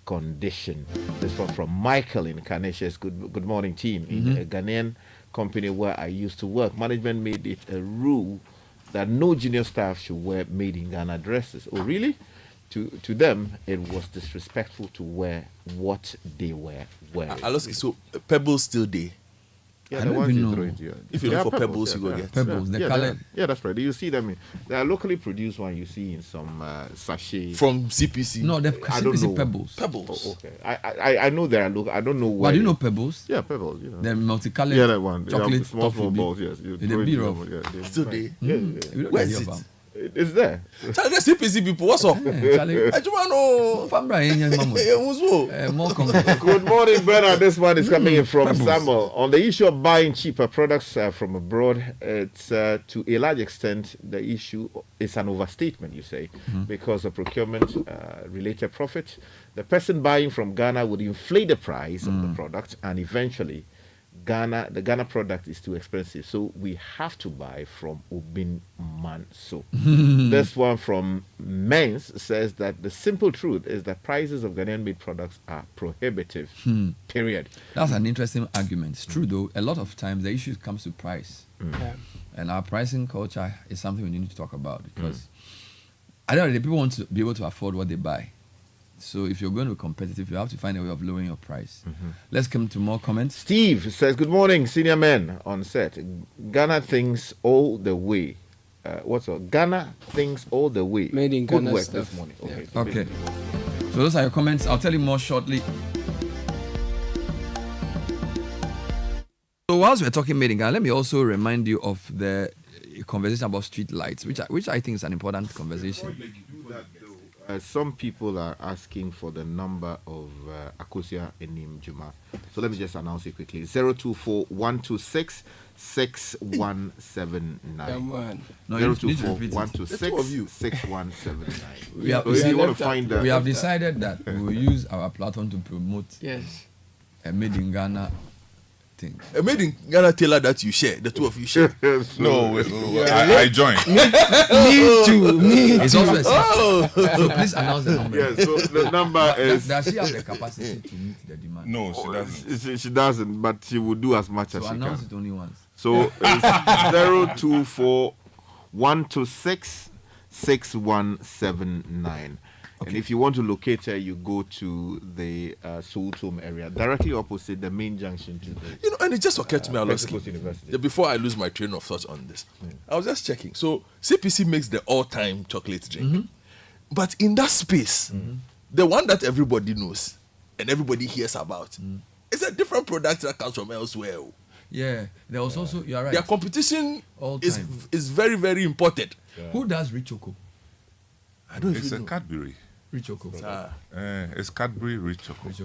condition. This one from Michael in Kanesha says, good morning, team. In a Ghanaian company where I used to work, management made it a rule that no junior staff should wear made in Ghana dresses. Oh, really? To them, it was disrespectful to wear what they were wearing. So Pebbles still there. Yeah, the ones you throw into your... If you look for Pebbles, you go get Pebbles. The color. Yeah, that's right. You see them. They are locally produced one you see in some sachet. From CPC. No, they're CPC Pebbles. Oh, okay. I know they are local. I don't know where. Do you know Pebbles? Yeah, Pebbles. You know. They're multicolored. Yeah, that one. Chocolate small balls. Yes. They're beautiful. Still there. Where is it? It's there. Charlie, the CPC people, what's up? Charlie, good morning, Bernard. This one is coming in from Samuel. On the issue of buying cheaper products from abroad, it's to a large extent the issue is an overstatement, you say, because of procurement related profit. The person buying from Ghana would inflate the price of the product, and eventually the Ghana product is too expensive, so we have to buy from Obin Manso. This one from Mens says that the simple truth is that prices of Ghanaian-made products are prohibitive. Period. That's an interesting argument. It's true, though. A lot of times the issue comes to price, and our pricing culture is something we need to talk about because I don't know, the people want to be able to afford what they buy. So if you're going to be competitive, you have to find a way of lowering your price. Let's come to more comments. Steve says, good morning, senior men on set. Ghana thinks all the way. Ghana thinks all the way. Made in Good Ghana work stuff. this morning. Okay. Okay. So those are your comments. I'll tell you more shortly. So whilst we're talking made in Ghana, let me also remind you of the conversation about street lights, which I think is an important conversation. Some people are asking for the number of Akosia Enim Juma. So let me just announce it quickly. 024-126-6179. 024-126-6179. We have decided that we will use our platform to promote a made in Ghana thing. A made in Ghana tailor that you share, the two of you share. No, I join. Me too. It's also so please announce the number. Yeah, so the number is... Does she have the capacity to meet the demand? No, she doesn't. She doesn't, but she will do as much as she announce can. it only once. So it's 024-126-6179. Okay. And if you want to locate her, you go to the Sultum area, directly opposite the main junction to the... and it just occurred to me, University. Before I lose my train of thought on this, I was just checking. So CPC makes the all-time chocolate drink. But in that space, the one that everybody knows and everybody hears about is a different product that comes from elsewhere. Yeah, there was also, you're right. Their competition is very, very important. Yeah. Who does Rich Choco? I don't know. It's a Cadbury. Rich Choco. It's Cadbury Rich Choco. Okay.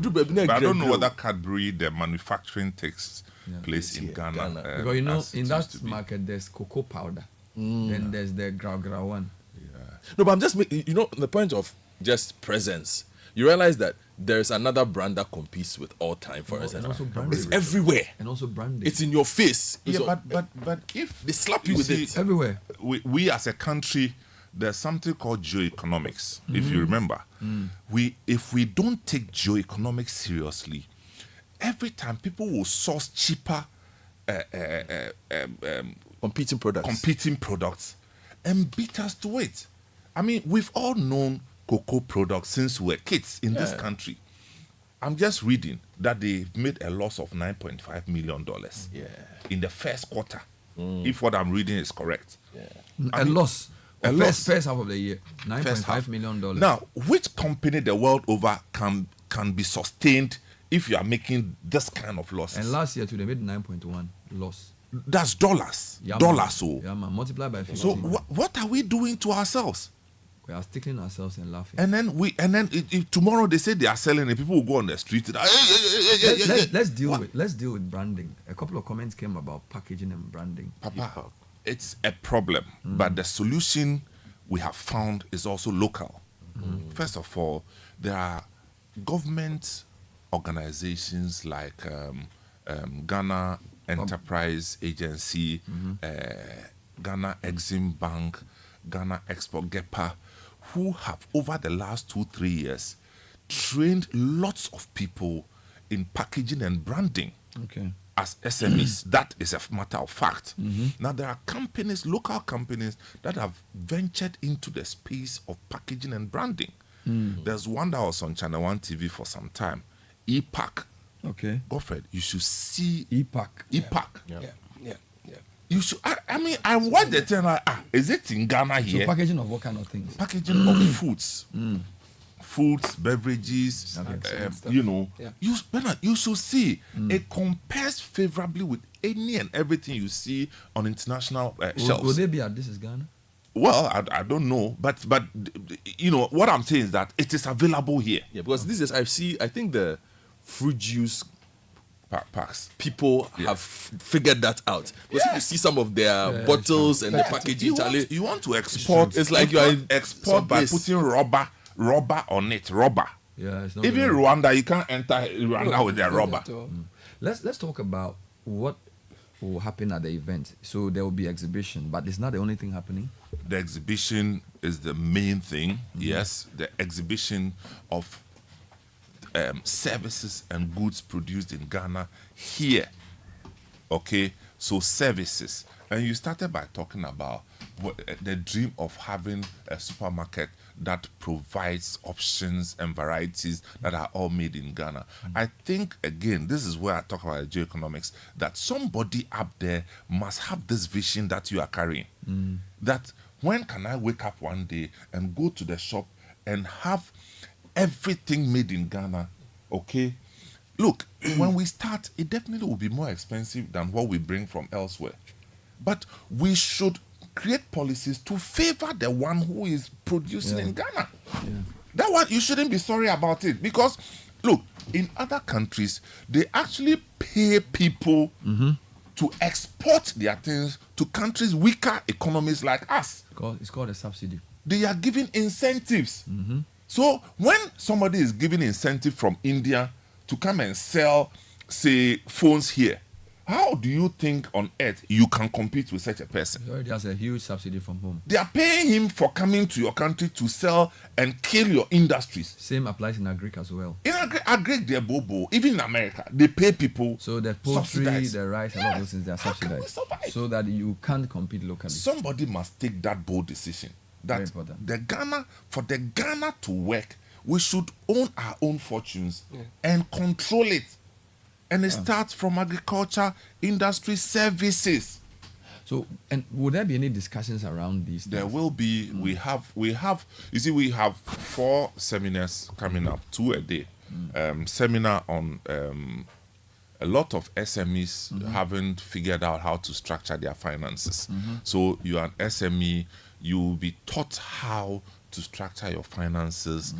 But I don't know whether Cadbury, the manufacturing takes place in Ghana. Because in that market, there's cocoa powder. Then there's the grau one. No, but I'm just making, the point of just presence. you realize that there's another brand that competes with all time for us. And also branding. It's everywhere. And also branding. It's in your face. Yeah, So, but if they slap you with see, it everywhere. We as a country, there's something called geoeconomics. If you remember, if we don't take geoeconomics seriously, every time people will source cheaper competing products and beat us to it. I mean, we've all known cocoa products since we were kids in this country. I'm just reading that they've made a loss of $9.5 million in the first quarter, if what I'm reading is correct. A loss. First half of the year, $9.5 million. Now, which company the world over can be sustained if you are making this kind of losses? And last year, too, they made 9.1 loss. That's dollars. Yeah, dollars. Yeah, man. Multiply by 15. So what are we doing to ourselves? We are sticking ourselves and laughing. And then if tomorrow they say they are selling it, people will go on the street. Let's deal with branding. A couple of comments came about packaging and branding. Papa, it's a problem, but the solution we have found is also local. First of all, there are government organizations like Ghana Enterprise Agency, Ghana Exim Bank, Ghana Export GEPA, who have over the last 2-3 years trained lots of people in packaging and branding. Okay. As SMEs, that is a matter of fact. Now there are companies, local companies, that have ventured into the space of packaging and branding. There's one that was on Channel 1 TV for some time, EPAC. Okay. Godfred, you should see EPAC. EPAC. Yeah. You should. I mean, I watched the thing. Is it in Ghana here? So packaging of what kind of things? Packaging of foods. Foods, beverages, you know. You should see. It compares favorably with any and everything you see on international shelves. Will they be at This Is Ghana? Well, I don't know, but you know what I'm saying is that it is available here. Yeah, because this is I think the fruit juice packs people have figured that out. Because if you see some of their bottles and the packaging, you want to export. It's like you are export by putting rubber on it. Rubber. Yeah, it's not even Rwanda, you can't enter Rwanda with their rubber. Let's talk about what will happen at the event. So there will be exhibition, but it's not the only thing happening. The exhibition is the main thing. Yes, the exhibition of services and goods produced in Ghana here. Okay, so services. And you started by talking about the dream of having a supermarket that provides options and varieties that are all made in Ghana. I think, again, this is where I talk about geoeconomics, that somebody up there must have this vision that you are carrying. That when can I wake up one day and go to the shop and have everything made in Ghana? Okay, look, when we start, it definitely will be more expensive than what we bring from elsewhere. But we should create policies to favor the one who is producing in Ghana. That one, you shouldn't be sorry about it, because look, in other countries, they actually pay people to export their things to countries weaker economies like us. It's called a subsidy. They are giving incentives. So when somebody is giving incentive from India to come and sell, say, phones here, how do you think on earth you can compete with such a person? He already has a huge subsidy from home. They are paying him for coming to your country to sell and kill your industries. Same applies in agric as well. In agric, they're bobo. Even in America, they pay people. So the poultry, subsidized. the rice, and all those things, they are subsidized. So that you can't compete locally. Somebody must take that bold decision. That for the Ghana to work, we should own our own fortunes and control it. And it starts from agriculture, industry, services. So, and would there be any discussions around these? There will be. We have. You see, we have 4 seminars coming up, 2 a day. Seminar on a lot of SMEs haven't figured out how to structure their finances. So you are an SME, you will be taught how to structure your finances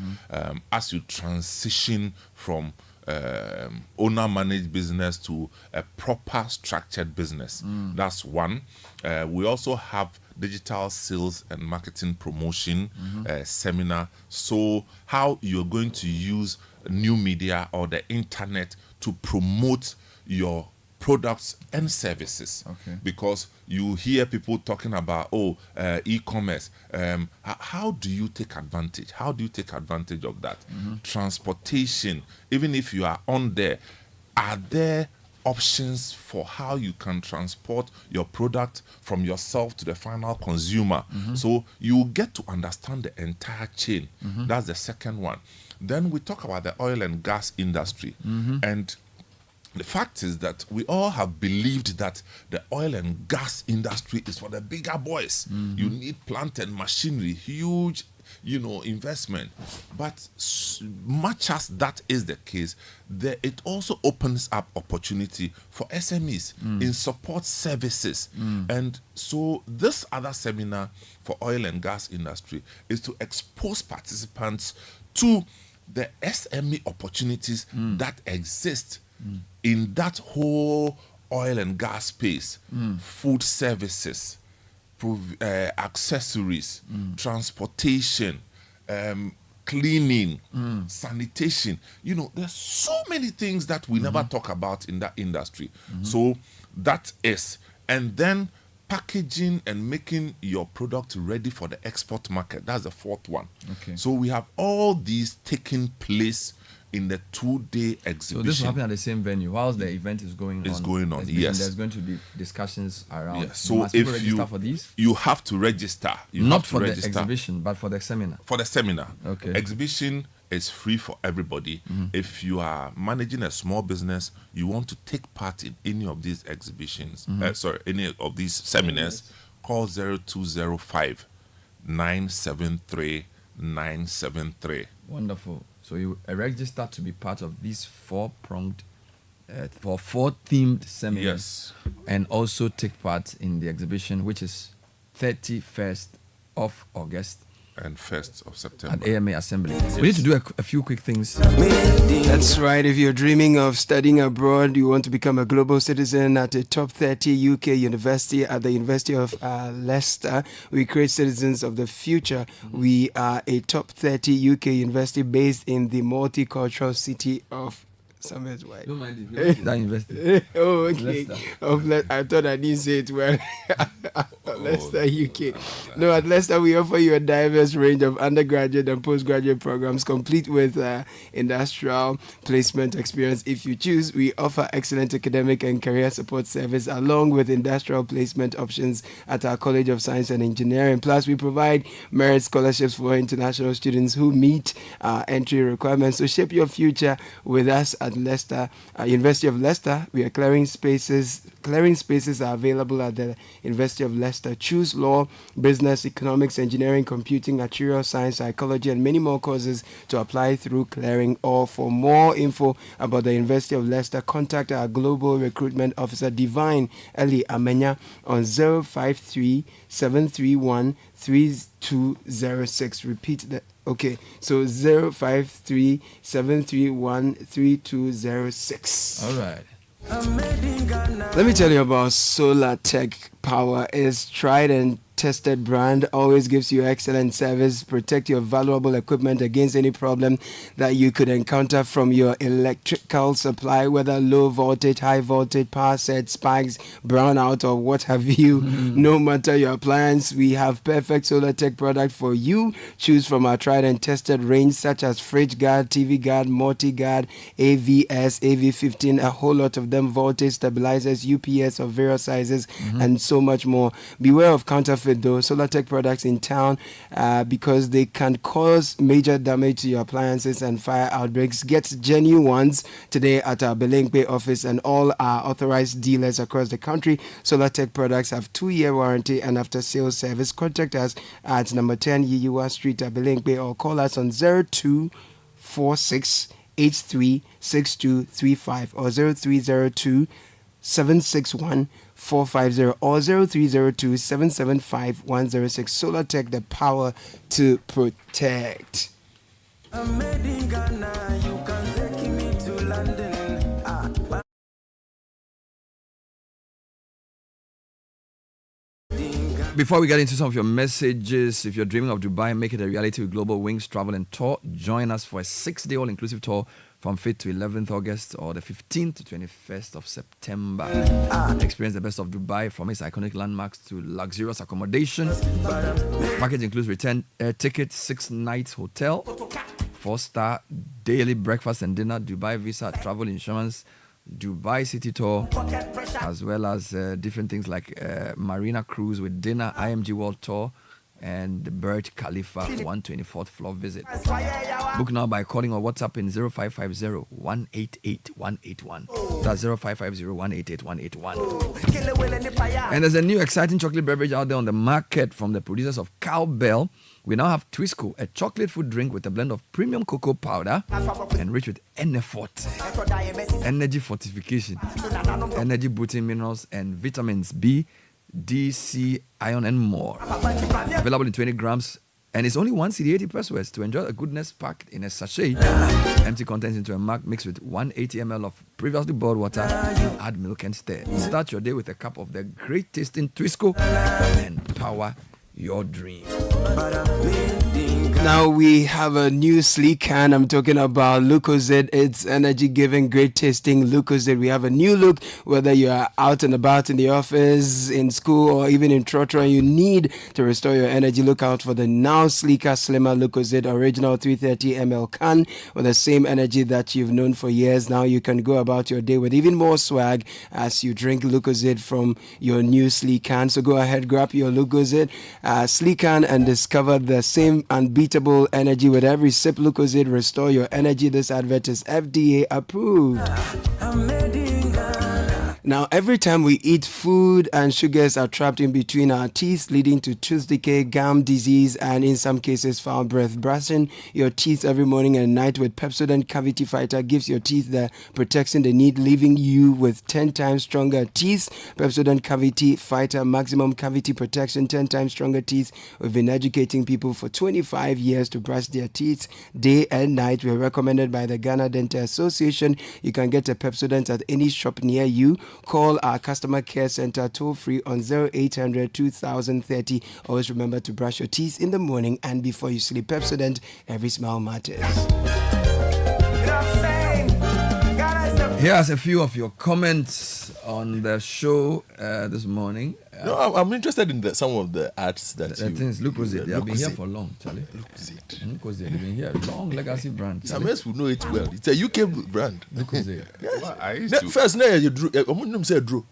as you transition from owner-managed business to a proper structured business. That's one. We also have digital sales and marketing promotion seminar. So how you're going to use new media or the internet to promote your products and services. Because you hear people talking about e-commerce. How do you take advantage? How do you take advantage of that? Transportation, even if you are on there, are there options for how you can transport your product from yourself to the final consumer? So you get to understand the entire chain. That's the second one. Then we talk about the oil and gas industry. And the fact is that we all have believed that the oil and gas industry is for the bigger boys. You need plant and machinery, huge, investment. But much as that is the case, it also opens up opportunity for SMEs in support services. And so this other seminar for oil and gas industry is to expose participants to the SME opportunities that exist in that whole oil and gas space, food services, accessories, transportation, cleaning, sanitation. There's so many things that we never talk about in that industry. So that is, and then packaging and making your product ready for the export market. That's the fourth one. So we have all these taking place in the 2-day exhibition. So this will happen at the same venue whilst the event is going on. It's going on, yes. There's going to be discussions around. Yes. So if register for these? You have to register. Not for the exhibition, but for the seminar. For the seminar. Okay. Exhibition is free for everybody. If you are managing a small business, you want to take part in any of these exhibitions, any of these seminars, call 0205 973 973. Wonderful. So you register to be part of these four themed seminars, and also take part in the exhibition, which is 31st of August and 1st of September at AMA Assembly. We need to do a few quick things. That's right. If you're dreaming of studying abroad, you want to become a global citizen at a top 30 UK university at the University of Leicester, we create citizens of the future. We are a top 30 UK university based in the multicultural city of Somewhere's White. Don't mind if that university. Oh, okay. I thought I didn't say it well. Leicester, UK. No, at Leicester, we offer you a diverse range of undergraduate and postgraduate programs, complete with industrial placement experience. If you choose, we offer excellent academic and career support service, along with industrial placement options at our College of Science and Engineering. Plus, we provide merit scholarships for international students who meet our entry requirements. So shape your future with us at Leicester, University of Leicester. We are clearing spaces. Clearing spaces are available at the University of Leicester. Choose law, business, economics, engineering, computing, material science, psychology, and many more courses to apply through clearing. Or for more info about the University of Leicester, contact our Global Recruitment Officer, Divine Eli Amenya, on 053 731 3206. Repeat that. Okay, so 053 731 3206. All right. Let me tell you about Solar Tech Power. Is tried and tested brand, always gives you excellent service, protect your valuable equipment against any problem that you could encounter from your electrical supply, whether low voltage, high voltage, power set, spikes, brownout, or what have you. No matter your appliance, we have perfect Solar Tech product for you. Choose from our tried and tested range such as Fridge Guard, TV Guard, Multi Guard, AVS, AV15, a whole lot of them, voltage stabilizers, UPS of various sizes, and so much more. Beware of counterfeit though. Solar Tech products in town because they can cause major damage to your appliances and fire outbreaks. Get genuine ones today at our Belengbe office and all our authorized dealers across the country. Solar Tech products have 2-year warranty and after sales service. Contact us at number 10 Yiyiwa Street at Belengbe or call us on 0246 836235 or 0302 761 450 or 0302 775 106. Solar Tech, the power to protect. I'm made in Ghana, you can take me to Before we get into some of your messages, if you're dreaming of Dubai, make it a reality with Global Wings Travel and Tour. Join us for a 6-day all-inclusive tour from 5th to 11th August or the 15th to 21st of September. Experience the best of Dubai, from its iconic landmarks to luxurious accommodation. Package includes return air ticket, 6 nights hotel, 4-star daily breakfast and dinner, Dubai visa, travel insurance, Dubai City Tour, as well as different things like Marina Cruise with dinner, IMG World Tour, and the Burj Khalifa 124th floor visit. Book now by calling or WhatsApp in 0550-188-181. That's 0550-188-181. And there's a new exciting chocolate beverage out there on the market from the producers of Cowbell. We now have Twisco, a chocolate food drink with a blend of premium cocoa powder enriched with Enerfort, energy fortification, energy boosting minerals and vitamins B, D, C, iron and more. Available in 20 grams and it's only 1 CD 80 pesos to enjoy a goodness packed in a sachet. Empty contents into a mug mixed with 180 ml of previously boiled water. Add milk and stir. Start your day with a cup of the great tasting Twisco and power your dream. Now we have a new sleek can. I'm talking about Lucozade. It's energy giving, great tasting Lucozade. We have a new look, whether you are out and about in the office, in school, or even in Trotro, and you need to restore your energy. Look out for the now sleeker, slimmer Lucozade original 330 ml can with the same energy that you've known for years. Now you can go about your day with even more swag as you drink Lucozade from your new sleek can. So go ahead, grab your Lucozade sleek can and discover the same unbeatable energy with every sip. Lucozade, restore your energy. This advert is FDA approved. Now, every time we eat, food and sugars are trapped in between our teeth, leading to tooth decay, gum disease, and in some cases, foul breath. Brushing your teeth every morning and night with Pepsodent Cavity Fighter gives your teeth the protection they need, leaving you with 10 times stronger teeth. Pepsodent Cavity Fighter, maximum cavity protection, 10 times stronger teeth. We've been educating people for 25 years to brush their teeth day and night. We're recommended by the Ghana Dental Association. You can get a Pepsodent at any shop near you. Call our customer care center toll free on 0800 2030. Always remember to brush your teeth in the morning and before you sleep. Pepsodent, every smile matters. Here's a few of your comments on the show this morning. No, I'm interested in some of the ads that the things. Lucozade, they have been here for long, Charlie. Lucozade, they've been here. Long legacy brand. Some else will know it well. It's a UK brand. Lucozade. Yes. Well, I used to... First, now you drew. I'm going to say drew.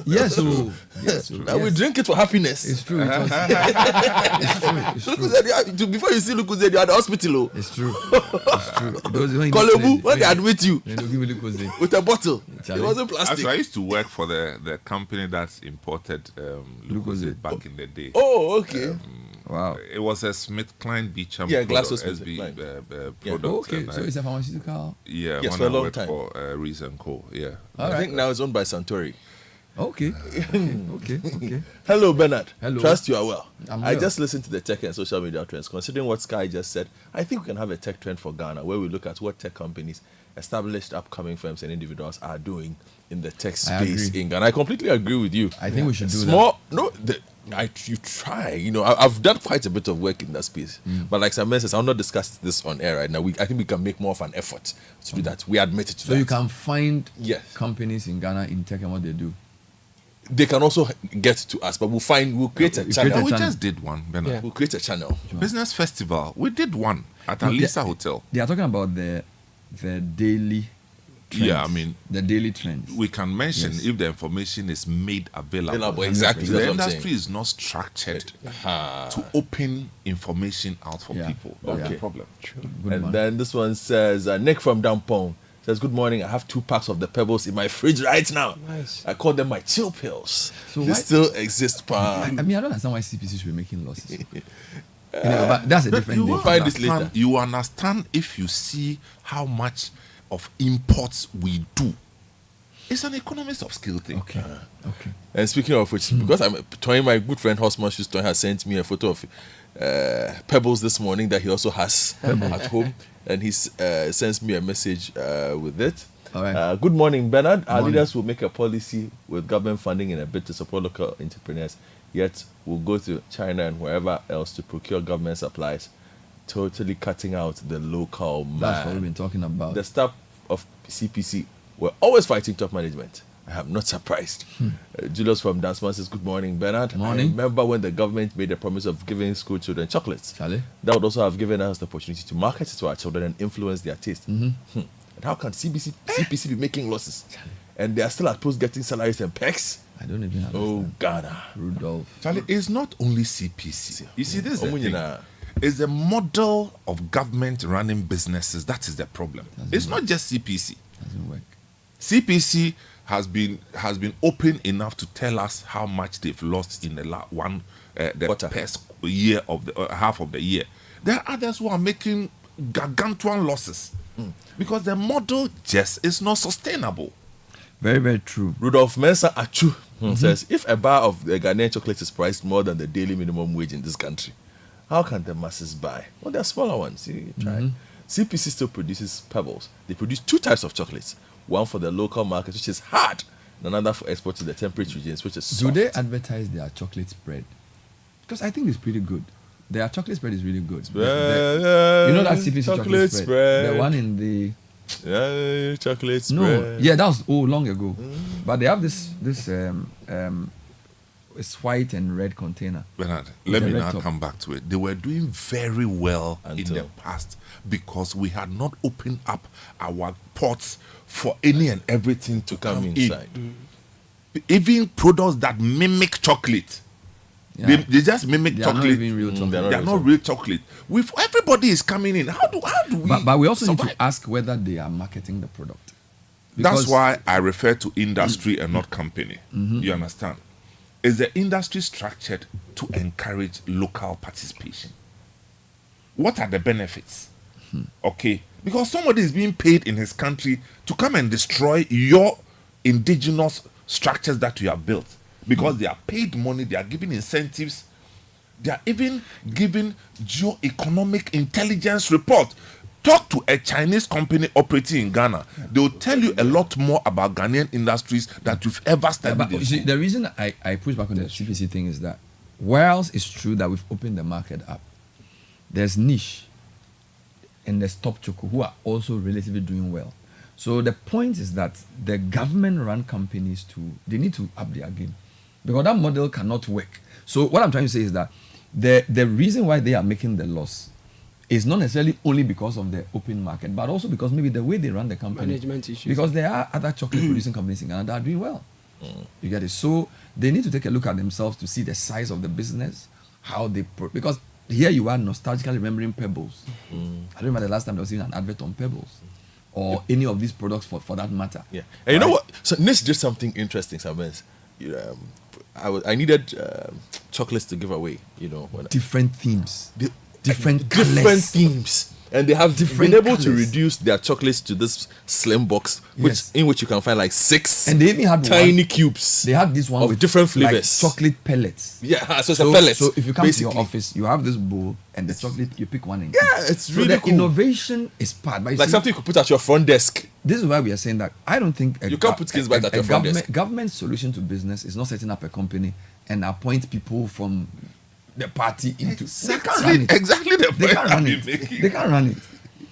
Yes, so. Yes, now we drink it for happiness. It's true. It's true. Before you see Lucozade, you're at the hospital. It's true. It's true. Kolebu, when they admit you they give me Lucozade with a bottle, it wasn't plastic. Actually, I used to work for the company that's imported Lucozade back in the day. Oh, okay. Wow. It was a SmithKline Beecham SB product. Okay, so it's a pharmaceutical. Yeah, yes, when for a I long worked time. For Reese & Co. Yeah. I think now it's owned by Suntory. Okay. Okay. Hello, Bernard. Hello. Trust you are well. I just listened to the tech and social media trends. Considering what Sky just said, I think we can have a tech trend for Ghana where we look at what tech companies, established upcoming firms and individuals are doing in the tech space in Ghana. I completely agree with you. I think we should do that. You try. You know, I've done quite a bit of work in that space. But like Samuel says, I'll not discuss this on air right now. I think we can make more of an effort to do that. We admit it to that. So you can find companies in Ghana in tech and what they do. They can also get to us, but we'll create a channel. We just did one, Bernard. Yeah. We'll create a channel. Business Festival. We did one at Alisa Hotel. They are talking about the daily trends. Yeah, I mean the daily trends. We can mention if the information is made available. Exactly. The industry is not structured to open information out for people. That's the problem. Then this one says, Nick from Dampong says, good morning. I have 2 packs of the Pebbles in my fridge right now. Nice. I call them my chill pills. So they still exist, pa. I mean, I don't understand why CPC should be making losses. But that's a different thing. Find this later. You understand if you see how much of imports we do. It's an economist of skill thing. Okay. And speaking of which, because I'm Tony, my good friend Hosman Houston has sent me a photo of Pebbles this morning that he also has at home, and he sends me a message with it. All right. Good morning, Bernard. Our Morning. leaders will make a policy with government funding in a bid to support local entrepreneurs, yet will go to China and wherever else to procure government supplies, totally cutting out the local man. That's what we've been talking about. The staff of CPC were always fighting top management. I am not surprised. Julius from Dansman says, good morning, Bernard. Morning. I remember when the government made a promise of giving school children chocolates. Charlie? That would also have given us the opportunity to market it to our children and influence their taste. And how can CPC be making losses? And they are still at post getting salaries and pecks? I don't even understand. Oh, Ghana. Rudolph. Charlie, it's not only CPC. You see, this is the thing. It's a model of government running businesses. That is the problem. It's not just CPC. Doesn't work. CPC has been open enough to tell us how much they've lost in the first year of the half of the year. There are others who are making gargantuan losses because the model just is not sustainable. Very, very true. Rudolph Mensah Achu says, if a bar of the Ghanaian chocolate is priced more than the daily minimum wage in this country, how can the masses buy? Well, they're smaller ones. You try. CPC still produces pebbles. They produce 2 types of chocolates. One for the local market, which is hard, and another for export to the temperate regions, which is soft. Do they advertise their chocolate spread? Because I think it's pretty good. Their chocolate spread is really good. You know that CPC chocolate spread? The one in the... Yeah, chocolate spread. No, yeah, that was long ago. But they have this it's white and red container. Bernard, let me now come back to it. They were doing very well in the past because we had not opened up our ports for any and everything to come inside. Even products that mimic chocolate. Yeah. They just mimic chocolate. Not even real chocolate. They are not real chocolate. With everybody is coming in. How do we? But we also need to ask whether they are marketing the product. That's why I refer to industry and not company. You understand? Is the industry structured to encourage local participation? What are the benefits? Okay, because somebody is being paid in his country to come and destroy your indigenous structures that you have built. Because they are paid money, they are given incentives, they are even given geo-economic intelligence report. Talk to a Chinese company operating in Ghana. They will tell you a lot more about Ghanaian industries that you've ever studied. But you see, the reason I push back on the CPC thing is that whilst it's true that we've opened the market up, there's niche and there's top choco who are also relatively doing well. So the point is that the government-run companies they need to up their game because that model cannot work. So what I'm trying to say is that the reason why they are making the loss is not necessarily only because of the open market, but also because maybe the way they run the company. Management issues. Because there are other chocolate producing companies in Ghana that are doing well. You get it? So they need to take a look at themselves to see the size of the business, how they... because here you are nostalgically remembering Pebbles. I don't remember the last time there was even an advert on Pebbles. Or any of these products for that matter. Yeah. And you know what? So Nis did something interesting, Sabens. I needed chocolates to give away, different themes. Different colors. themes. And they have been able to reduce their chocolates to this slim box, in which you can find like 6 and they even had tiny cubes. They had this one of with different flavors. Like chocolate pellets. Yeah, so it's a pellet. So if you come to your office, you have this bowl and the chocolate, you pick one and it's really cool. Innovation is part. But like something you could put at your front desk. This is why we are saying that I don't think you can't put kids at your front desk. Government solution to business is not setting up a company and appoint people from the party into exactly the point they can't run it. They can't run it.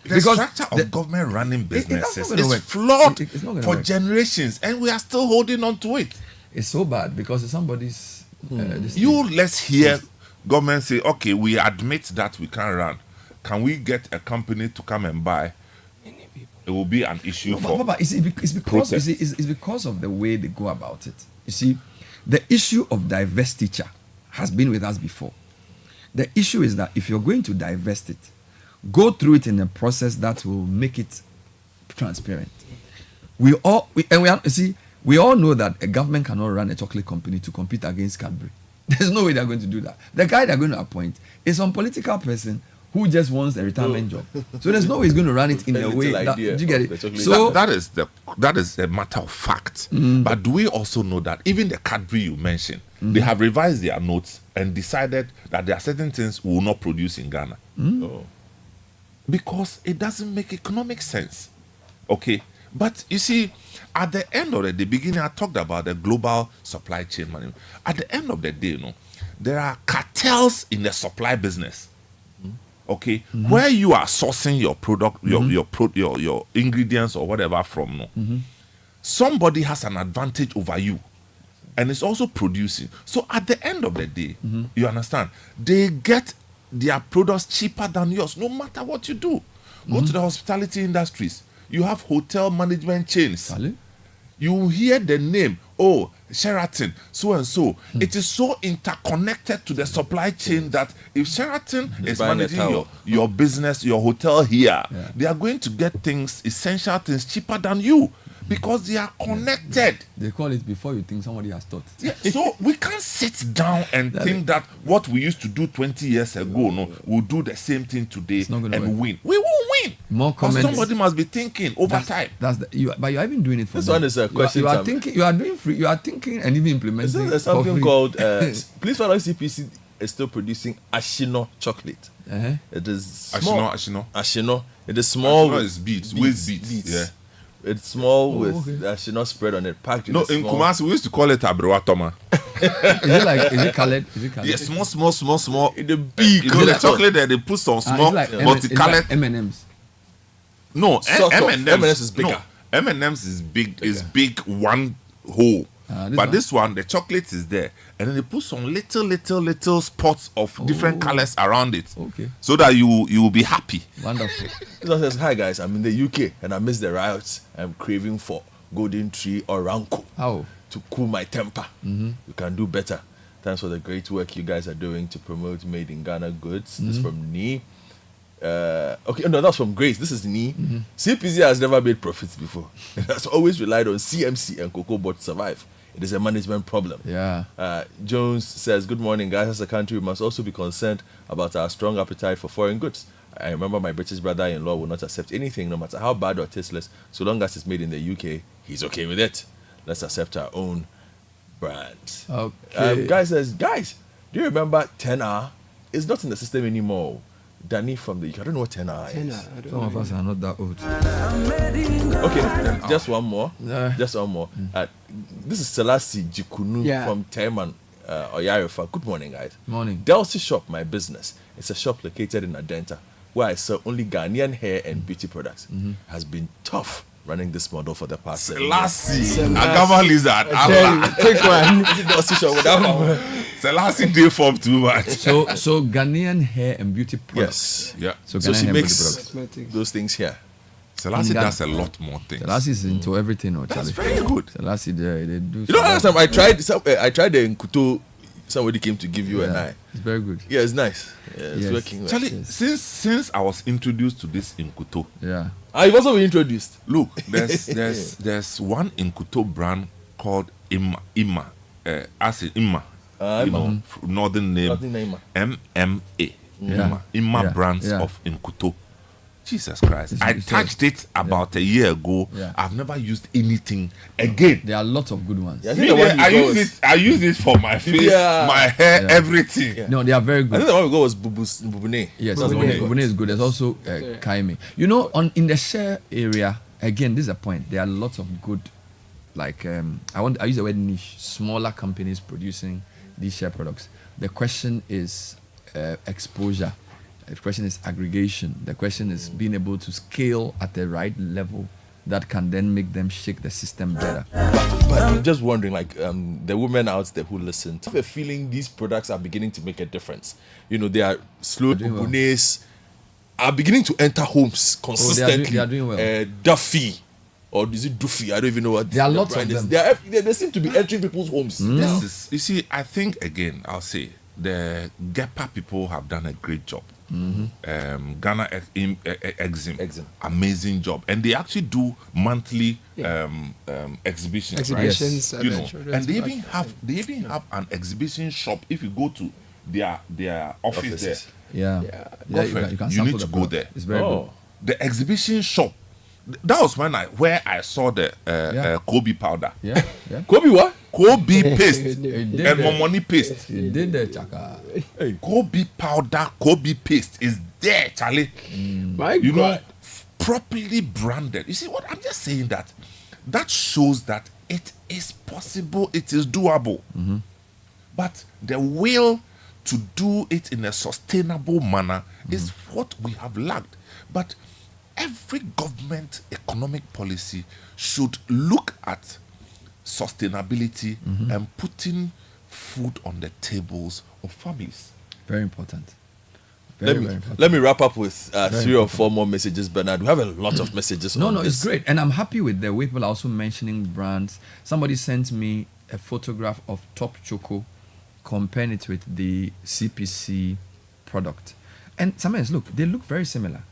The structure of government running businesses is flawed for generations, and we are still holding on to it. It's so bad because it's somebody's. Let's hear government say, "Okay, we admit that we can't run. Can we get a company to come and buy?" It will be an issue it's because of the way they go about it. You see, the issue of divestiture has been with us before. The issue is that if you're going to divest it, go through it in a process that will make it transparent. We all know that a government cannot run a chocolate company to compete against Cadbury. There's no way they're going to do that. The guy they're going to appoint is some political person who just wants a retirement job. So there's no way he's going to run it in a way that you get it. So that is a matter of fact. But do we also know that even the Cadbury you mentioned, they have revised their notes and decided that there are certain things we will not produce in Ghana. Because it doesn't make economic sense. Okay, But you see, at the end of the day, beginning, I talked about the global supply chain management. At the end of the day, there are cartels in the supply business. Okay, where you are sourcing your product, your ingredients or whatever from, somebody has an advantage over you, and it's also producing. So at the end of the day, you understand, they get their products cheaper than yours, no matter what you do. Go to the hospitality industries. You have hotel management chains. You hear the name, Sheraton, so and so. It is so interconnected to the supply chain that if Sheraton is managing your business, your hotel here, they are going to get things, essential things, cheaper than you because they are connected. They call it before you think somebody has thought. Yeah, so we can't sit down and think that what we used to do 20 years ago, we'll do the same thing today and win. We won't win. More comments. Somebody must be thinking over time. But you are even doing it for this them. one is a question. You are thinking. You are doing free. You are thinking and even implementing. There's something called. Please find out CPC is still producing Ashino chocolate. It is small. Ashino. It is small. Ashino is beads. With beads. Yeah. It's small with Ashino spread on it. Packed in in Kumasi we used to call it Abrewa Toma. Is it colored? Yes, small. In the big. The chocolate that they put some small multicolored M&Ms. No, M&Ms is bigger. M&Ms is big. Is big one whole. This one, the chocolate is there, and then they put some little spots of different colors around it, so that you will be happy. Wonderful. This one says, "Hi guys, I'm in the UK and I miss the riots. I'm craving for golden tree or ranko to cool my temper. You can do better. Thanks for the great work you guys are doing to promote made in Ghana goods." This is from Nee. That's from Grace. This is Nee. CPC has never made profits before. It has always relied on CMC and cocoa board to survive. It is a management problem. Jones says, "Good morning, guys. As a country, we must also be concerned about our strong appetite for foreign goods. I remember my British brother-in-law will not accept anything, no matter how bad or tasteless, so long as it's made in the UK. He's okay with it. Let's accept our own brand." Guys, do you remember 10R? It's not in the system anymore. Danny from the UK. I don't know what 10R is. Some of us are not that old. Okay, just one more. This is Selassie Jikunu from Teman Oyarefa. Good morning, guys. Morning. Delcy Shop, my business. It's a shop located in Adenta where I sell only Ghanaian hair and beauty products. Has been tough running this model for the past 7 years. Selassie, Agama Lizard, quick one. Delcy Shop without one. Selassie day form too much. So Ghanaian hair and beauty products. Yes. So she Ghanaian makes those things here. Selassie does a lot more things. Selassie is into everything. That's very good. Selassie, they do. You know, last time I tried the Nkuto. Somebody came to give you an eye. It's very good. Yeah, it's nice. Yeah, it's working well. Charlie, since I was introduced to this Nkuto, you've also been introduced. Look, there's one Nkuto brand called Imma. Northern name. MMA. Imma brands of Nkuto. Jesus Christ. I touched it about a year ago. I've never used anything again. There are lots of good ones. I use it for my face, my hair, everything. No, they are very good. I think the one we go was Bubune. Yes, Bubune is good. There's also Kaime. You know, in the share area, again, this is a point. There are lots of good, like, I use the word niche, smaller companies producing these share products. The question is exposure. The question is aggregation. The question is being able to scale at the right level that can then make them shake the system better. But I'm just wondering, like, the women out there who listen, I have a feeling these products are beginning to make a difference. You know, they are slow. Bubunes are beginning to enter homes consistently. They are doing well. Duffy. Or is it Duffy? I don't even know what. There are lots of them. They seem to be entering people's homes. You see, I think, again, I'll say, the GEPA people have done a great job. Ghana Exim, amazing job, and they actually do monthly exhibitions, right? You know, and they even have an exhibition shop. If you go to their office there, you need to go there. It's very good. The exhibition shop. That was where I saw the Kobe powder. Kobe what? Kobe paste and Momoni paste. You did that, Chaka. Kobe powder, Kobe paste is there, Charlie. My God. properly branded. You see what I'm just saying, that shows that it is possible, it is doable. But the will to do it in a sustainable manner is what we have lacked. But every government economic policy should look at sustainability and putting food on the tables of families. Very important. Let me wrap up with 3 or 4 more messages, Bernard. We have a lot of messages. No, it's great. And I'm happy with the way people are also mentioning brands. Somebody sent me a photograph of Top Choco, comparing it with the CPC product. And sometimes, look, they look very similar.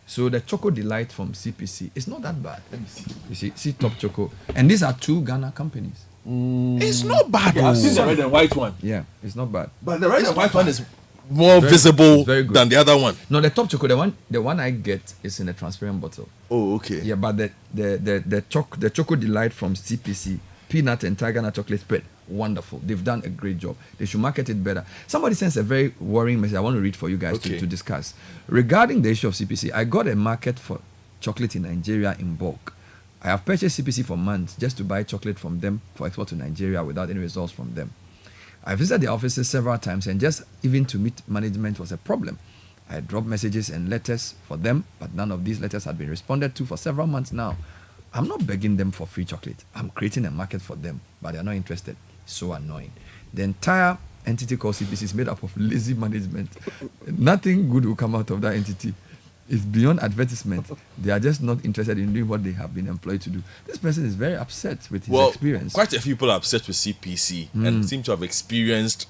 So the Choco Delight from CPC is not that bad. Let me see. You see Top Choco. And these are 2 Ghana companies. It's not bad. I've seen the red and white one. Yeah, it's not bad. But the red and white one is more visible than the other one. No, the Top Choco, the one I get is in a transparent bottle. Oh, okay. Yeah, but the Choco Delight from CPC, peanut and tiger nut chocolate spread, wonderful. They've done a great job. They should market it better. Somebody sends a very worrying message I want to read for you guys to discuss. Regarding the issue of CPC, I got a market for chocolate in Nigeria in bulk. I have purchased CPC for months just to buy chocolate from them for export to Nigeria without any results from them. I visited the offices several times, and just even to meet management was a problem. I had dropped messages and letters for them, but none of these letters had been responded to for several months now. I'm not begging them for free chocolate. I'm creating a market for them, but they're not interested. So annoying. The entire entity called CPC is made up of lazy management. Nothing good will come out of that entity. It's beyond advertisement. They are just not interested in doing what they have been employed to do. This person is very upset with his experience. Quite a few people are upset with CPC and seem to have experienced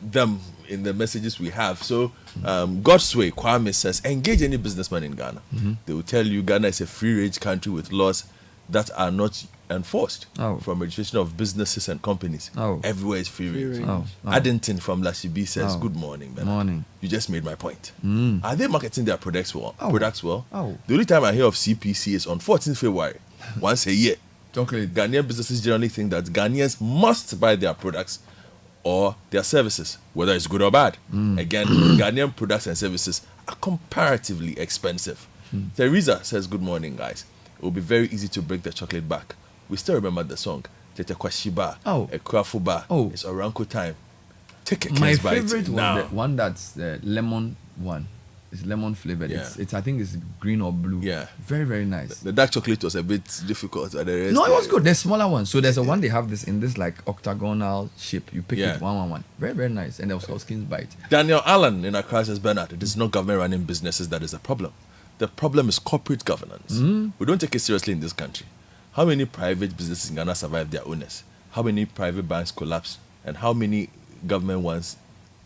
them in the messages we have. So, Godsway Kwame says, engage any businessman in Ghana. They will tell you Ghana is a free-range country with laws that are not enforced. From registration of businesses and companies. Everywhere is free-range. Addington from Lashibi says, good morning, man. Morning. You just made my point. Are they marketing their products well? The only time I hear of CPC is on 14th February, once a year. Chocolate. Ghanaian businesses generally think that Ghanaians must buy their products or their services, whether it's good or bad. Again, Ghanaian products and services are comparatively expensive. Teresa says, good morning, guys. It will be very easy to break the chocolate back. We still remember the song, Tete Kwashiba, Ekwafuba. It's Oranko time. Take a My case bite favorite now. one, the one that's the lemon one. It's lemon flavored. Yeah. It's I think it's green or blue. Yeah. Very, very nice. The dark chocolate was a bit difficult. At the rest No, it was good. There's smaller ones. So there's a one they have this in this like octagonal shape. You pick it one. Very, very nice. And there was called Skin's Bite. Daniel Allen in Accra says, Bernard, it is not government running businesses that is a problem. The problem is corporate governance. We don't take it seriously in this country. How many private businesses in Ghana survive their owners? How many private banks collapsed? And how many government ones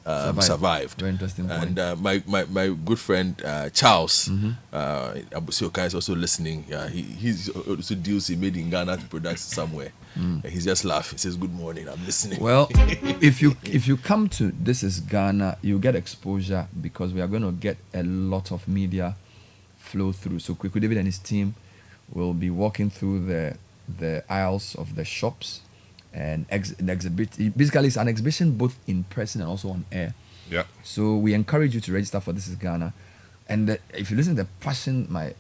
survived? Very interesting point. And my good friend Charles Abusioka is also listening. He's also deals he made in Ghana to products somewhere. And he's just laughing. He says, good morning, I'm listening. Well, if you come to This Is Ghana, you get exposure because we are going to get a lot of media flow through. So Kweku David and his team will be walking through the aisles of the shops and exhibit. Basically, it's an exhibition both in person and also on air. Yeah. So we encourage you to register for This Is Ghana. And if you listen to the passion my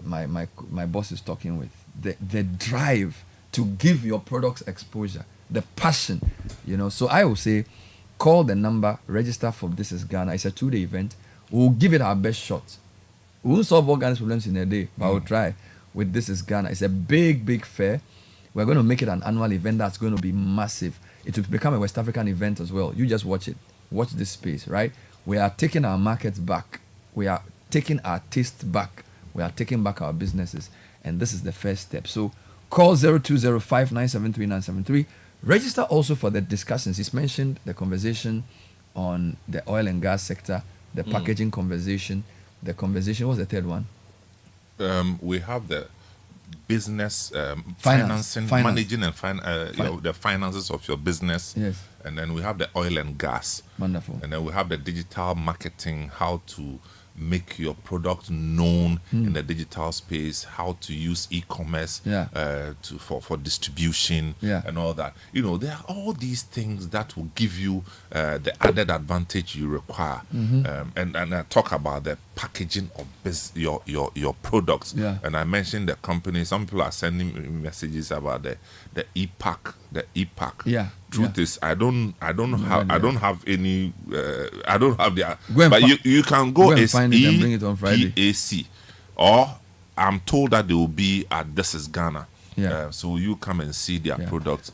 boss is talking with, the drive to give your products exposure, the passion, So I will say, call the number, register for This Is Ghana. It's a 2-day event. We'll give it our best shot. We won't solve all Ghana's problems in a day, but we'll try with This Is Ghana. It's a big, big fair. We're going to make it an annual event that's going to be massive. It will become a West African event as well. You just watch it. Watch this space, right? We are taking our markets back. We are taking our taste back. We are taking back our businesses. And this is the first step. So call 0205973973. Register also for the discussions. He's mentioned the conversation on the oil and gas sector, the packaging conversation, the conversation. What's the third one? We have the business financing, managing and the finances of your business. Yes. And then we have the oil and gas. Wonderful. And then we have the digital marketing, how to make your product known in the digital space, how to use e-commerce for distribution and all that. There are all these things that will give you the added advantage you require. And I talk about the packaging of your products. And I mentioned the company. Some people are sending me messages about the e-pack. Truth is, I don't have any. I don't have the. But you can go and find it and bring it on Friday. EPAC, or I'm told that they will be at This Is Ghana. So you come and see their products.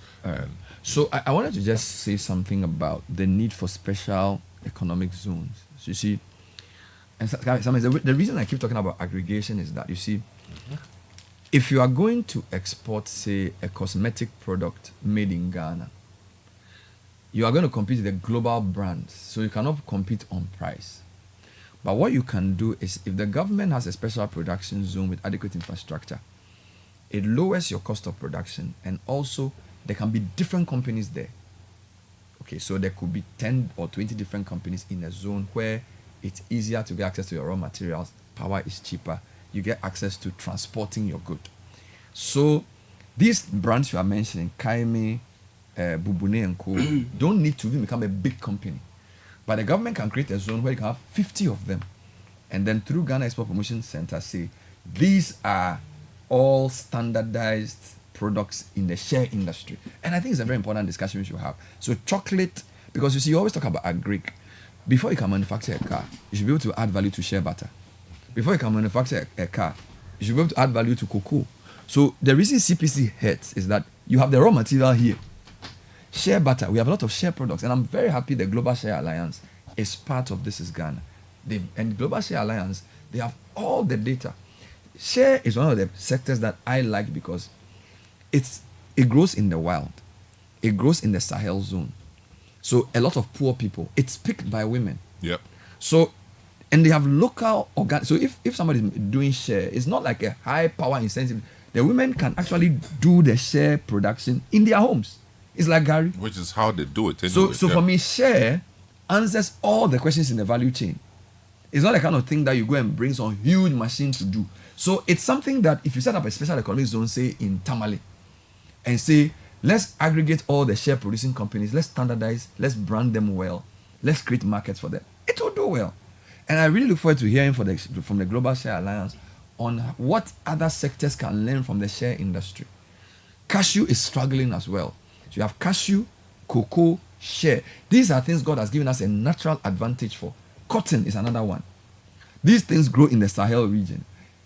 So I wanted to just say something about the need for special economic zones. So you see, and the reason I keep talking about aggregation is that, you see, if you are going to export, say, a cosmetic product made in Ghana, you are going to compete with the global brands, so you cannot compete on price. But what you can do is, if the government has a special production zone with adequate infrastructure, it lowers your cost of production, and also there can be different companies there. Okay, so there could be 10 or 20 different companies in a zone where it's easier to get access to your raw materials, power is cheaper, you get access to transporting your good. So these brands you are mentioning, Kaime, Bubune and Co, don't need to even become a big company. But the government can create a zone where you can have 50 of them. And then through Ghana Export Promotion Center, say, these are all standardized products in the share industry. And I think it's a very important discussion we should have. So chocolate, because you see, you always talk about agri. Before you can manufacture a car, you should be able to add value to shea butter. Before you can manufacture a car, you should be able to add value to cocoa. So the reason CPC hurts is that you have the raw material here. Shea butter, we have a lot of shea products, and I'm very happy the Global Shea Alliance is part of This Is Ghana. And Global Shea Alliance, they have all the data. Shea is one of the sectors that I like because it grows in the wild. It grows in the Sahel zone. So a lot of poor people, it's picked by women. Yep. So, and they have local organic. So if somebody is doing shea, it's not like a high power incentive. The women can actually do the shea production in their homes. It's like Gary. Which is how they do it anyway. So for me, share answers all the questions in the value chain. It's not the kind of thing that you go and bring some huge machine to do. So it's something that if you set up a special economic zone, say in Tamale, and say, let's aggregate all the share producing companies, let's standardize, let's brand them well, let's create markets for them, it will do well. And I really look forward to hearing from the Global Share Alliance on what other sectors can learn from the share industry. Cashew is struggling as well. So you have cashew, cocoa, share. These are things God has given us a natural advantage for. Cotton is another one. These things grow in the Sahel region.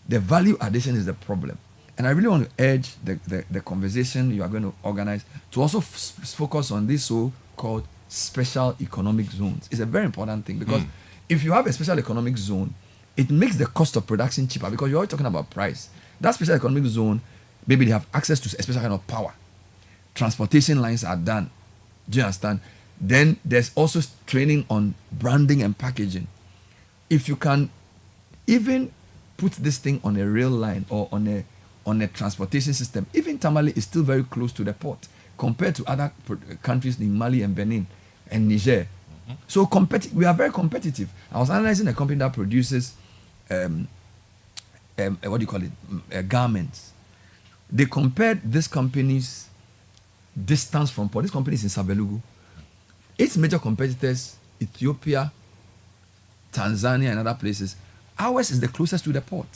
The value addition is the problem. And I really want to urge the conversation you are going to organize to also focus on these so-called special economic zones. It's a very important thing because if you have a special economic zone, it makes the cost of production cheaper because you're always talking about price. That special economic zone, maybe they have access to a special kind of power. Transportation lines are done. Do you understand? Then there's also training on branding and packaging. If you can even put this thing on a rail line or on a transportation system, even Tamale is still very close to the port compared to other countries in Mali and Benin and Niger. So we are very competitive. I was analyzing a company that produces garments. They compared this company's distance from port. This company is in Sabelugu. Its major competitors, Ethiopia, Tanzania, and other places. Ours is the closest to the port.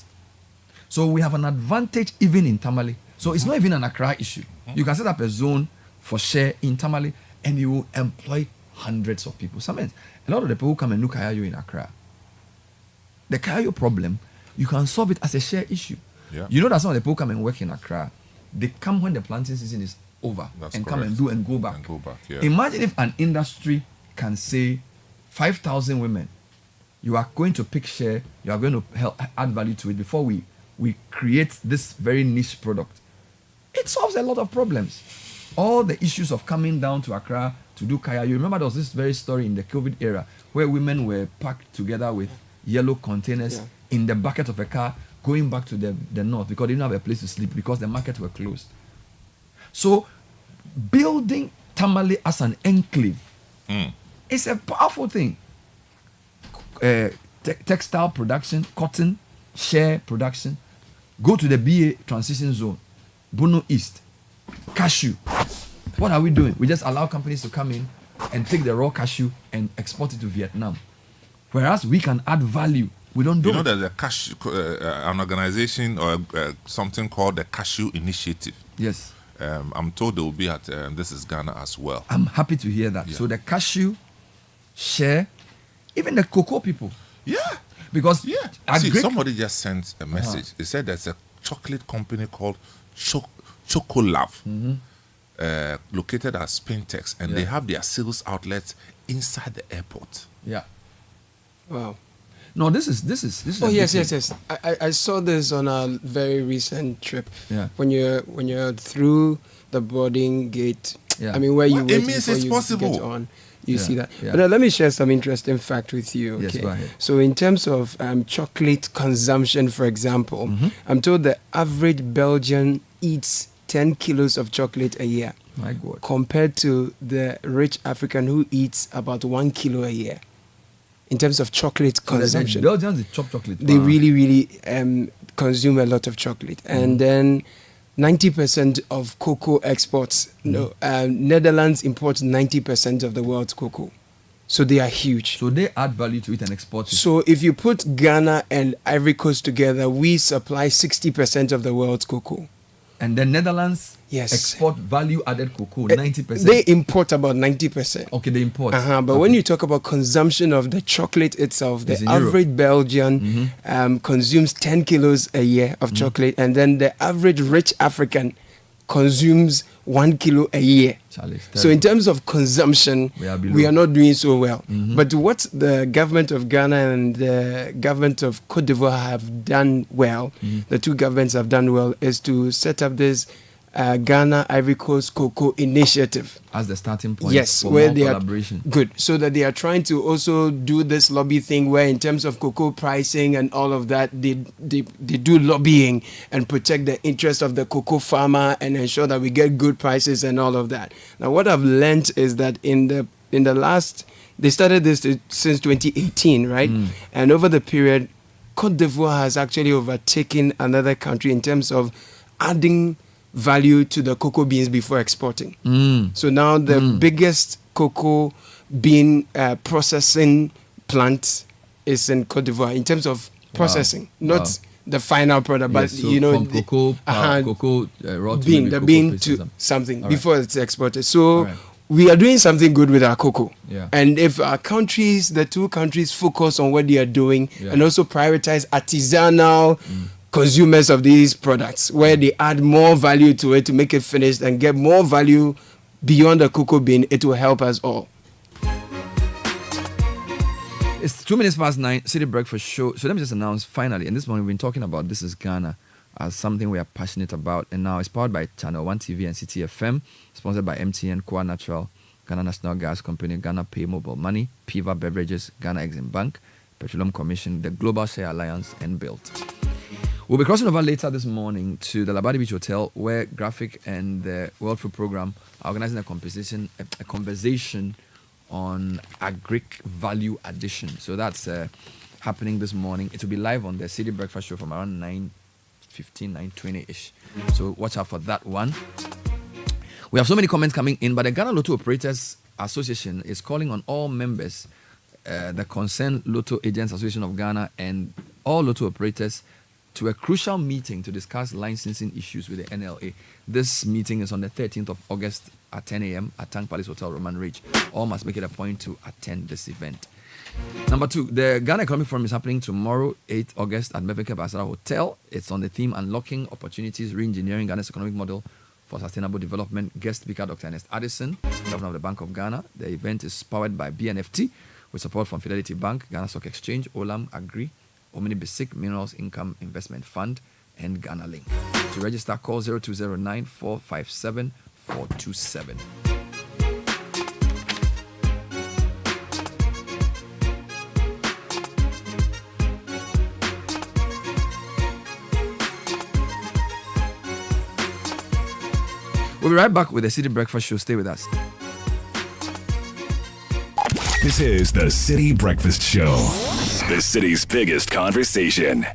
So we have an advantage even in Tamale. So it's not even an Accra issue. You can set up a zone for share in Tamale and you will employ hundreds of people. Sometimes a lot of the people who come and look at you in Accra. The Kayo problem, you can solve it as a share issue. Yeah. You know that some of the people come and work in Accra. They come when the planting season is over. That's and correct. come and do and go back. Yeah. Imagine if an industry can say 5,000 women, you are going to pick share, you are going to help add value to it before we create this very niche product. It solves a lot of problems. All the issues of coming down to Accra to do kaya. You remember there was this very story in the COVID era where women were packed together with yellow containers in the bucket of a car going back to the north because they didn't have a place to sleep because the markets were closed. So building Tamale as an enclave is a powerful thing. textile production, cotton, share production. Go to the BA transition zone, Bono East, cashew. What are we doing? We just allow companies to come in and take the raw cashew and export it to Vietnam. Whereas we can add value. We don't do it. You know, there's a cashew, an organization or something called the Cashew Initiative. Yes. I'm told they will be at This is Ghana as well. I'm happy to hear that. Yeah. So the cashew, share, even the cocoa people. Yeah. Because See, somebody just sent a message. They said there's a chocolate company called Chocolove, located at Spintex, and they have their sales outlets inside the airport. Yeah. Wow. No, this is. Oh yes. I saw this on a very recent trip. Yeah. When you're through the boarding gate. Yeah. I mean, where you Well, wait it means before it's you possible. get on. You see that. Yeah. But let me share some interesting fact with you. Yes, Okay? go ahead. So in terms of chocolate consumption, for example, I'm told the average Belgian eats 10 kilos of chocolate a year. My God. Compared to the rich African who eats about 1 kilo a year. In terms of chocolate consumption. Belgians, they chop chocolate. They really consume a lot of chocolate. And then 90% of cocoa exports. Netherlands imports 90% of the world's cocoa. So they are huge. So they add value to it and export it. So if you put Ghana and Ivory Coast together, we supply 60% of the world's cocoa. And the Netherlands export value added cocoa 90%. They import about 90%. Okay, they import. But when you talk about consumption of the chocolate itself, the average Belgian consumes 10 kilos a year of chocolate, and then the average rich African consumes 1 kilo a year. So in terms of consumption, we are not doing so well. But what the government of Ghana and the government of Cote d'Ivoire have done well, the two governments have done well, is to set up this Ghana Ivory Coast Cocoa Initiative. As the starting point for where more they collaboration. Are good. So that they are trying to also do this lobby thing where in terms of cocoa pricing and all of that, they do lobbying and protect the interest of the cocoa farmer and ensure that we get good prices and all of that. Now what I've learned is that in the last, they started this since 2018, right? And over the period, Cote d'Ivoire has actually overtaken another country in terms of adding value to the cocoa beans before exporting. So now the biggest cocoa bean processing plant is in Cote d'Ivoire in terms of processing, not the final product, but so you know, from cocoa raw bean, the bean to something before it's exported. So we are doing something good with our cocoa. And if our countries, the two countries, focus on what they are doing and also prioritize artisanal consumers of these products, where they add more value to it to make it finished and get more value beyond the cocoa bean, it will help us all. It's 2 minutes past 9, Citi Breakfast Show. So let me just announce finally, and this morning we've been talking about This is Ghana as something we are passionate about, and now it's powered by Channel 1 TV and Citi FM, sponsored by MTN, Kwa Natural, Ghana National Gas Company, Ghana Pay Mobile Money, Piva Beverages, Ghana Exim Bank, Petroleum Commission, the Global Share Alliance, and Built. We'll be crossing over later this morning to the Labadi Beach Hotel, where Graphic and the World Food Program are organizing a conversation on agric value addition. So that's happening this morning. It will be live on the Citi Breakfast Show from around 9:15, 9:20-ish. So watch out for that one. We have so many comments coming in, but the Ghana Lotto Operators Association is calling on all members, the Concerned Lotto Agents Association of Ghana and all Lotto operators to a crucial meeting to discuss licensing issues with the NLA. This meeting is on the 13th of August at 10 a.m. at Tank Palace Hotel, Roman Ridge. All must make it a point to attend this event. Number 2, the Ghana Economic Forum is happening tomorrow, 8th August at Meveke Basara Hotel. It's on the theme Unlocking Opportunities, Re-engineering Ghana's Economic Model for Sustainable Development. Guest speaker, Dr. Ernest Addison, Governor of the Bank of Ghana. The event is powered by BNFT with support from Fidelity Bank, Ghana Stock Exchange, Olam Agri, Omni Basic Minerals Income Investment Fund, and Ghana Link. To register, call 0209 457 427. We'll be right back with the Citi Breakfast Show. Stay with us. This is the Citi Breakfast Show. The city's biggest conversation.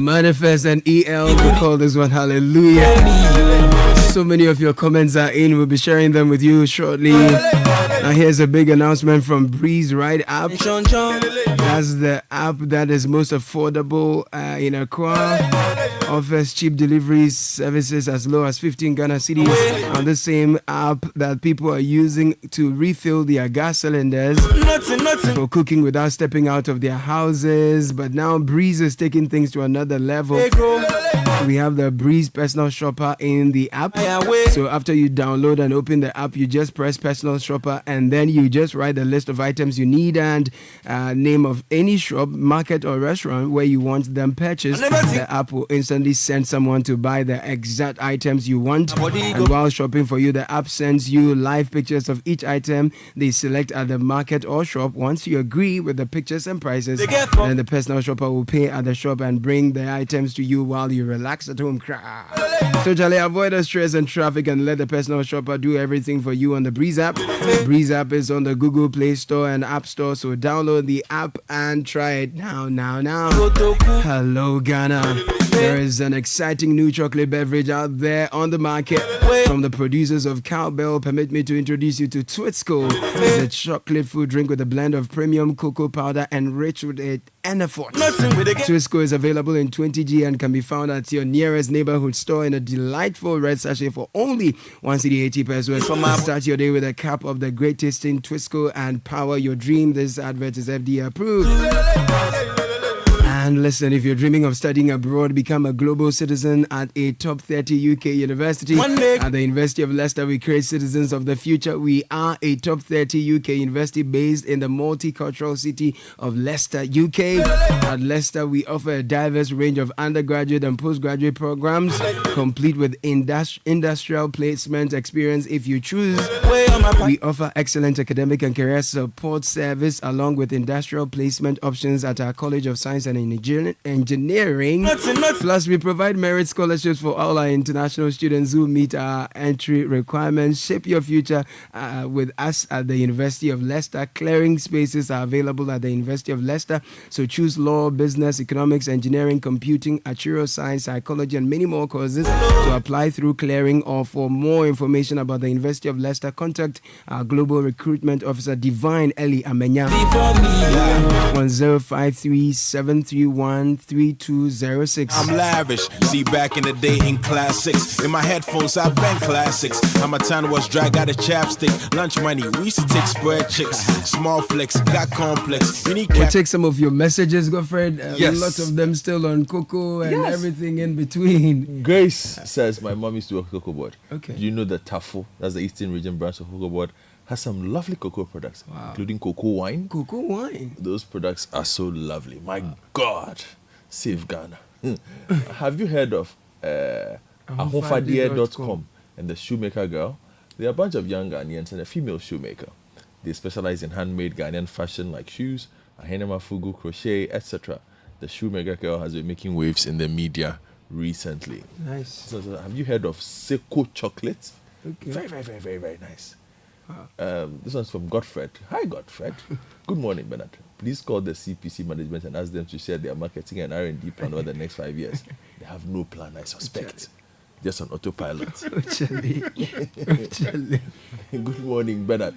Manifest and EL, we call this one Hallelujah. So many of your comments are in. We'll be sharing them with you shortly. Now here's a big announcement from Breeze Ride app. That's the app that is most affordable in Accra. Offers cheap delivery services as low as 15 Ghana cedis on the same app that people are using to refill their gas cylinders for cooking without stepping out of their houses. But now Breeze is taking things to another level. We have the Breeze Personal Shopper in the app. So after you download and open the app, you just press Personal Shopper and then you just write the list of items you need and name of any shop, market or restaurant where you want them purchased. The app will instantly send someone to buy the exact items you want. And while shopping for you, the app sends you live pictures of each item they select at the market or shop. Once you agree with the pictures and prices, then the Personal Shopper will pay at the shop and bring the items to you while you relax at home. So Charlie, avoid the stress and traffic and let the Personal Shopper do everything for you on the Breeze app. Breeze app is on the Google Play Store and App Store, so download the app and try it now. Hello Ghana. There is an exciting new chocolate beverage out there on the market from the producers of Cowbell. Permit me to introduce you to Twitsco. It's a chocolate food drink with a blend of premium cocoa powder enriched with an Enafort. Twitsco is available in 20g and can be found at your nearest neighborhood store in a delightful red sachet for only 1 cedi 80 pesos. Start your day with a cup of the great tasting Twitsco and power your dream. This advert is FDA approved. And listen, if you're dreaming of studying abroad, become a global citizen at a top 30 UK university. At the University of Leicester, we create citizens of the future. We are a top 30 UK university based in the multicultural city of Leicester, UK. At Leicester, we offer a diverse range of undergraduate and postgraduate programs, complete with industrial placement experience if you choose. We offer excellent academic and career support service along with industrial placement options at our College of Science and Engineering. Plus, we provide merit scholarships for all our international students who meet our entry requirements. Shape your future with us at the University of Leicester. Clearing spaces are available at the University of Leicester. So choose law, business, economics, engineering, computing, actuarial science, psychology, and many more courses to apply through clearing. Or for more information about the University of Leicester, contact our Global Recruitment Officer, Divine Eli Amenya, 1053-731-3206. I'm lavish. See, back in the day in classics. In my headphones, I bang classics. I'm a town was drag out a chapstick. Lunch money, we used to take spread chicks. Small flex, got complex. We'll take some of your messages, Godfred. Yes. A lot of them still on cocoa and everything in between. Grace says, my mom used to work cocoa board. Okay. Do you know that Tafo, that's the Eastern region branch of cocoa board, has some lovely cocoa products, including cocoa wine. Cocoa wine. Those products are so lovely. My God, save Ghana. Have you heard of ahofadie.com and the shoemaker girl? They're a bunch of young Ghanaians and a female shoemaker. They specialize in handmade Ghanaian fashion like shoes, ahenema fugu, crochet, etc. The shoemaker girl has been making waves in the media recently. Nice. So have you heard of Seco chocolate? Okay. Very, very, very, very, very nice. This one's from Godfred. Hi, Godfred. Good morning, Bernard. Please call the CPC management and ask them to share their marketing and R&D plan over the next 5 years. They have no plan, I suspect. Just on autopilot. Good morning, Bernard.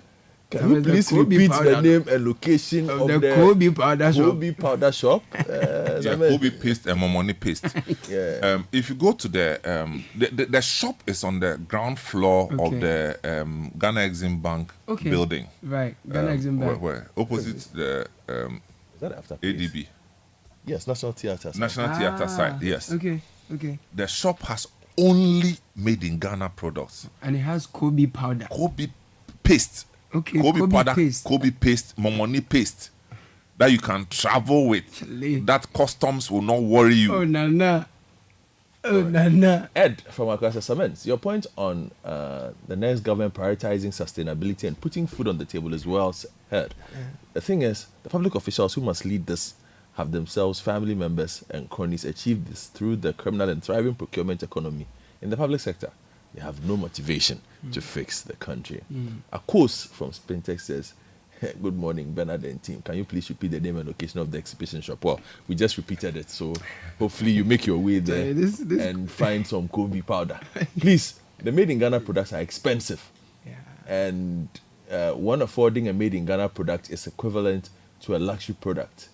Can you please repeat the name and location of the Kobe powder shop? Kobe powder shop. Kobe paste and Momoni paste. If you go to the shop is on the ground floor of the Ghana Exim Bank building. Right, Ghana Exim Bank. Where opposite the is that after ADB. Yes, National Theatre. National Theatre side. Yes. Okay. The shop has only made in Ghana products. And it has Kobe powder. Kobe paste. Okay, Kobe powder, paste. Kobe paste, Momoni paste that you can travel with. That customs will not worry you. Oh, Nana. Ed from Akwasa Cements, your point on the next government prioritizing sustainability and putting food on the table is well heard. The thing is, the public officials who must lead this have themselves, family members, and cronies achieve this through the criminal and thriving procurement economy in the public sector. They have no motivation to fix the country. A course from Spintex says, good morning, Bernard and team. Can you please repeat the name and location of the exhibition shop? Well, we just repeated it, so hopefully you make your way there and find some Kobe powder. Please, the made in Ghana products are expensive. And one affording a made in Ghana product is equivalent to a luxury product.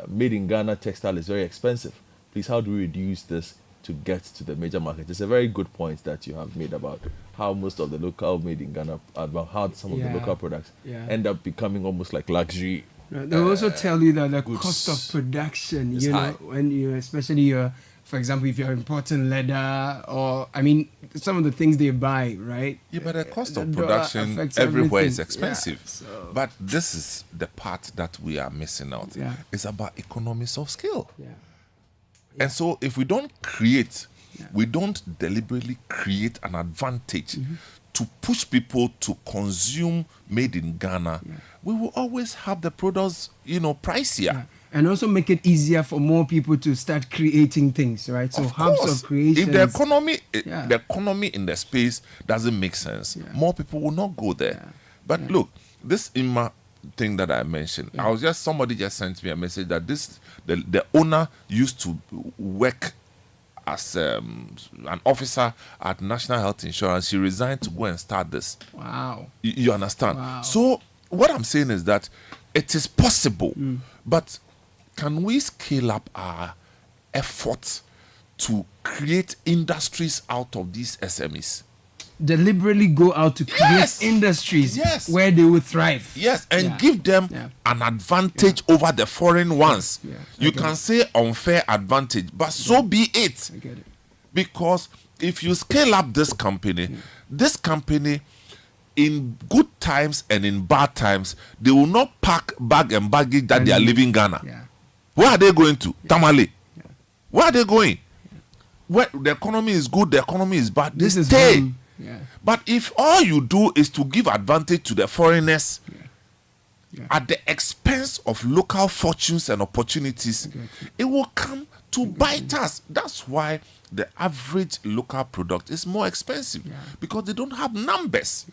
Made in Ghana textile is very expensive. Please, how do we reduce this to get to the major market? It's a very good point that you have made about how most of the local made in Ghana, about how some of the local products end up becoming almost like luxury. They'll also tell you that the goods cost of production, is high. when you, especially your, for example, if you're importing leather or, I mean, some of the things they buy, right? Yeah, but the cost of dollar production affects everywhere everything. is expensive. Yeah, so- But this is the part that we are missing out. Yeah. It's about economies of scale. Yeah. And so if we don't create, we don't deliberately create an advantage to push people to consume made in Ghana, we will always have the products, pricier. And also make it easier for more people to start creating things, right? So Of hubs course, of creation. if the economy in the space doesn't make sense, more people will not go there. But look, this IMA thing that I mentioned, somebody just sent me a message that the owner used to work as an officer at National Health Insurance. She resigned to go and start this. Wow. You understand? Wow. So what I'm saying is that it is possible, but can we scale up our efforts to create industries out of these SMEs? Deliberately go out to create industries where they will thrive. Yes, and give them an advantage over the foreign ones. You can say unfair advantage, but so be it. I get it. Because if you scale up this company in good times and in bad times, they will not pack bag and baggage that they are leaving Ghana. Where are they going to? Tamale. Where are they going? Where the economy is good, the economy is bad, they stay. But if all you do is to give advantage to the foreigners at the expense of local fortunes and opportunities, it will come to bite us. That's why the average local product is more expensive, because they don't have numbers.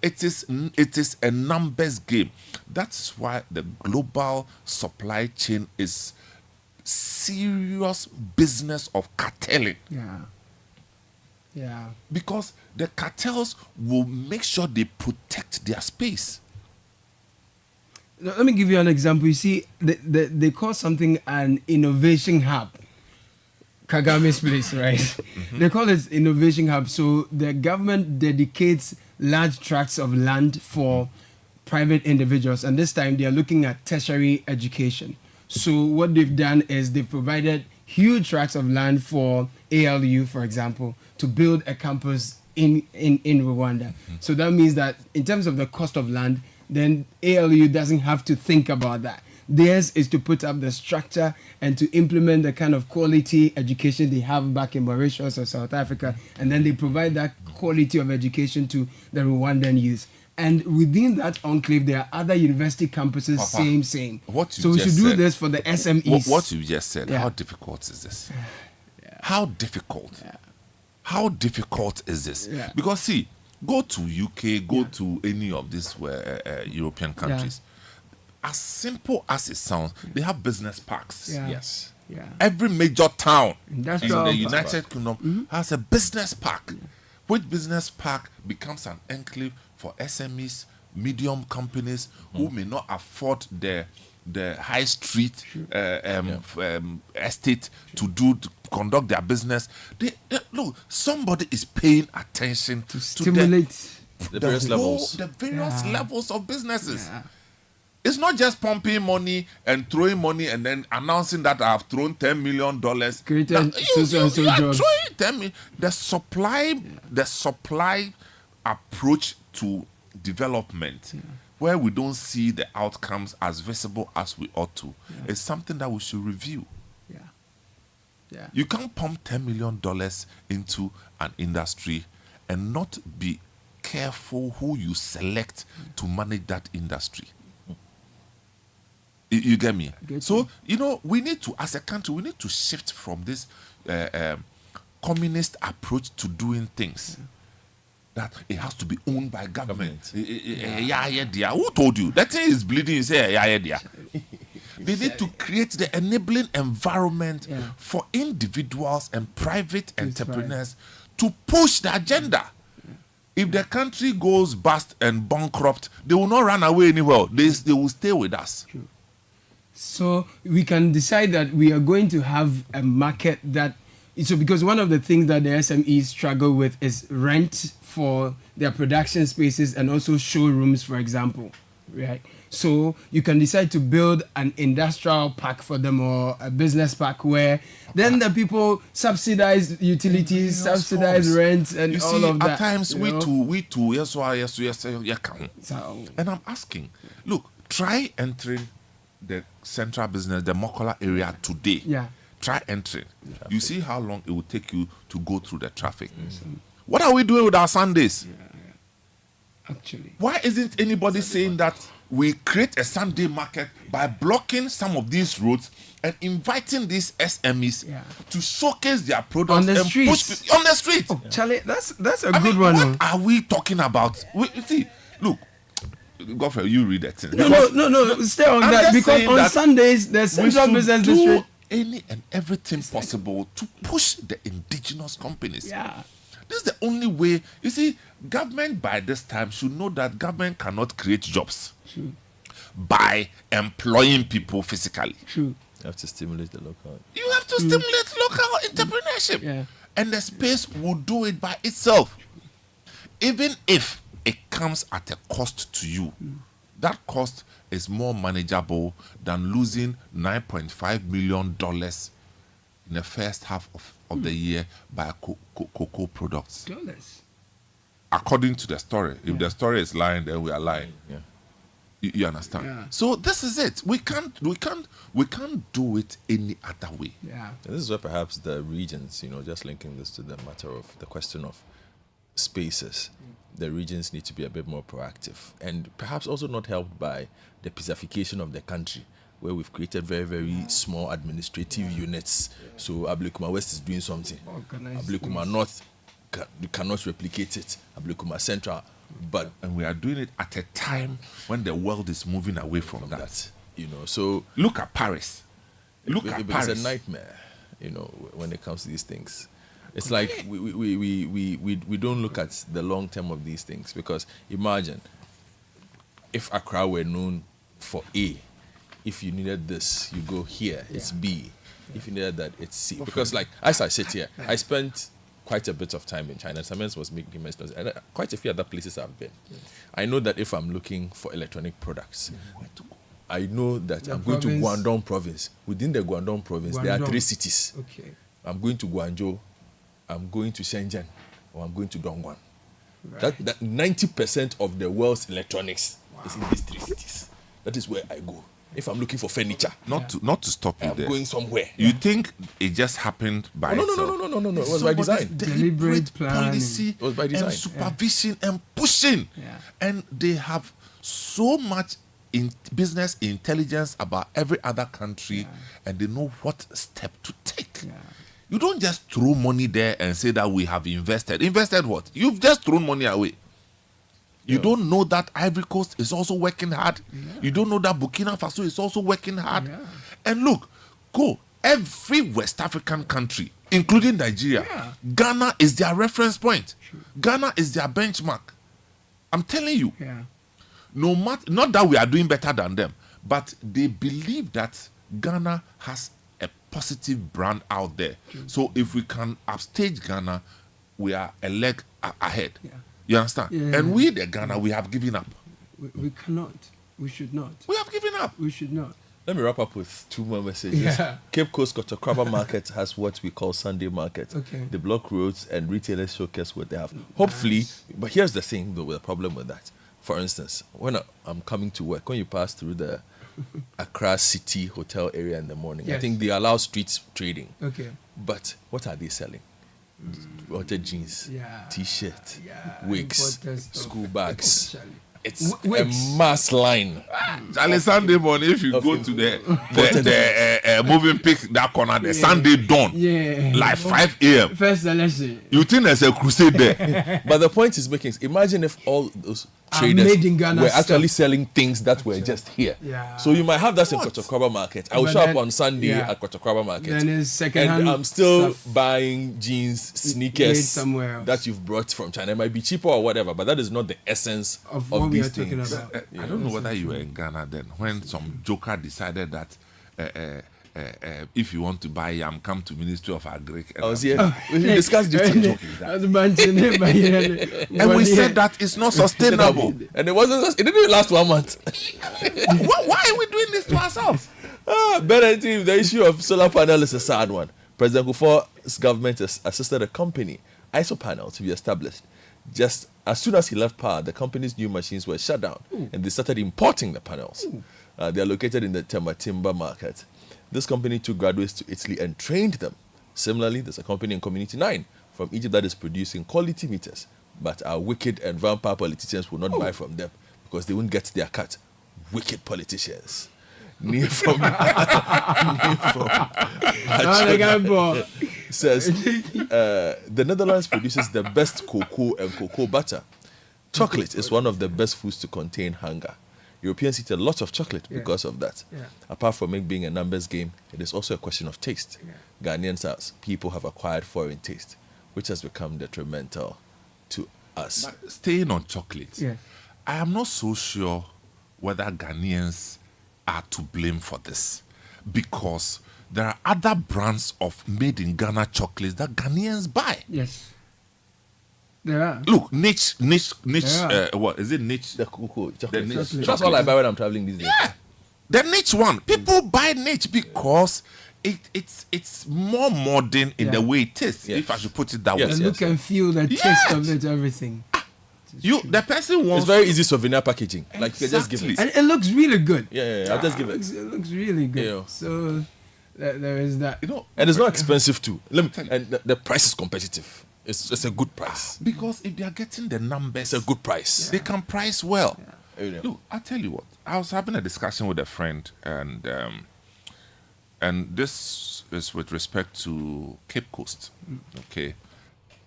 It is a numbers game. That's why the global supply chain is serious business of cartelling. Yeah. Because the cartels will make sure they protect their space. Now, let me give you an example. You see, they call something an innovation hub. Kagame's place, right? They call it innovation hub. So the government dedicates large tracts of land for private individuals, and this time they are looking at tertiary education. So what they've done is they've provided huge tracts of land for ALU, for example, to build a campus in Rwanda. So that means that in terms of the cost of land, then ALU doesn't have to think about that. Theirs is to put up the structure and to implement the kind of quality education they have back in Mauritius or South Africa, and then they provide that quality of education to the Rwandan youth. And within that enclave, there are other university campuses, Papa, same. What you So we just should do said- this for the SMEs. What you just said, how difficult is this? How difficult? How difficult is this? Because see, go to UK, go to any of these European countries. As simple as it sounds, they have business parks. Yes. Every major town in Industrial the park. United Kingdom has a business park. Which business park becomes an enclave for SMEs, medium companies who may not afford the high street estate to conduct their business. Look, somebody is paying attention to stimulate the various levels. The various levels of businesses. It's not just pumping money and throwing money and then announcing that I've thrown $10 million. Created so jobs. Throwing 10 million. The supply approach to development, where we don't see the outcomes as visible as we ought to, is something that we should review. You can't pump $10 million into an industry and not be careful who you select to manage that industry. You get me? So, we need to, as a country, we need to shift from this communist approach to doing things. That it has to be owned by government. Who told you? That thing is bleeding, you say, They need to create the enabling environment for individuals and private entrepreneurs to push the agenda. If the country goes bust and bankrupt, they will not run away anywhere. They will stay with us. True. So we can decide that we are going to have a market that. So because one of the things that the SMEs struggle with is rent for their production spaces and also showrooms, for example, right? So you can decide to build an industrial park for them or a business park where then the people subsidize utilities, subsidize rent, and you all see, of that. at times we too, yes. So, and I'm asking, look, try entering the central business, the Mokola area today. Yeah. Try entering. You see how long it will take you to go through the traffic. What are we doing with our Sundays? Actually. Why isn't anybody saying that we create a Sunday market by blocking some of these roads and inviting these SMEs to showcase their products on the and streets? push on the street? Oh, Charlie, that's a good one. What are we talking about? You see, look, Godfrey, you read that thing. No. Stay on that because on Sundays there's central business district. Any and everything possible to push the indigenous companies. Yeah. This is the only way. You see, government by this time should know that government cannot create jobs by employing people physically. True. You have to stimulate the local. You have to stimulate local entrepreneurship. Yeah. And the space will do it by itself. Even if it comes at a cost to you, that cost is more manageable than losing $9.5 million in the first half of the year by cocoa products. According to the story. If the story is lying, then we are lying. Yeah. You understand? Yeah. So this is it. We can't do it any other way. Yeah. And this is where perhaps the regions, just linking this to the matter of the question of spaces, the regions need to be a bit more proactive and perhaps also not helped by the piecification of the country, where we've created very, very small administrative units. So Ablekuma West is doing something. Ablekuma North, you cannot replicate it. Ablekuma Central, and we are doing it at a time when the world is moving away from that. So look at Paris. Paris. It's a nightmare, when it comes to these things. It's like we don't look at the long term of these things, because imagine if Accra were known for A, if you needed this, you go here, it's B. If you needed that, it's C. Because like as I sit here, I spent quite a bit of time in China. Samens was making mention, and quite a few other places I've been. I know that if I'm looking for electronic products, I know that I'm going to Guangdong province. Within the Guangdong province, there are 3 cities. Okay. I'm going to Guangzhou, I'm going to Shenzhen, or I'm going to Dongguan. Right. That 90% of the world's electronics is in these 3 cities. That is where I go. If I'm looking for furniture, not to stop you I'm there. going somewhere. You think it just happened by itself? No. It was by design. Deliberate policy it was by design. And supervision and pushing. Yeah. And they have so much business intelligence about every other country, and they know what step to take. Yeah. You don't just throw money there and say that we have invested. Invested what? You've just thrown money away. You don't know that Ivory Coast is also working hard. Yeah. You don't know that Burkina Faso is also working hard. Yeah. And look, every West African country, including Nigeria, Ghana is their reference point. Sure. Ghana is their benchmark. I'm telling you. Yeah. No matter, not that we are doing better than them, but they believe that Ghana has a positive brand out there. True. So if we can upstage Ghana, we are a leg ahead. Yeah. You understand? Yeah. And we, the Ghana, we have given up. We cannot. We should not. We have given up. We should not. Let me wrap up with 2 more messages. Yeah. Cape Coast Kotokraba Market has what we call Sunday Market. Okay. The block roads and retailers showcase what they have. Hopefully, but here's the thing, though, with the problem with that. For instance, when I'm coming to work, when you pass through the Accra City Hotel area in the morning, I think they allow street trading. Okay. But what are they selling? Water jeans, T-shirt, wigs, school bags. It's a mass line. Charlie, Sunday morning, if you go to the moving pick that corner, the Sunday dawn, like 5 a.m. First election. You think there's a crusade there? But the point is making, imagine if all those traders made in Ghana were actually stuff. selling things that were just here. Yeah. So you might have that in Kotokraba market. I will But show up then- on Sunday yeah. at Kotokraba market. Then it's secondhand and I'm still stuff. buying jeans, Made sneakers somewhere else. that you've brought from China. It might be cheaper or whatever, but that is not the essence Of what we these are talking things. about. I don't know whether you were in Ghana then when some joker decided that if you want to buy yam, come to Ministry of Agri. I was here. We discussed this. And we said that it's not sustainable. And it wasn't. It didn't even last 1 month. Why are we doing this to ourselves? Better team. The issue of solar panel is a sad one. President Kufuor's government has assisted a company, ISO Panel, to be established. Just as soon as he left power, the company's new machines were shut down, and they started importing the panels. They are located in the timber market. This company took graduates to Italy and trained them. Similarly, there's a company in Community 9 from Egypt that is producing quality meters, but our wicked and vampire politicians will not buy from them because they won't get their cut. Wicked politicians. Neil from says the Netherlands produces the best cocoa and cocoa butter. Chocolate is one of the best foods to contain hunger. Europeans eat a lot of chocolate because of that. Apart from it being a numbers game, it is also a question of taste. Ghanaians as people have acquired foreign taste, which has become detrimental to us. But staying on chocolate, I am not so sure whether Ghanaians are to blame for this, because there are other brands of made in Ghana chocolates that Ghanaians buy. Yes. There are. Look, niche. What is it? Niche. The cocoa The niche That's chocolate. all I buy when I'm traveling these days. Yeah, the niche one. People buy niche because it's more modern in the way it tastes. If I should put it that way. The look and feel, the taste of it, everything. The person wants. It's very easy souvenir packaging. Like you just give it. And it looks really good. Yeah. I'll just give it. It looks really good. Yeah. So there is that. And it's not expensive too. Let me tell you. And the price is competitive. It's a good price. Because if they are getting the numbers, it's a good price. They can price well. Yeah. Look, I tell you what. I was having a discussion with a friend, and this is with respect to Cape Coast, okay.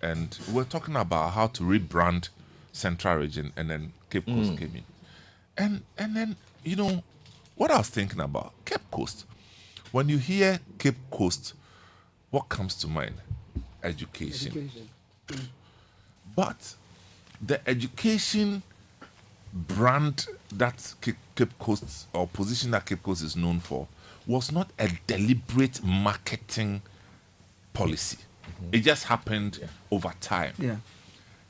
And we're talking about how to rebrand Central Region, and then Cape Coast came in, and then what I was thinking about Cape Coast. When you hear Cape Coast, what comes to mind? Education. But the education brand that Cape Coast, or position that Cape Coast is known for, was not a deliberate marketing policy. It just happened over time. Yeah.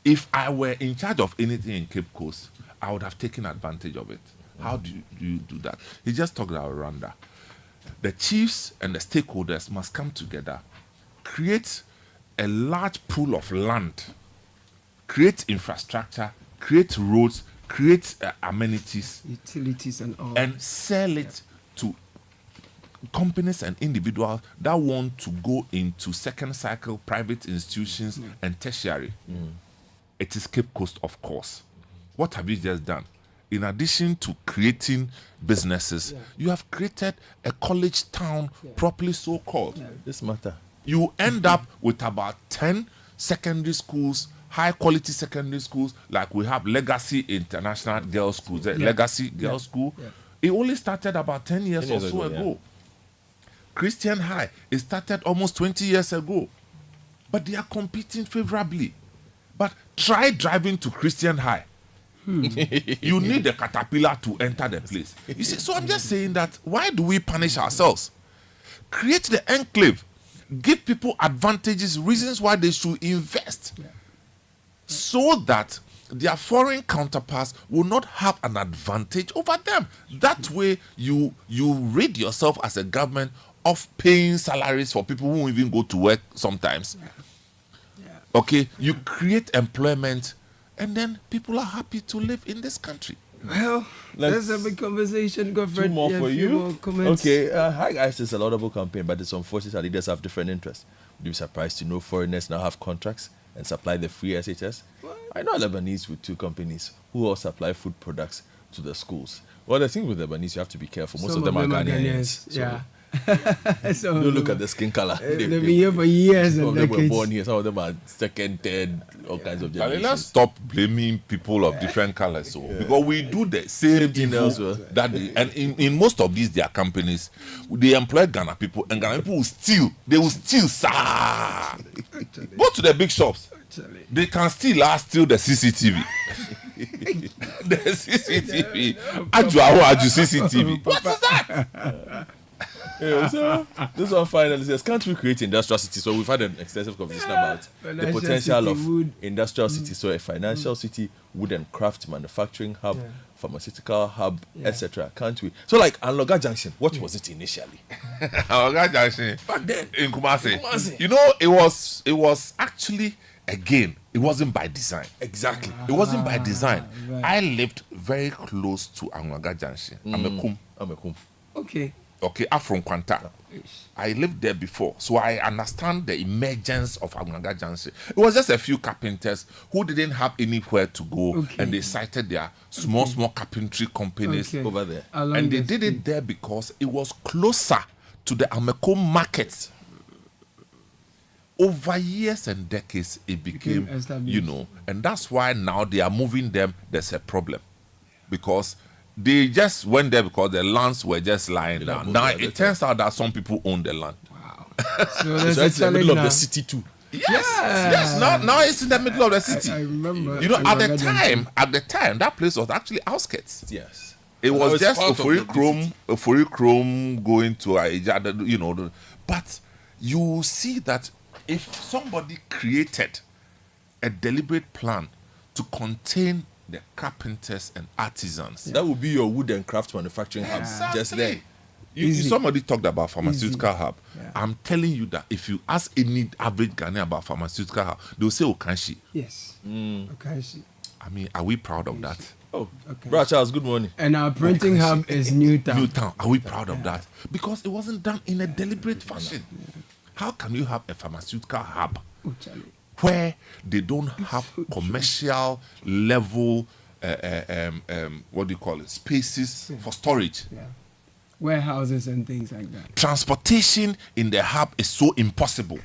If I were in charge of anything in Cape Coast, I would have taken advantage of it. How do you do that? He just talked about Rwanda. The chiefs and the stakeholders must come together, create a large pool of land, create infrastructure, create roads, create amenities, utilities, and all, and sell it to companies and individuals that want to go into second cycle private institutions and tertiary. It is Cape Coast, of course. What have you just done? In addition to creating businesses, you have created a college town, properly so called. This matter. You end up with about 10 secondary schools, high quality secondary schools, like we have Legacy International Girls Schools, Legacy Girls School. It only started about 10 years or so ago. Christian High, it started almost 20 years ago. But they are competing favorably. But try driving to Christian High. You need a caterpillar to enter the place. You see, so I'm just saying that why do we punish ourselves? Create the enclave. Give people advantages, reasons why they should invest. So that their foreign counterparts will not have an advantage over them. That way you rid yourself as a government of paying salaries for people who won't even go to work sometimes. Okay, you create employment, and then people are happy to live in this country. Well, that's a big conversation. Godfrey, Two more for you. Comments. Okay, Hi Guys is a laudable campaign, but it's unfortunate our leaders have different interests. Would you be surprised to know foreigners now have contracts and supply the free SHS? I know Lebanese with 2 companies who all supply food products to the schools. Well, the thing with Lebanese, you have to be careful. Most of them are Ghanaians. Yeah. So don't look at the skin color. They've been here for years some and of them were decades. born here. Some of them are second, third, all kinds of Let's generations. stop blaming people of different colors, so because we do the same thing elsewhere. that and in most of these their companies, they employ Ghana people, and Ghana people will steal. They will steal, sir. Go to the big shops. They can steal the CCTV. The CCTV. Aju CCTV. What is that? Yeah, so this one finally says, can't we create industrial city? So we've had an extensive conversation about the potential of industrial city. So a financial city, wood and craft manufacturing hub, pharmaceutical hub, etc. Can't we? So like Anloga Junction, what was it initially? Anloga Junction back then in Kumasi. You know, it was actually, again, it wasn't by design. Exactly. It wasn't by design. Right. I lived very close to Anloga Junction. Amekum. Okay. Okay, I'm from Kwanta. I lived there before, so I understand the emergence of Anloga Junction. It was just a few carpenters who didn't have anywhere to go, and they cited their small carpentry companies over there. And they did it there because it was closer to the Amekom market. Over years and decades, it became you know, and that's why now they are moving them. There's a problem because they just went there because the lands were just lying down. Now it turns out that some people own the land. Wow. So it's in the middle of the city too. Yes. Now it's in the middle of the city. I remember. You know, at the time, that place was actually outskirts. Yes. It was just Ofori Chrome going to Aija, you know. But you see that if somebody created a deliberate plan to contain the carpenters and artisans, that would be your wood and craft manufacturing hub just there. Somebody talked about pharmaceutical hub. I'm telling you that if you ask any average Ghanaian about pharmaceutical hub, they'll say Okanshi. Yes. Okanshi. I mean, are we proud of that? Oh, okay. Bro Charles, good morning. And our printing hub is Newtown. Newtown. Are we proud of that? Because it wasn't done in a deliberate fashion. How can you have a pharmaceutical hub where they don't have commercial level, what do you call it, spaces for storage? Warehouses and things like that. Transportation in the hub is so impossible.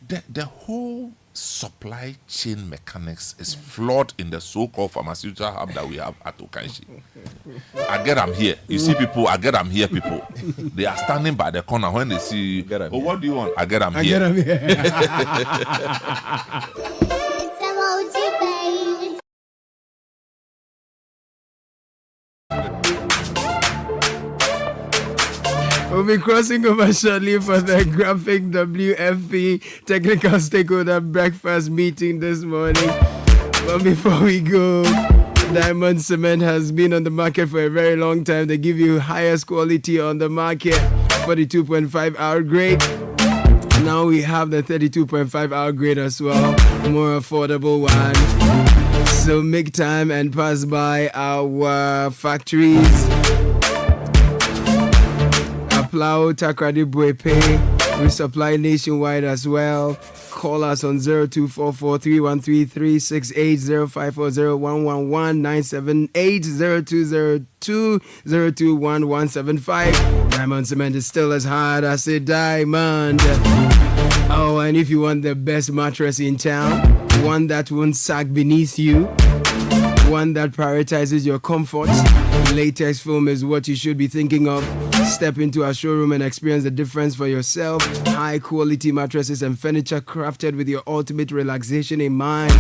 The whole supply chain mechanics is flawed in the so-called pharmaceutical hub that we have at Okanshi. I get them here. You see people, I get them here, people. They are standing by the corner when they see, what do you want? I get them here. We'll be crossing over shortly for the graphic WFP technical stakeholder breakfast meeting this morning. But before we go, Diamond Cement has been on the market for a very long time. They give you highest quality on the market, 42.5 hour grade. Now we have the 32.5 hour grade as well, more affordable one. So make time and pass by our factories. Plau, Takrady, Buepe. We supply nationwide as well. Call us on 0244-313-680540111-978-0202-021-175. Diamond Cement is still as hard as a diamond. Oh, and if you want the best mattress in town, one that won't sag beneath you, one that prioritizes your comfort, latex foam is what you should be thinking of. Step into our showroom and experience the difference for yourself. High quality mattresses and furniture crafted with your ultimate relaxation in mind.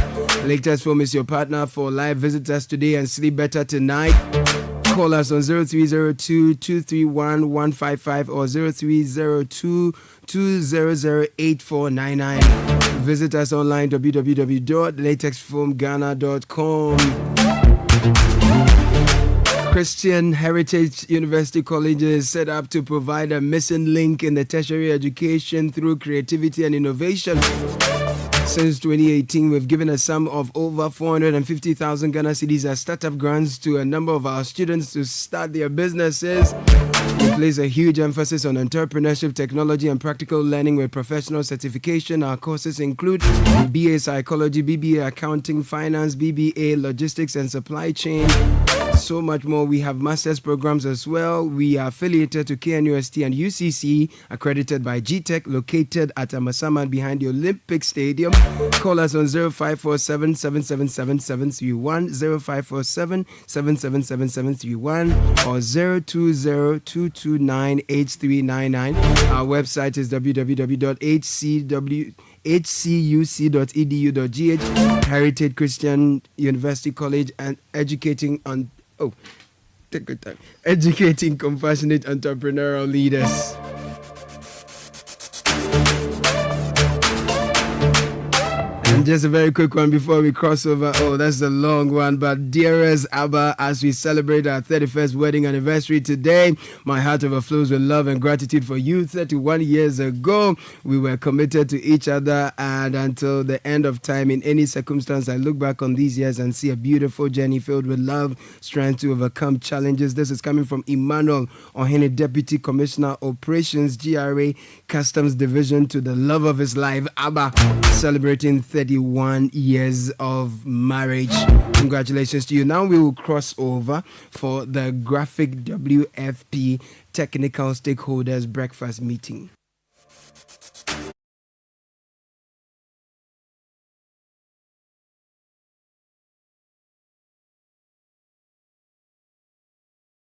Latex foam is your partner for life. Visit us today and sleep better tonight. Call us on 0302-231-155 or 0302-200-8499. Visit us online www.latexfoamghana.com. Christian Heritage University College is set up to provide a missing link in the tertiary education through creativity and innovation. Since 2018, we've given a sum of over 450,000 Ghana cedis as startup grants to a number of our students to start their businesses. We place a huge emphasis on entrepreneurship, technology, and practical learning with professional certification. Our courses include BA Psychology, BBA Accounting, Finance, BBA Logistics and Supply Chain, so much more. We have master's programs as well. We are affiliated to KNUST and UCC, accredited by GTech, located at Amasaman behind the Olympic Stadium. Call us on 0547 777 731, 0547 777 731, or 020 229 8399. Our website is www.hcuc.edu.gh. Heritage Christian University College, and educating compassionate entrepreneurial leaders. And just a very quick one before we cross over. Oh, that's a long one. But dearest Abba, as we celebrate our 31st wedding anniversary today, my heart overflows with love and gratitude for you. 31 years ago, we were committed to each other, and until the end of time, in any circumstance, I look back on these years and see a beautiful journey filled with love, strength to overcome challenges. This is coming from Emmanuel Ohene, Deputy Commissioner Operations, GRA Customs Division, to the love of his life, Abba, celebrating 31 years of marriage. Congratulations to you. Now we will cross over for the graphic WFP Technical Stakeholders Breakfast Meeting.